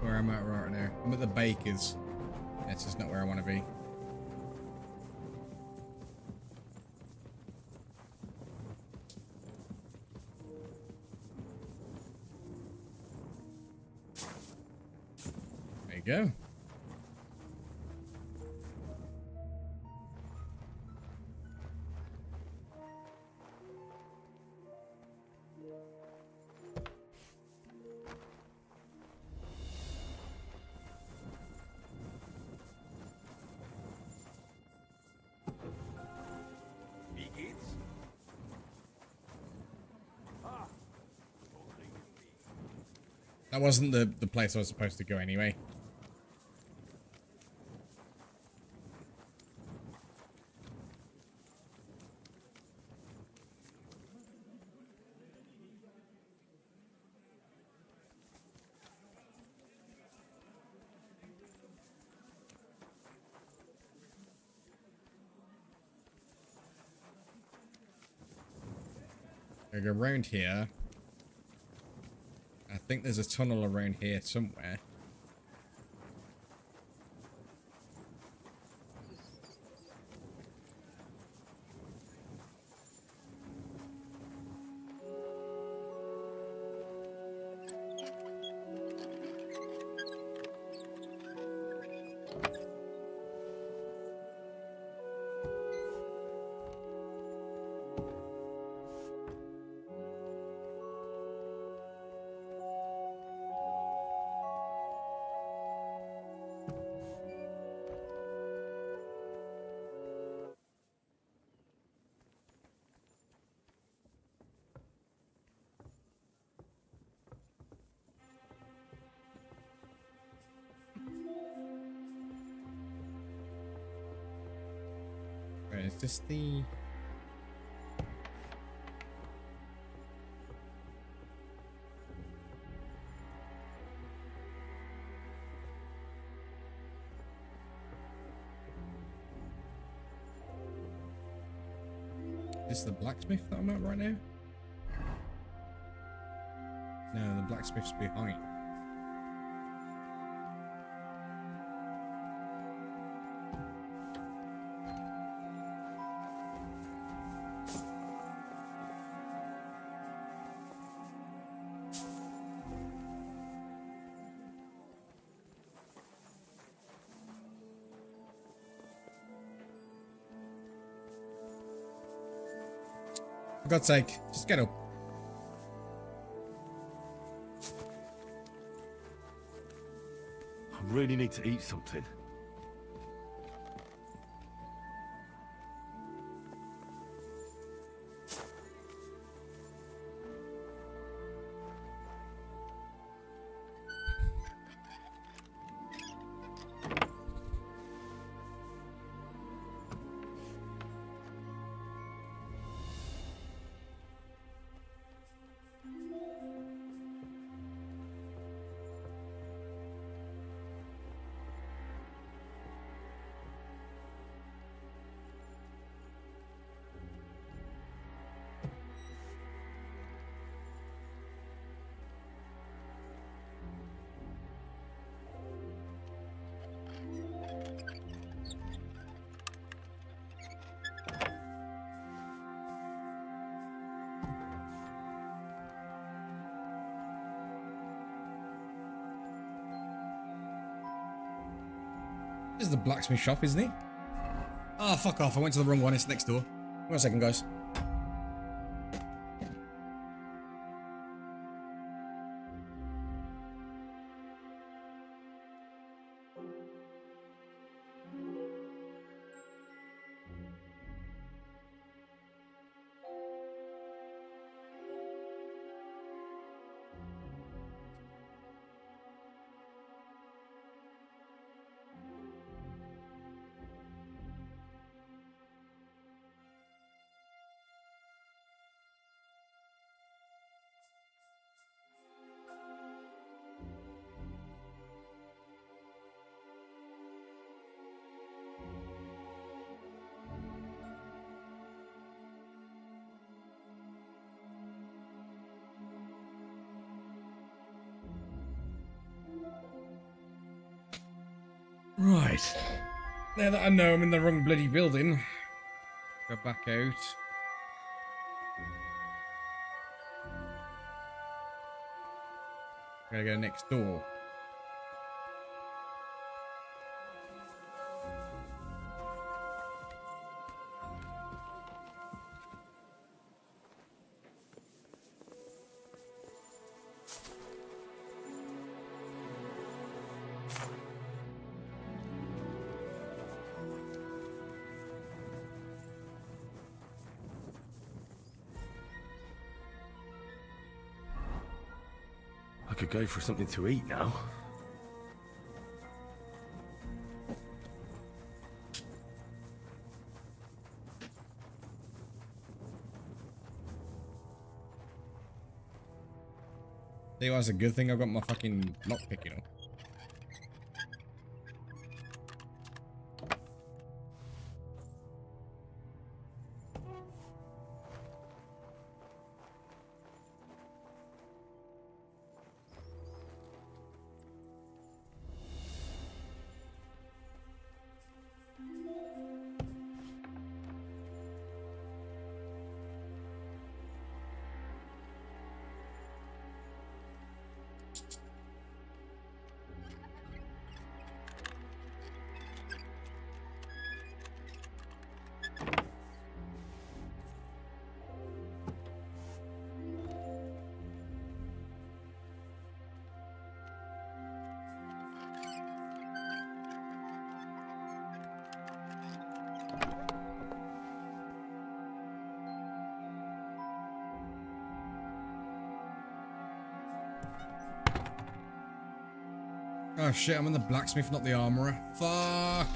Where am I right now? I'm at the baker's. That's just not where I want to be. There you go. That wasn't the place I was supposed to go anyway. I go around here. I think there's a tunnel around here somewhere. Is this the... Is this the blacksmith that I'm at right now? No, the blacksmith's behind. For God's sake, just get up. I really need to eat something. This is the blacksmith shop, isn't it? Oh, fuck off. I went to the wrong one. It's next door. 1 second, guys. Right. Now that I know I'm in the wrong bloody building, go back out. Gotta go next door. I could go for something to eat now. Tell you what, it's a good thing I've got my fucking lockpick, you know. Oh shit, I'm in the blacksmith, not the armorer. Fuck!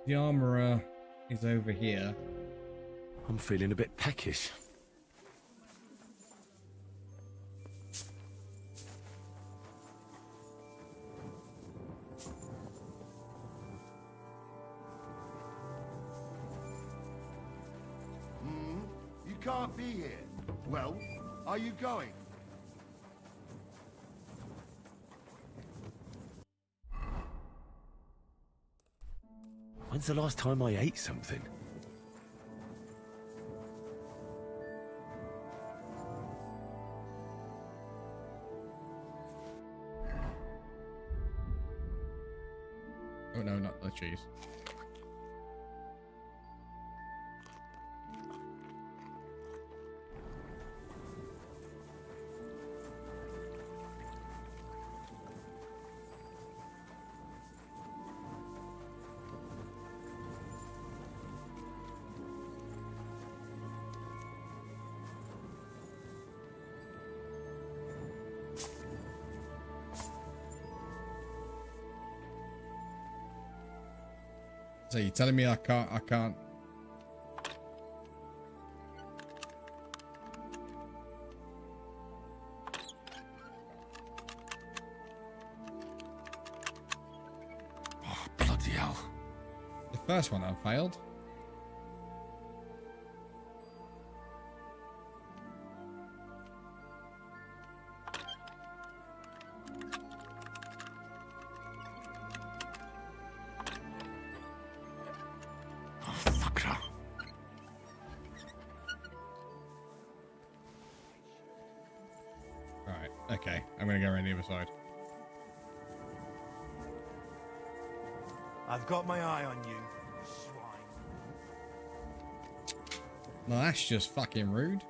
The armorer is over here. I'm feeling a bit peckish. You can't be here. Well, are you going? When's the last time I ate something? Oh no, not the cheese. So you're telling me I can't. Oh, bloody hell. The first one I failed. Okay, I'm gonna go around the other side. I've got my eye on you, swine. No, that's just fucking rude.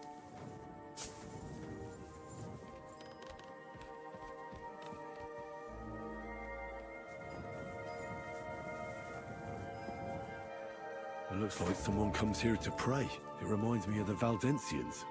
It looks like someone comes here to pray. It reminds me of the Valdensians.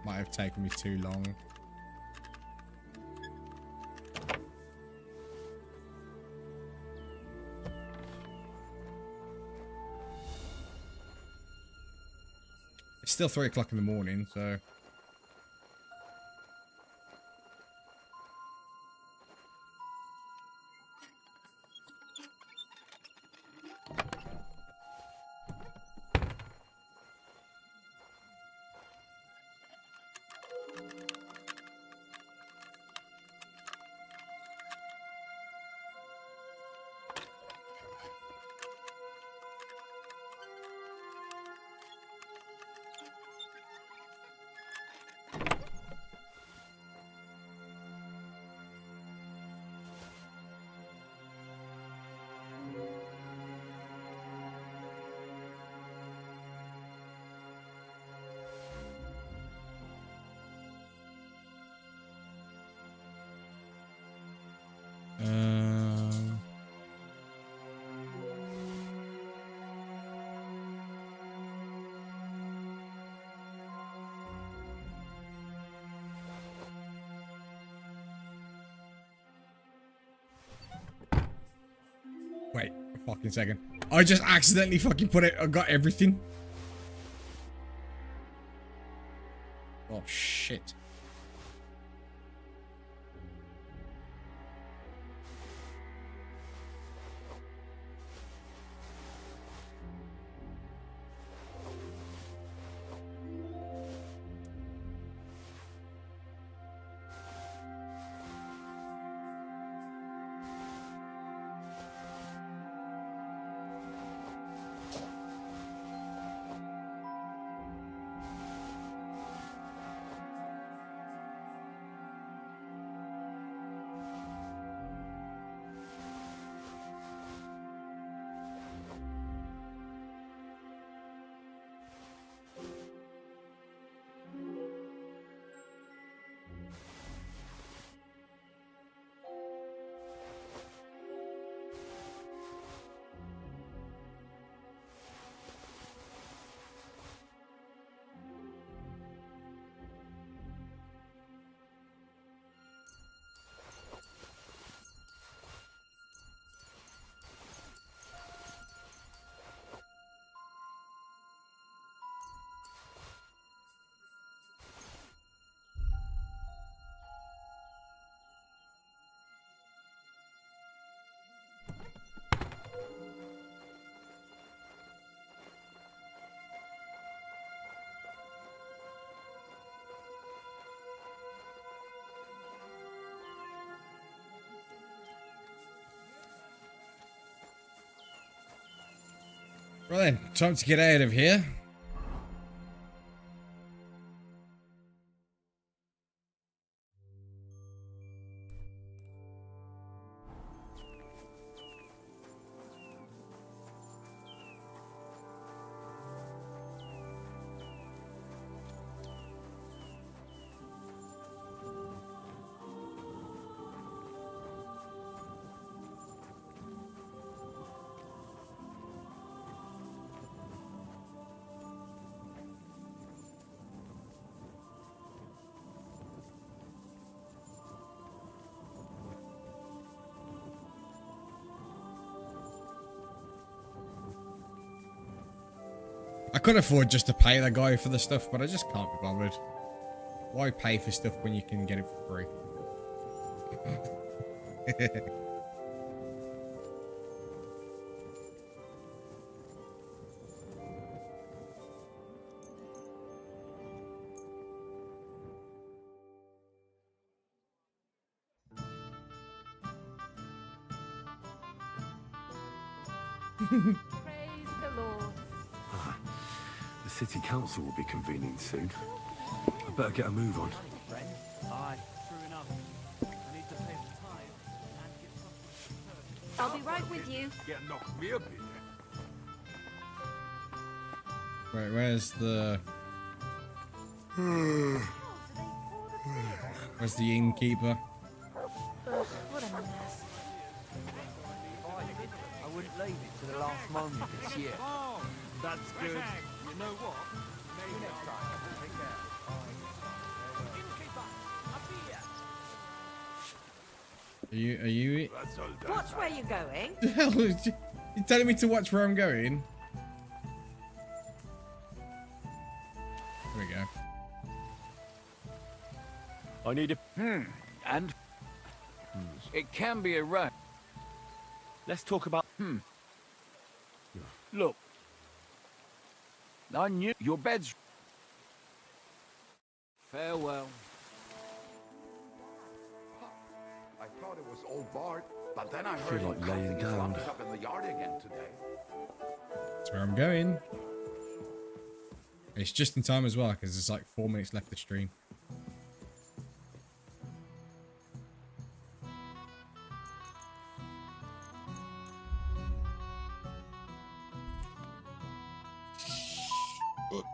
Might have taken me too long. It's still 3 o'clock in the morning, so... Wait a fucking second. I just accidentally fucking put it. I got everything. Oh shit. Right then, time to get out of here. I could afford just to pay that guy for the stuff, but I just can't be bothered. Why pay for stuff when you can get it for free? Praise the Lord. The city council will be convening soon. I better get a move on. Aye, true enough. I need to pay the tithe and get something. I'll be right with you. Get knocked me up here. Wait, where's the... Where's the innkeeper? Ugh, what a mess. I wouldn't leave it to the last moment this year. That's good. You know what? Maybe next time. Take care. Are you... Watch where you're going. The hell is you telling me to watch where I'm going? There we go. I need a... And? It can be arranged. Let's talk about... Look. I knew your bed's... Farewell. I thought it was old Bart, but then I feel heard like him laying cutting his down. lumps up in the yard again today. That's where I'm going. It's just in time as well, because there's like 4 minutes left to stream.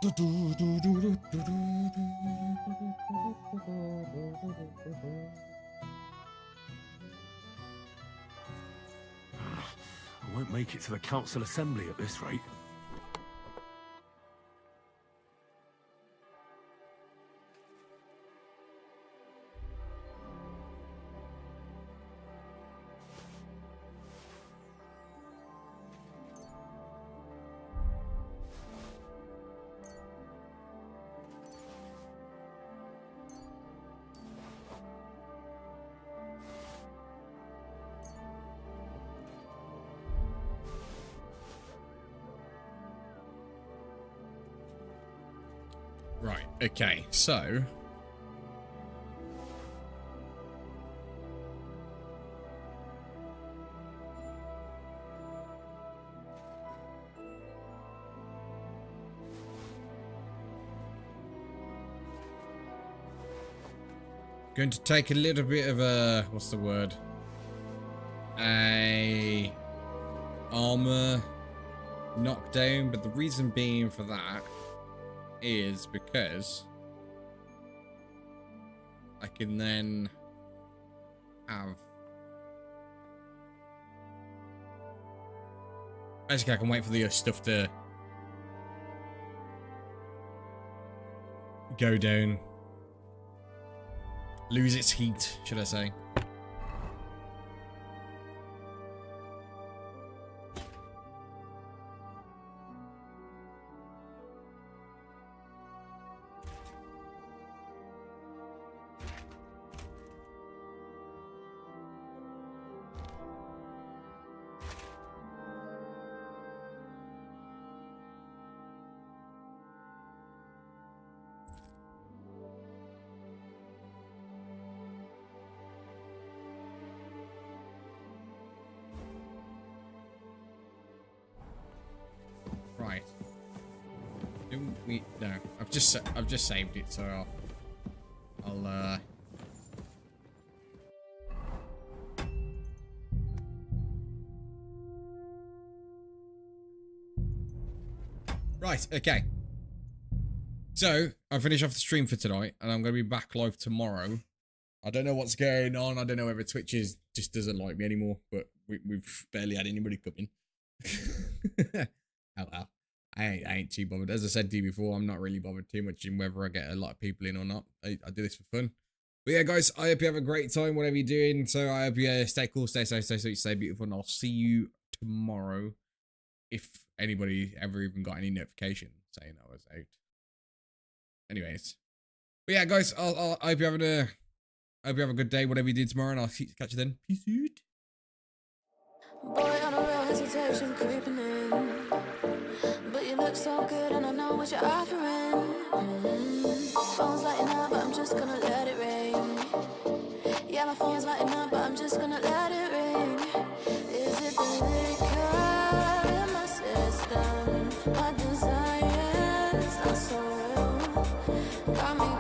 I won't make it to the council assembly at this rate. Right, okay, so... Going to take a little bit of a... what's the word? A... armor knockdown, but the reason being for that is because I can then have... Basically, I can wait for the stuff to go down. Lose its heat, should I say. Right. Didn't we? No, I've just saved it, so I'll Right, okay. So, I finish off the stream for tonight, and I'm going to be back live tomorrow. I don't know what's going on. I don't know whether Twitch just doesn't like me anymore, but we've barely had anybody come in. Oh well. I ain't too bothered. As I said to you before, I'm not really bothered too much in whether I get a lot of people in or not. I do this for fun. But yeah, guys, I hope you have a great time, whatever you're doing. So I hope you stay cool, stay safe, stay sweet, stay beautiful, and I'll see you tomorrow. If anybody ever even got any notification saying I was out. Anyways. But yeah, guys, I hope you have a good day, whatever you do tomorrow, and I'll catch you then. Peace out. Boy, on a real hesitation creeping in. But you look so good and I know what you're offering. Phone's lighting up, but I'm just gonna let it ring. Yeah, my phone's lighting up, but I'm just gonna let it ring. Is it the liquor in my system? My desires are so real. Got me